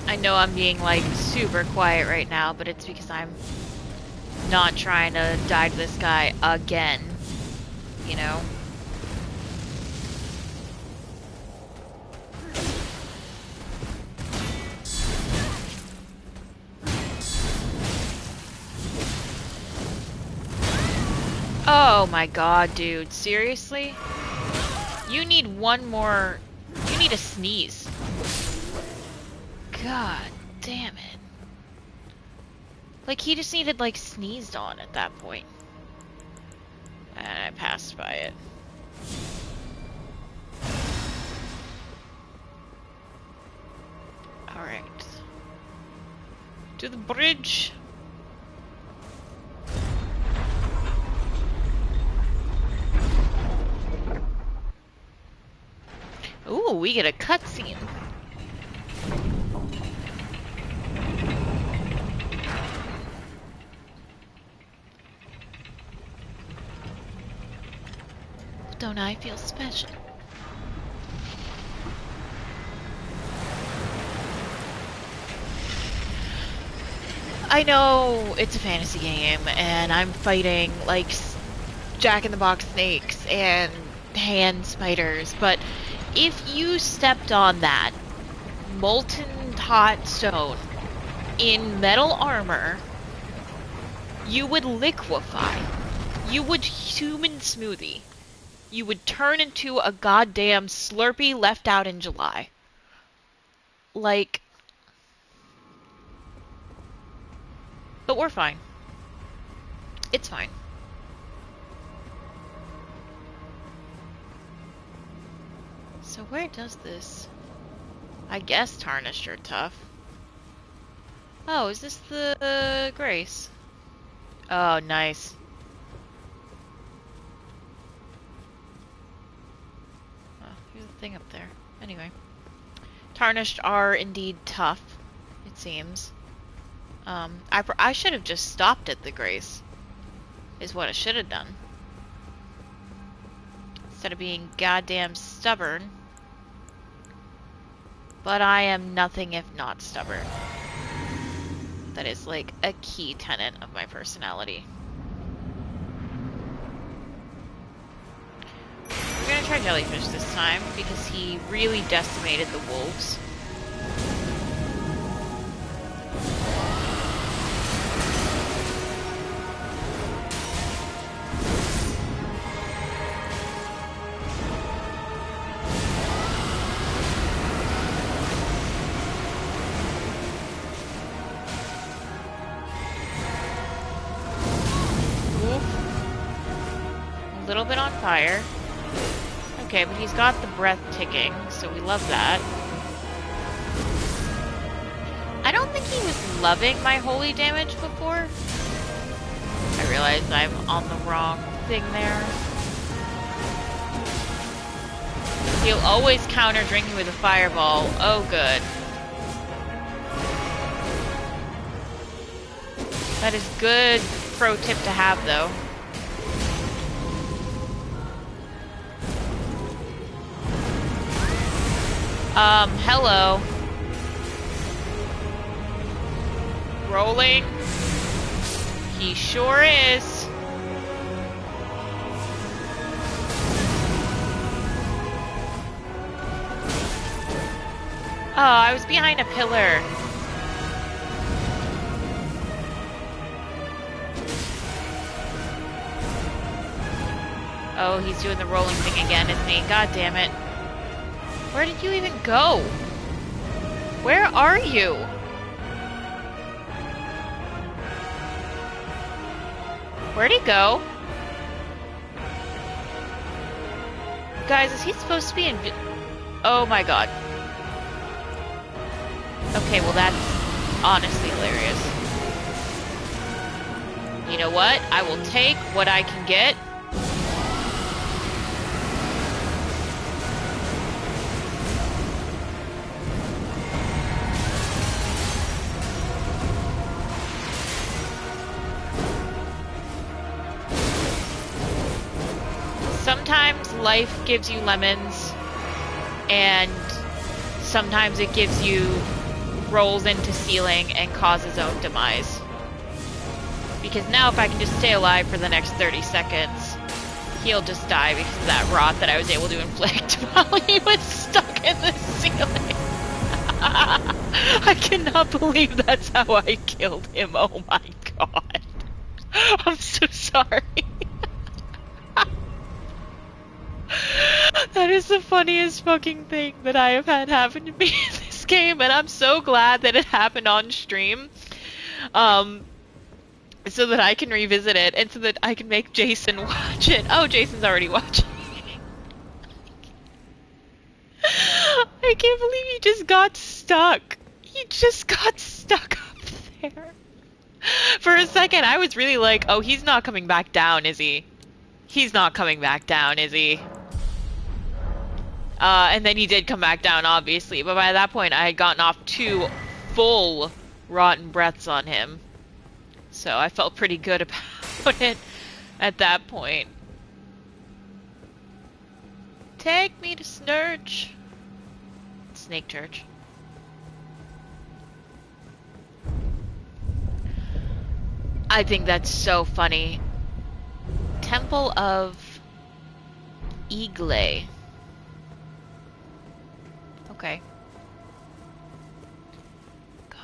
I know I'm being like super quiet right now, but it's because I'm not trying to die to this guy again, you know? Oh my god, dude, seriously? You need one more... You need a sneeze. God damn it. Like, he just needed, like, sneezed on at that point. And I passed by it. Alright. To the bridge. Ooh, we get a cutscene. Don't I feel special? I know it's a fantasy game, and I'm fighting, like, Jack-in-the-Box snakes and hand spiders, but if you stepped on that molten hot stone in metal armor, you would liquefy. You would human smoothie. You would turn into a goddamn Slurpee left out in July. Like... But we're fine. It's fine. So where does this... I guess tarnished or tough. Oh, is this the Grace? Oh, nice. Oh, here's the thing up there. Anyway. Tarnished are indeed tough, it seems. I should have just stopped at the Grace. Is what I should have done. instead of being goddamn stubborn. But I am nothing if not stubborn. That is like a key tenet of my personality. We're gonna try jellyfish this time because he really decimated the wolves. A little bit on fire. Okay, but he's got the breath ticking, so we love that. I don't think he was loving my holy damage before. I realize I'm on the wrong thing there. He'll always counter drinking with a fireball. Oh, good. That is good pro tip to have, though. Hello. Rolling. He sure is. Oh, I was behind a pillar. Oh, he's doing the rolling thing again, isn't he? God damn it. Where did you even go? Where are you? Where'd he go? Guys, is he supposed to be in... Oh my god. Okay, well that's honestly hilarious. You know what? I will take what I can get. Sometimes life gives you lemons, and sometimes it gives you rolls into ceiling and causes own demise. Because now if I can just stay alive for the next 30 seconds, he'll just die because of that rot that I was able to inflict while he was stuck in the ceiling. I cannot believe that's how I killed him. Oh my god. I'm so sorry. That is the funniest fucking thing that I have had happen to me in this game, and I'm so glad that it happened on stream, so that I can revisit it, and so that I can make Jason watch it. Oh, Jason's already watching. I can't believe he just got stuck. He just got stuck up there. For a second, I was really like, oh, he's not coming back down, is he? He's not coming back down, is he? And then he did come back down, obviously. But by that point, I had gotten off 2 full rotten breaths on him. So I felt pretty good about it at that point. Take me to Snurch. Snake Church. I think that's so funny. Temple of Eagle. Okay. God.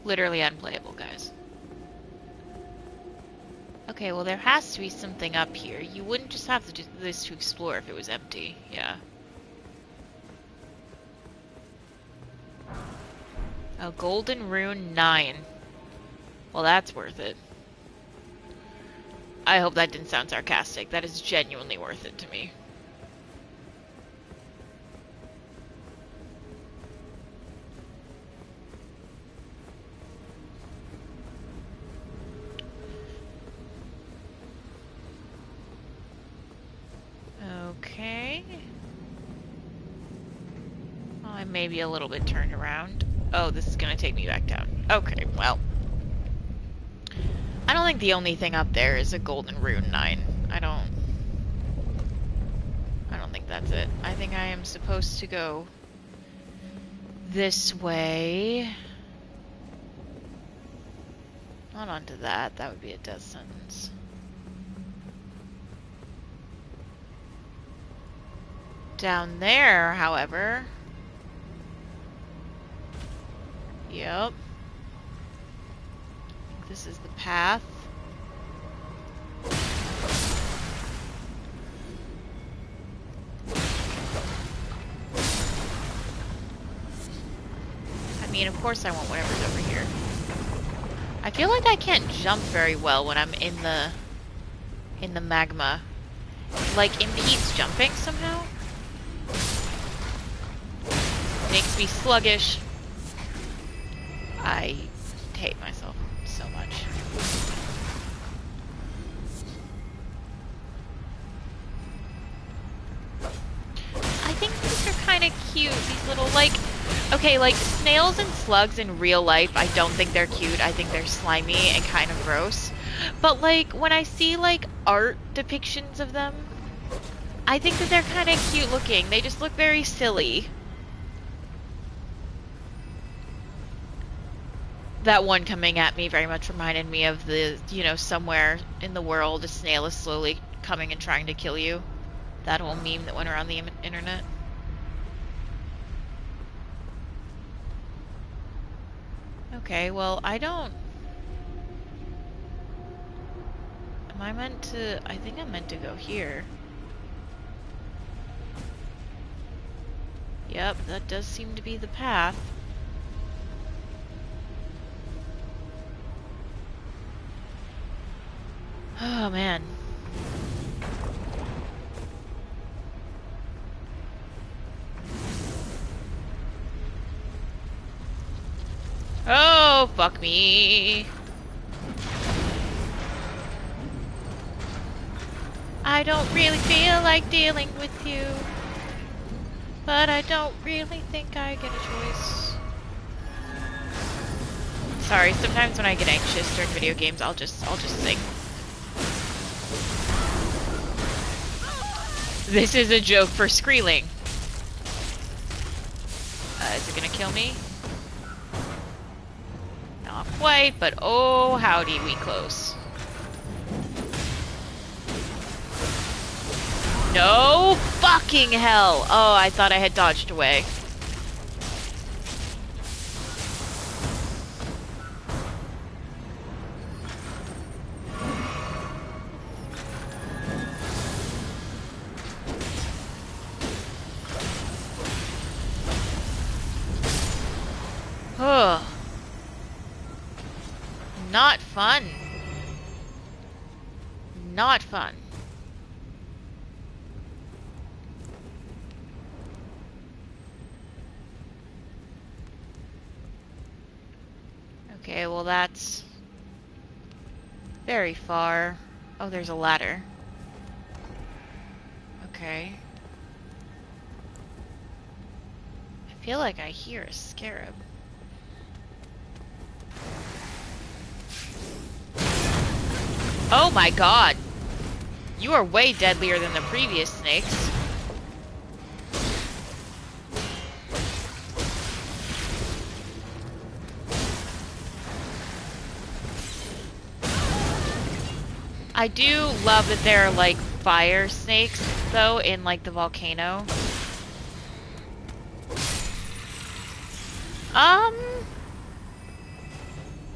Literally unplayable, guys. Okay, well there has to be something up here. You wouldn't just have to do this to explore if it was empty. Yeah. A golden rune 9. Well, that's worth it. I hope that didn't sound sarcastic. That is genuinely worth it to me. Okay. Well, I may be a little bit turned around. Oh, this is gonna take me back down. Okay, well. I don't think the only thing up there is a golden rune 9. I don't think that's it. I think I am supposed to go this way. Not onto that. That would be a death sentence. Down there, however. Yep. I think this is the path. I mean, of course I want whatever's over here. I feel like I can't jump very well when I'm in the magma. It, like, impedes jumping somehow. Makes me sluggish. I hate myself so much. I think these are kind of cute. These little, like, okay, like, snails and slugs in real life, I don't think they're cute. I think they're slimy and kind of gross. But, like, when I see, like, art depictions of them, I think that they're kind of cute looking. They just look very silly. That one coming at me very much reminded me of the, you know, somewhere in the world a snail is slowly coming and trying to kill you. That whole meme that went around the internet. Okay, well, I don't... Am I meant to... I think I'm meant to go here. Yep, that does seem to be the path. Oh, man. Oh, fuck me. I don't really feel like dealing with you, but I don't really think I get a choice. Sorry, sometimes when I get anxious during video games, I'll just sing. This is a joke for Skreeling. Is it gonna kill me? Not quite, but oh, howdy, we close. No fucking hell! Oh, I thought I had dodged away. Ugh. Not fun. Not fun. Okay, well that's very far. Oh, there's a ladder. Okay. I feel like I hear a scarab. Oh my god! You are way deadlier than the previous snakes. I do love that there are like fire snakes though in like the volcano.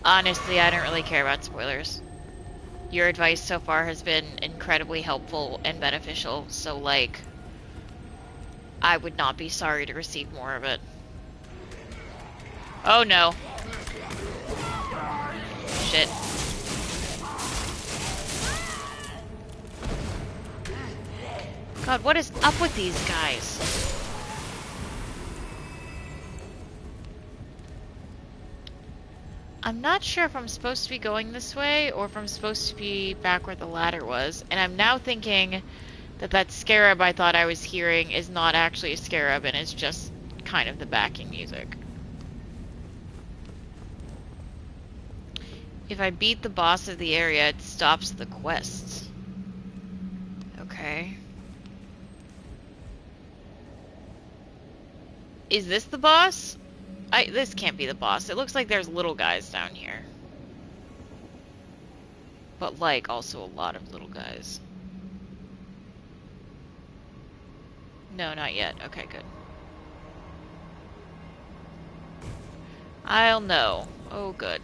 Honestly, I don't really care about spoilers. Your advice so far has been incredibly helpful and beneficial, so like, I would not be sorry to receive more of it. Oh no. Shit. God, what is up with these guys? I'm not sure if I'm supposed to be going this way or if I'm supposed to be back where the ladder was. And I'm now thinking that that scarab I thought I was hearing is not actually a scarab and it's just kind of the backing music. If I beat the boss of the area, it stops the quests. Okay. Is this the boss? This can't be the boss. It looks like there's little guys down here. But, like, also a lot of little guys. No, not yet. Okay, good. I'll know. Oh, good.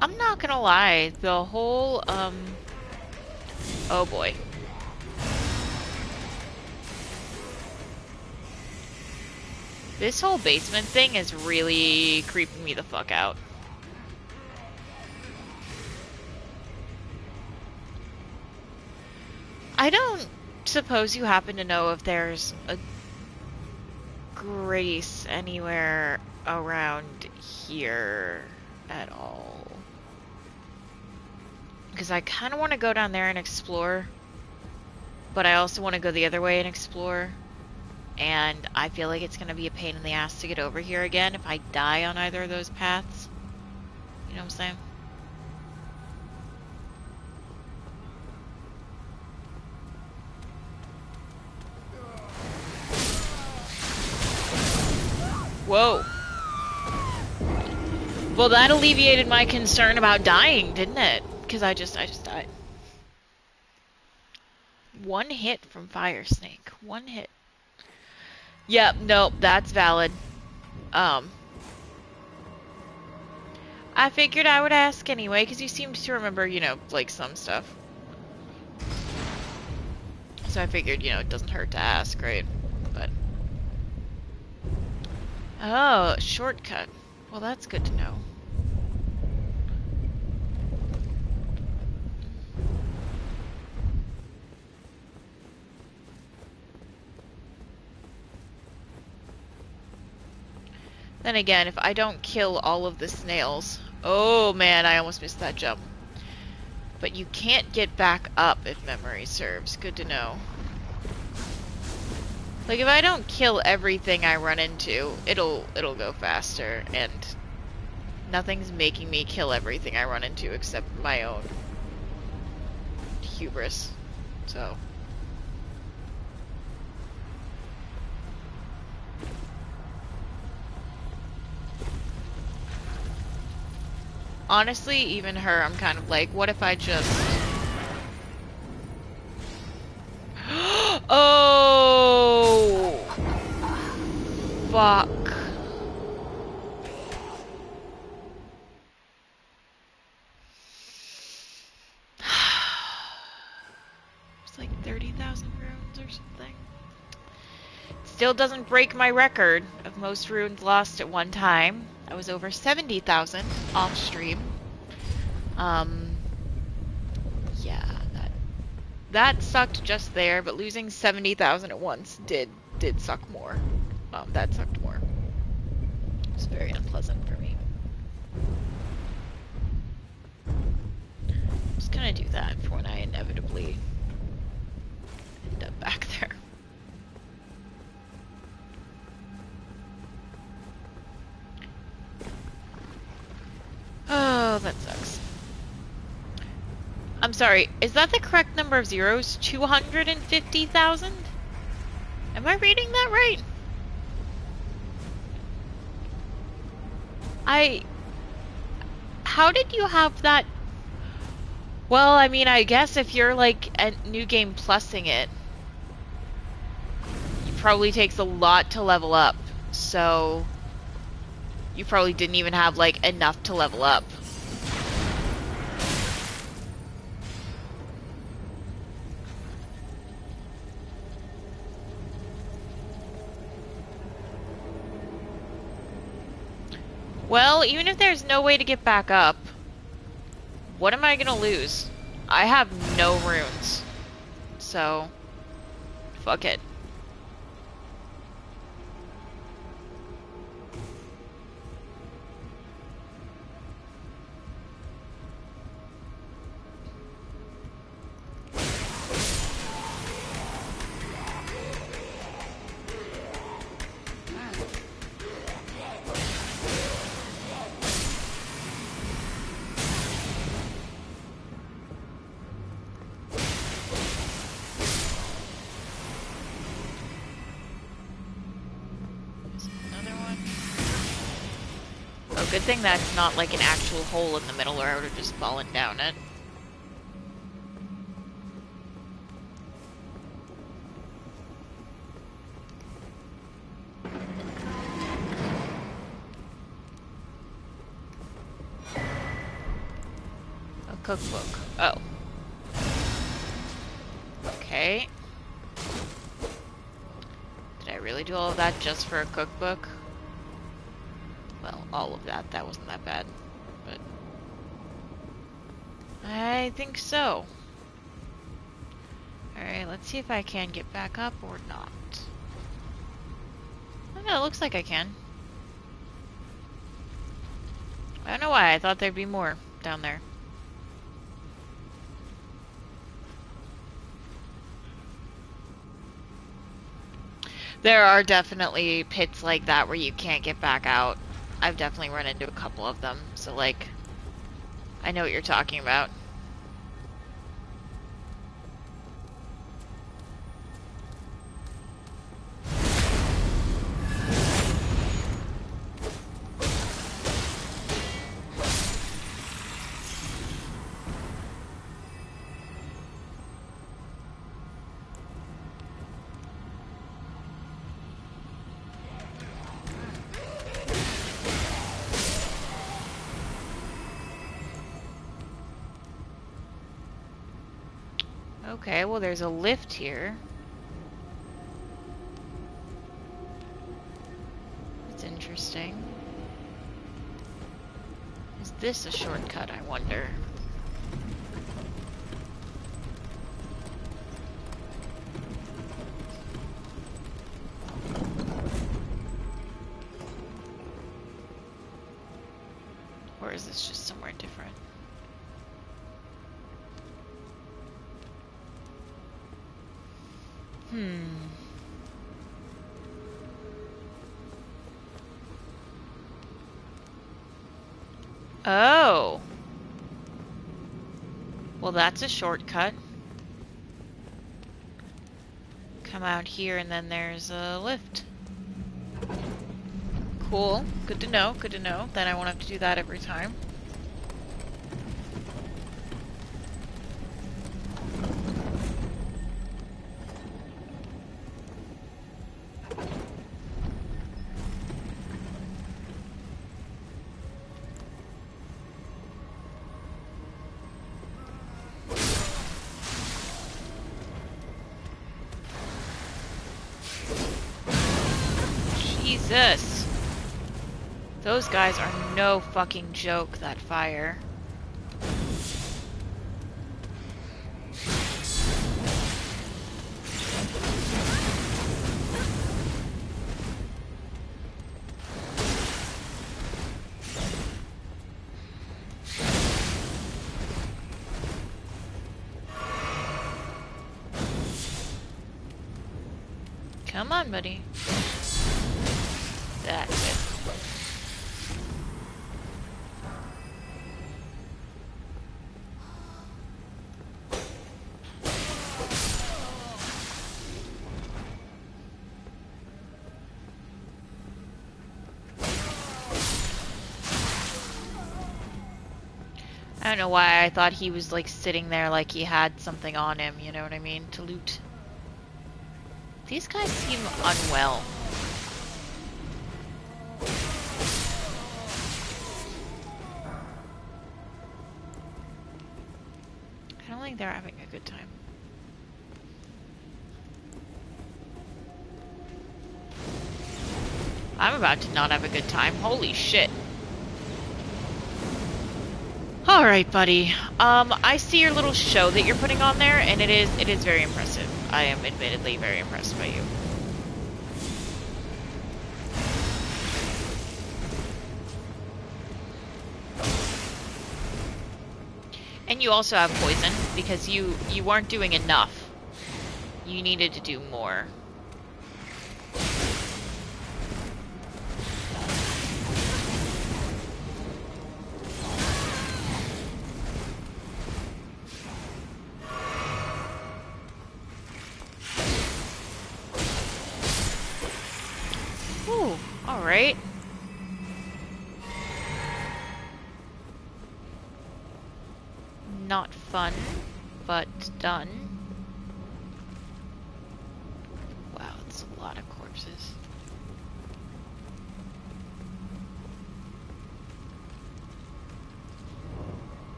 I'm not gonna lie, the whole, oh boy. This whole basement thing is really creeping me the fuck out. I don't suppose you happen to know if there's a Grace anywhere around here at all. Because I kind of want to go down there and explore, but I also want to go the other way and explore. And I feel like it's going to be a pain in the ass to get over here again if I die on either of those paths. You know what I'm saying? Whoa. Well, that alleviated my concern about dying, didn't it? Because I just died. One hit from Fire Snake. One hit. Yep, nope, that's valid. I figured I would ask anyway, because you seemed to remember, you know, like some stuff. So I figured, you know, it doesn't hurt to ask, right? But... oh, shortcut. Well, that's good to know. Then again, if I don't kill all of the snails... oh man, I almost missed that jump. But you can't get back up if memory serves. Good to know. Like, if I don't kill everything I run into, it'll go faster, and nothing's making me kill everything I run into except my own hubris. So... honestly, even her, I'm kind of like, what if I just... oh! Fuck. It's like 30,000 runes or something. Still doesn't break my record of most runes lost at one time. I was over 70,000 off stream. Yeah, that sucked just there, but losing 70,000 at once did suck more. That sucked more. It was very unpleasant for me. I'm just gonna do that for when I inevitably end up back there. Oh, that sucks. I'm sorry, is that the correct number of zeros? 250,000? Am I reading that right? How did you have that? Well, I mean, I guess if you're like a new game plussing it, it probably takes a lot to level up, so you probably didn't even have like enough to level up. Well, even if there's no way to get back up, what am I gonna lose? I have no runes. So, fuck it. good thing that's not like an actual hole in the middle, or I would have just fallen down it. A cookbook. Oh. Okay. Did I really do all of that just for a cookbook? Well, all of that. That wasn't that bad. But I think so. Alright, let's see if I can get back up or not. Oh no, it looks like I can. I don't know why. I thought there'd be more down there. There are definitely pits like that where you can't get back out. I've definitely run into a couple of them, so like, I know what you're talking about. Okay, well there's a lift here. That's interesting. Is this a shortcut, I wonder? Or is this just somewhere different? Oh. Well, that's a shortcut. Come out here and then there's a lift. Cool. Good to know. Good to know. Then I won't have to do that every time. Jesus. Those guys are no fucking joke, that fire. Come on, buddy. That's it. I don't know why I thought he was like sitting there like he had something on him, you know what I mean, to loot. These guys seem unwell. I don't think they're having a good time. I'm about to not have a good time. Holy shit. Alright, buddy. I see your little show that you're putting on there, and it is very impressive. I am admittedly very impressed by you. And you also have poison, because you weren't doing enough. You needed to do more. Ooh, alright. not fun, but done. Wow, it's a lot of corpses.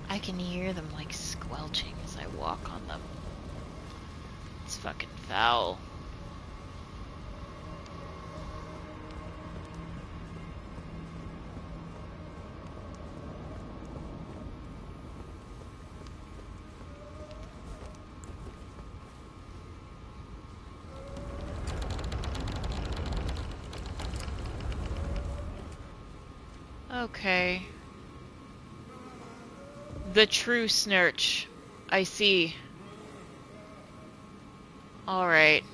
I can hear them like squelching as I walk on them. It's fucking foul. Okay. The true Snurch. I see. Alright.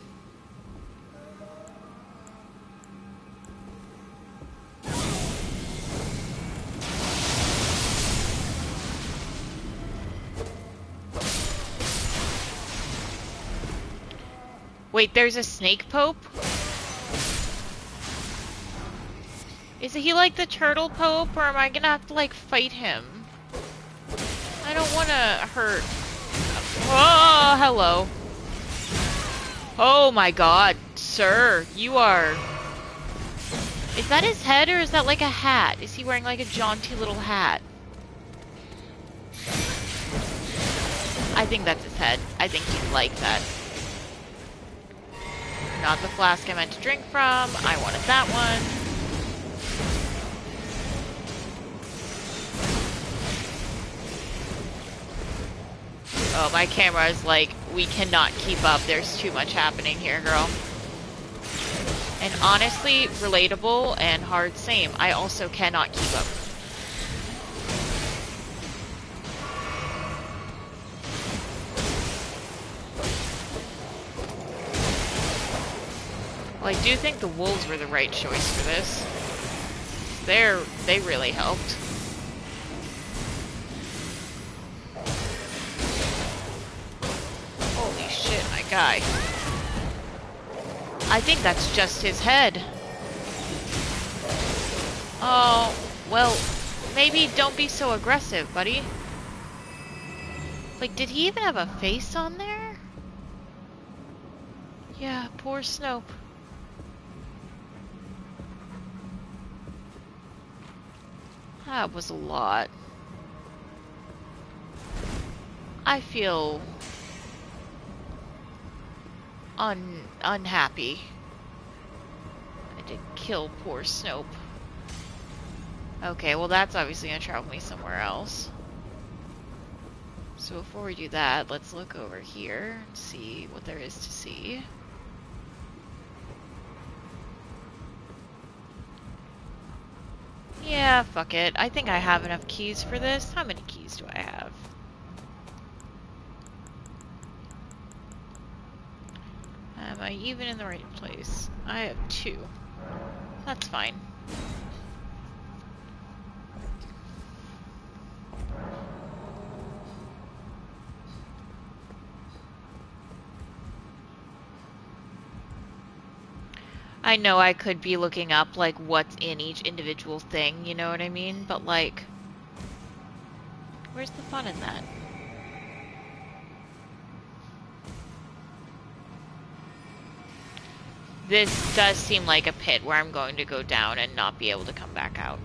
Wait, there's a snake pope? Is he like the turtle pope, or am I gonna have to like fight him? I don't wanna hurt. Oh, hello. Oh my god, sir, you are... Is that his head, or is that like a hat? Is he wearing like a jaunty little hat? I think that's his head. I think he'd like that. Not the flask I meant to drink from. I wanted that one. Oh, my camera is like, we cannot keep up. There's too much happening here, girl. And honestly, relatable and hard same. I also cannot keep up. Well, I do think the wolves were the right choice for this. They really helped. Holy shit, my guy. I think that's just his head. Oh, well, maybe don't be so aggressive, buddy. Like, did he even have a face on there? Yeah, poor Snope. That was a lot. I feel unhappy. I did kill poor Snope. Okay, well that's obviously gonna travel me somewhere else. So before we do that, let's look over here and see what there is to see. Yeah, fuck it. I think I have enough keys for this. How many keys do I have? Am I even in the right place? I have 2. That's fine. I know I could be looking up, like, what's in each individual thing, you know what I mean? But, like, where's the fun in that? This does seem like a pit where I'm going to go down and not be able to come back out.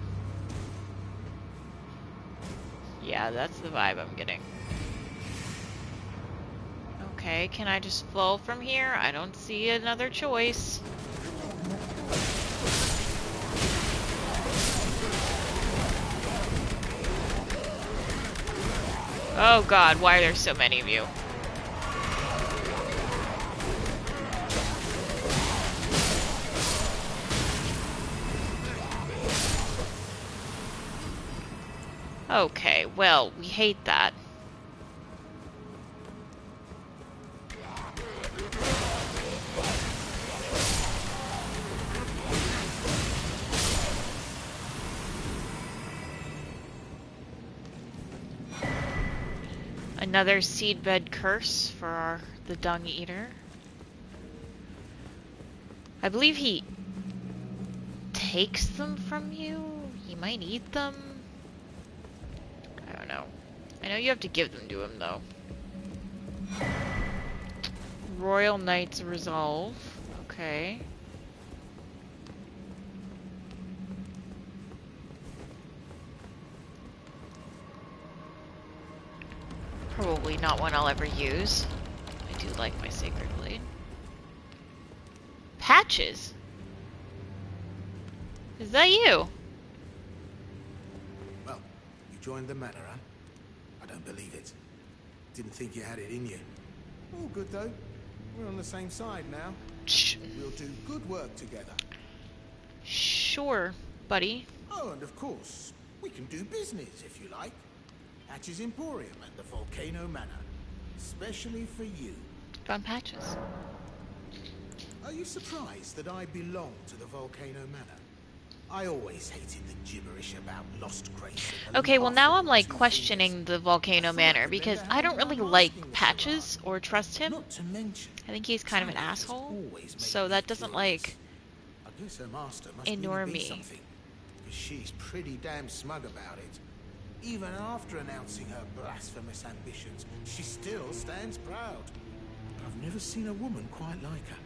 Yeah, that's the vibe I'm getting. Okay, can I just flow from here? I don't see another choice. Oh god, why are there so many of you? Okay, well, we hate that. Another seedbed curse for the dung eater. I believe he takes them from you. He might eat them. I don't know. I know you have to give them to him, though. Royal Knight's Resolve. Okay. Probably not one I'll ever use. I do like my Sacred Blade. Patches? Is that you? Well, you joined the manor, huh? I don't believe it. Didn't think you had it in you. All good, though. We're on the same side now. Shh. We'll do good work together. Sure, buddy. Oh, and of course, we can do business, if you like. Patches Emporium at the Volcano Manor. Especially for you. Found Patches. Are you surprised that I belong to the Volcano Manor? I always hated the gibberish about lost grace. Okay, well now I'm like questioning the Volcano Manor because I don't really like Patches or trust him. Not to mention, I think he's kind of an asshole. So that doesn't like I guess her master must inure really be me. something, 'cause she's pretty damn smug about it. Even after announcing her blasphemous ambitions, she still stands proud. I've never seen a woman quite like her.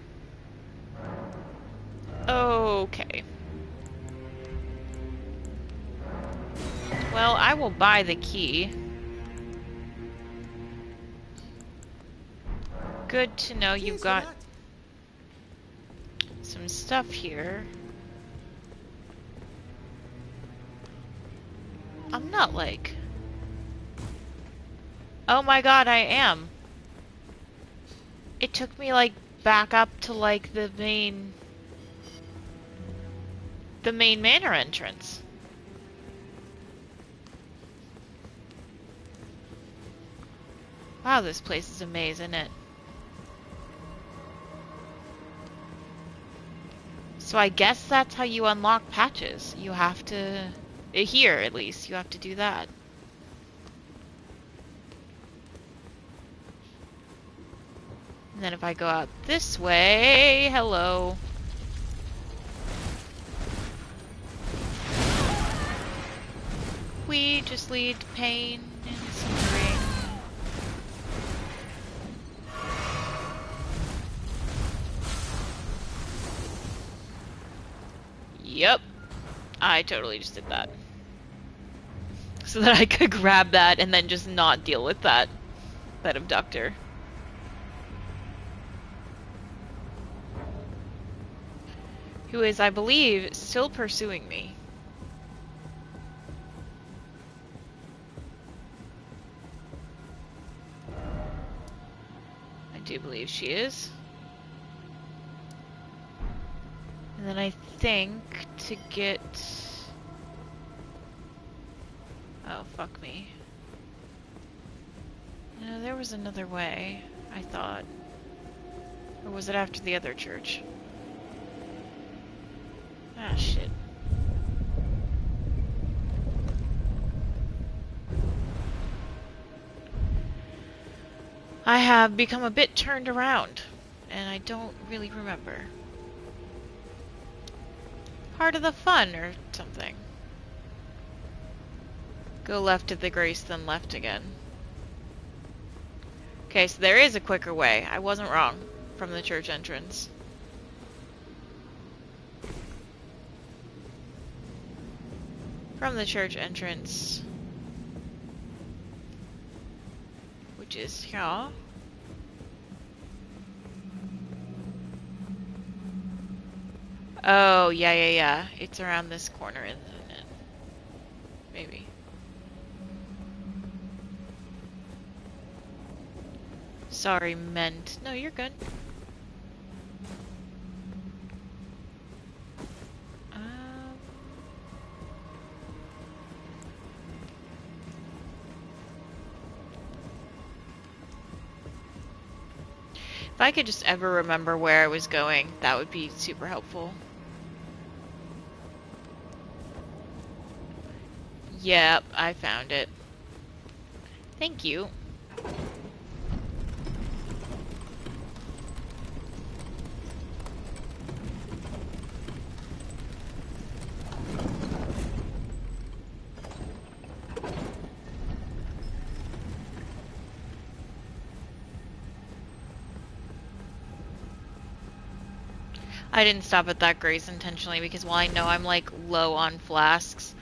Okay. Well, I will buy the key. Good to know you've got some stuff here. I'm not like... Oh my god, I am. It took me like back up to like the main manor entrance. Wow, this place is amazing, isn't it? So I guess that's how you unlock Patches. You have to... Here, at least, you have to do that. And then if I go out this way... Hello. We just lead to pain and suffering. Yep. I totally just did that. So that I could grab that and then just not deal with that abductor. Who is, I believe, still pursuing me. I do believe she is. And then I think to get... Oh, fuck me. No, there was another way, I thought. Or was it after the other church? Ah, shit. I have become a bit turned around, and I don't really remember. Part of the fun, or something. Go left at the Grace, then left again. Okay, so there is a quicker way. I wasn't wrong. From the church entrance. From the church entrance. Which is here. Oh, yeah. It's around this corner, isn't it? Maybe. Sorry, meant. No, you're good. If I could just ever remember where I was going, that would be super helpful. Yep, I found it. Thank you. I didn't stop at that grace intentionally because while I know I'm like low on flasks,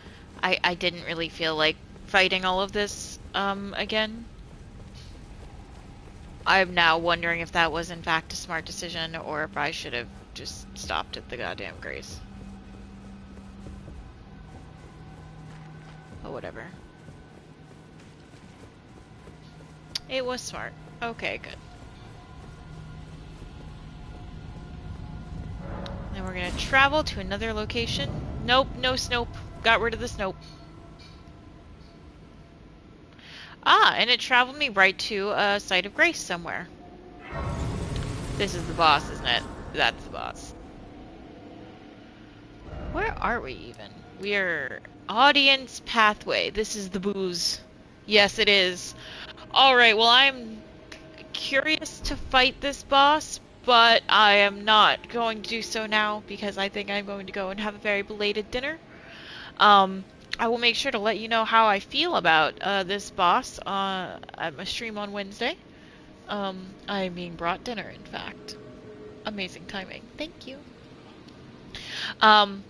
I didn't really feel like fighting all of this again. I'm now wondering if that was in fact a smart decision or if I should have just stopped at the goddamn grace. Oh, whatever. It was smart. Okay, good. Then we're gonna travel to another location. Nope, no Snope. Got rid of the Snope. Ah, and it traveled me right to a site of grace somewhere. This is the boss, isn't it? That's the boss. Where are we even? We're audience pathway. This is the booze. Yes, it is. Alright, well, I'm curious to fight this boss, but I am not going to do so now because I think I'm going to go and have a very belated dinner. I will make sure to let you know how I feel about this boss at my stream on Wednesday. I'm being brought dinner, in fact. Amazing timing. Thank you. Um,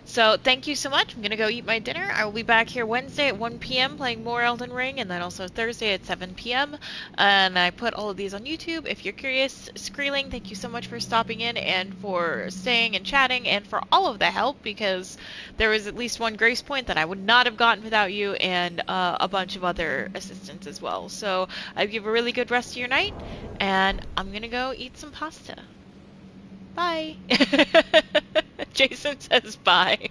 So thank you so much. I'm going to go eat my dinner. I will be back here Wednesday at 1 p.m. playing more Elden Ring, and then also Thursday at 7 p.m. And I put all of these on YouTube. If you're curious, Skreeling, thank you so much for stopping in and for staying and chatting and for all of the help, because there was at least one grace point that I would not have gotten without you, and a bunch of other assistance as well. So I hope you have a really good rest of your night, and I'm going to go eat some pasta. Bye. Jason says bye.